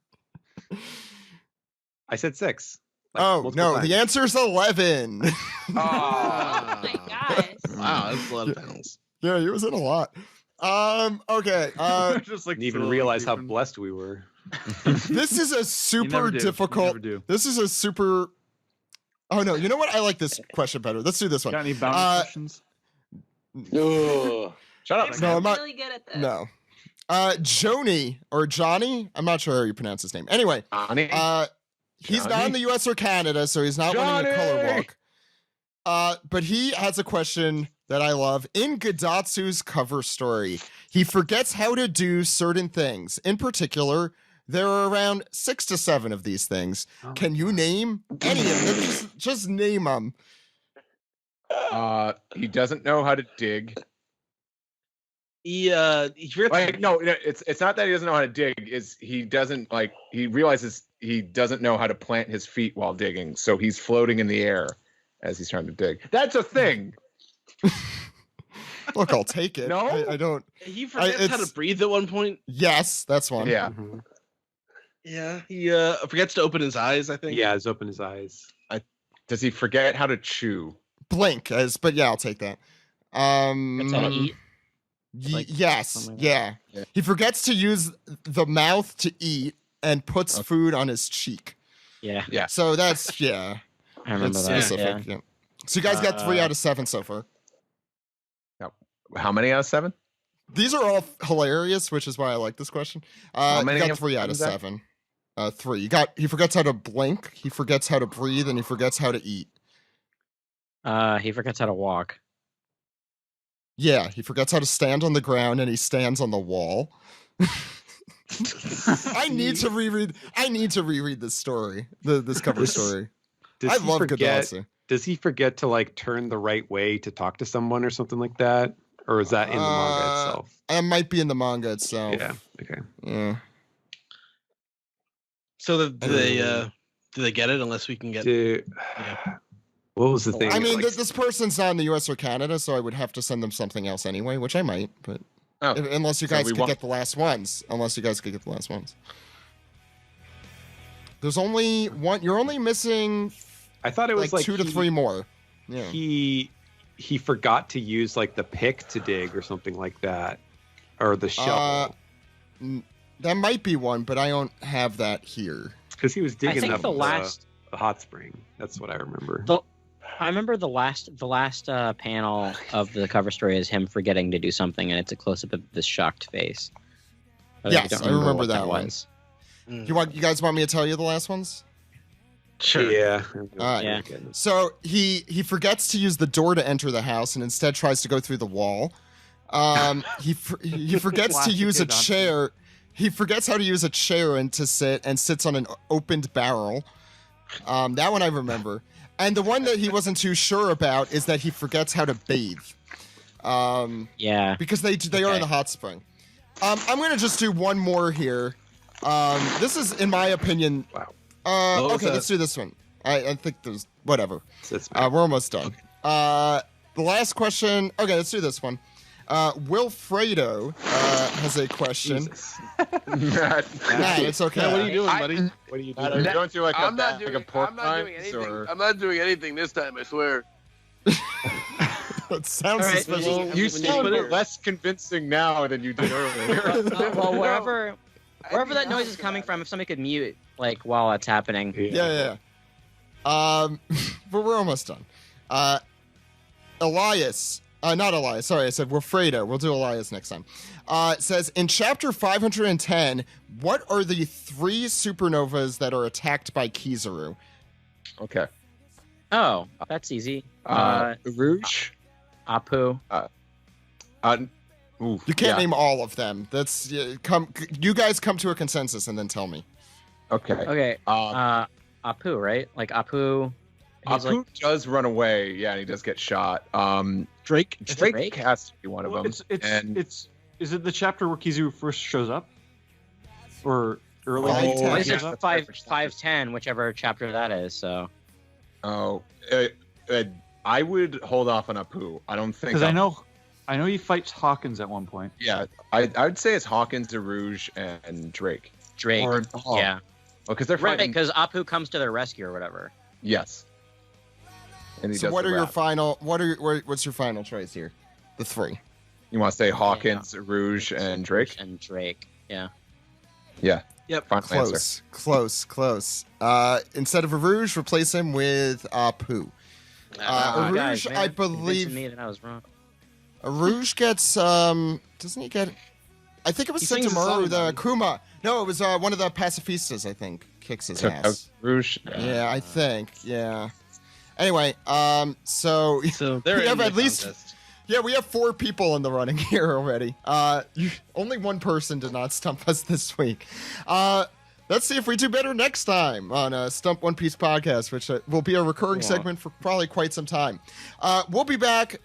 I said 6. Oh, multiple no, times. the answer's 11. Oh. Oh my gosh. Wow, that's a lot of panels. Yeah, he was in a lot. Okay. Just like Didn't even slowly realize how creeping. blessed we were. This is a You super never do. You difficult. never do. This is a super. Oh, no. You know what? I like this question better. Let's do this one. Got any bounty questions? Ugh. Shut up. I'm No, I'm not- really good at this. No. Joni or Johnny. I'm not sure how you pronounce his name. Anyway, Johnny? he's not Johnny? in the U.S. or Canada, so he's not winning a color Johnny! walk. But he has a question that I love. In Gadatsu's cover story, he forgets how to do certain things. In particular, there are around 6 to 7 of these things. Oh. Can you name any of them? Just name them. He doesn't know how to dig. He forgets Like, no, it's not that he doesn't know how to dig. Is he doesn't he realizes he doesn't know how to plant his feet while digging, so he's floating in the air as he's trying to dig. That's a thing. Look, I'll take it. No? I don't. he forgets how to it's- breathe at one point. Yes, that's one. Yeah. Mhm. Yeah, he forgets to open his eyes, I think. Yeah, he's opened his eyes. Does he forget how to chew? Blink, but yeah, I'll take that. That's how to eat. like Yes, something like yeah. Yeah. He forgets to use the mouth to eat and puts Okay. food on his cheek. Yeah, Yeah. So that's yeah. I remember That's that. specific. Yeah. Yeah. So you guys got 3 Uh, out of 7 so far. How many out of 7? These are all hilarious, which is why I like this question. How You many got of 3 out them of is that? 7. 3. He forgets how to blink. He forgets how to breathe, and he forgets how to eat. He forgets how to walk. Yeah, he forgets how to stand on the ground, and he stands on the wall. I need to reread. I need to reread this story. This cover story. Does I he love forget? Gadatsu. Does he forget to like turn the right way to talk to someone or something like that? Or is that in the manga itself? It might be in the manga itself. Yeah. Okay. Yeah. So do they get it unless we can get? Dude, Yeah. what was the thing? I mean, Like, this person's not in the U.S. or Canada, so I would have to send them something else anyway, which I might. But Oh, unless you so guys we could won't- get the last ones. There's only one. You're only missing I thought it was like 2 to 3 more. Yeah. he forgot to use like the pick to dig or something like that, or the shovel, That might be one, but I don't have that here. because he was digging think up the last- the hot spring. That's what I remember. I remember the last panel of the cover story is him forgetting to do something, and it's a close up of this shocked face. But Yes, don't I remember what that one. was. Mm. You guys want me to tell you the last ones? Sure. Yeah. Yeah. So he forgets to use the door to enter the house and instead tries to go through the wall. He forgets to Classic use a Gadatsu. chair. He forgets how to use a chair and to sit and sits on an opened barrel. That one I remember. And the one that he wasn't too sure about is that he forgets how to bathe. Yeah. Because they are in the hot spring. I'm gonna just do one more here. This is, in my opinion. Wow. What was Okay, that? let's do this one. I think there's whatever. That's We're almost done. The last question. Okay, let's do this one. Wilfredo has a question. Matt, Matt, it's okay. Matt, what are you doing, buddy? What are you are doing? you going through like I'm a not like doing. a pork I'm not doing rinds, anything. or I'm not doing anything this time. I swear. It sounds All right, suspicious. well, you when you sound put it- less convincing now than you did earlier. Well, wherever that noise is coming from, if somebody could mute like while it's happening. Yeah. But we're almost done. Elias. Not Elias. Sorry, I said Wilfredo. We'll do Elias next time. It says, in chapter 510, what are the 3 supernovas that are attacked by Kizaru? Okay. Oh, that's easy. Rouge. Apu. Ooh, You can't name all of them. That's you guys come to a consensus and then tell me. Okay. Okay. Apu, right? Like Apu. He's Apu like, does run away, yeah, and he does get shot. Drake. It's Drake Drake? has to be one of Well, them. is it the chapter where Kizaru first shows up, or early? Five, when he ten. well, he shows said up? 510, whichever chapter that is. So I would hold off on Apu. I don't think Because I know he fights Hawkins at one point. Yeah, I'd say it's Hawkins, DeRouge, and Drake. Drake. Or, Yeah. because they're Right, fighting. because Apu comes to their rescue or whatever. Yes. And he So does what the are your rap. final? What's your final choice here? The 3. You want to say Hawkins, Rouge, and Drake? And Drake. Yeah. Yeah. Yep. Final answer. Close. Instead of a Rouge, replace him with Apu. Ah, Rouge, guys, man, I convincing believe. me that I was wrong. Rouge gets doesn't he get? I think it was He sings a Sentamaru, song the about it. Kuma. No, it was one of the pacifistas. I think kicks his Took ass. out Rouge. Yeah, I think. Yeah. Anyway, so So they're We in have the at least- contest. yeah, we have 4 people in the running here already. Only one person did not stump us this week. Let's see if we do better next time on Stump One Piece podcast, which will be a recurring segment for probably quite some time. We'll be back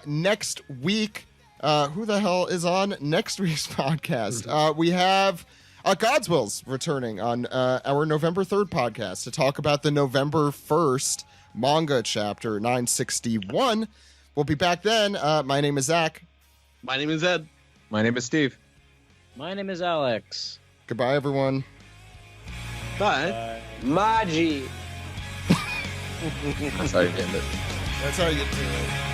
next week. Who the hell is on next week's podcast? We have Godswill's returning on our November 3rd podcast to talk about the November 1st manga chapter 961. We'll be back then. My name is Zach. My name is Ed. My name is Steve. My name is Alex. Goodbye, everyone. Bye. Maji. That's how you end it. That's how you get to it.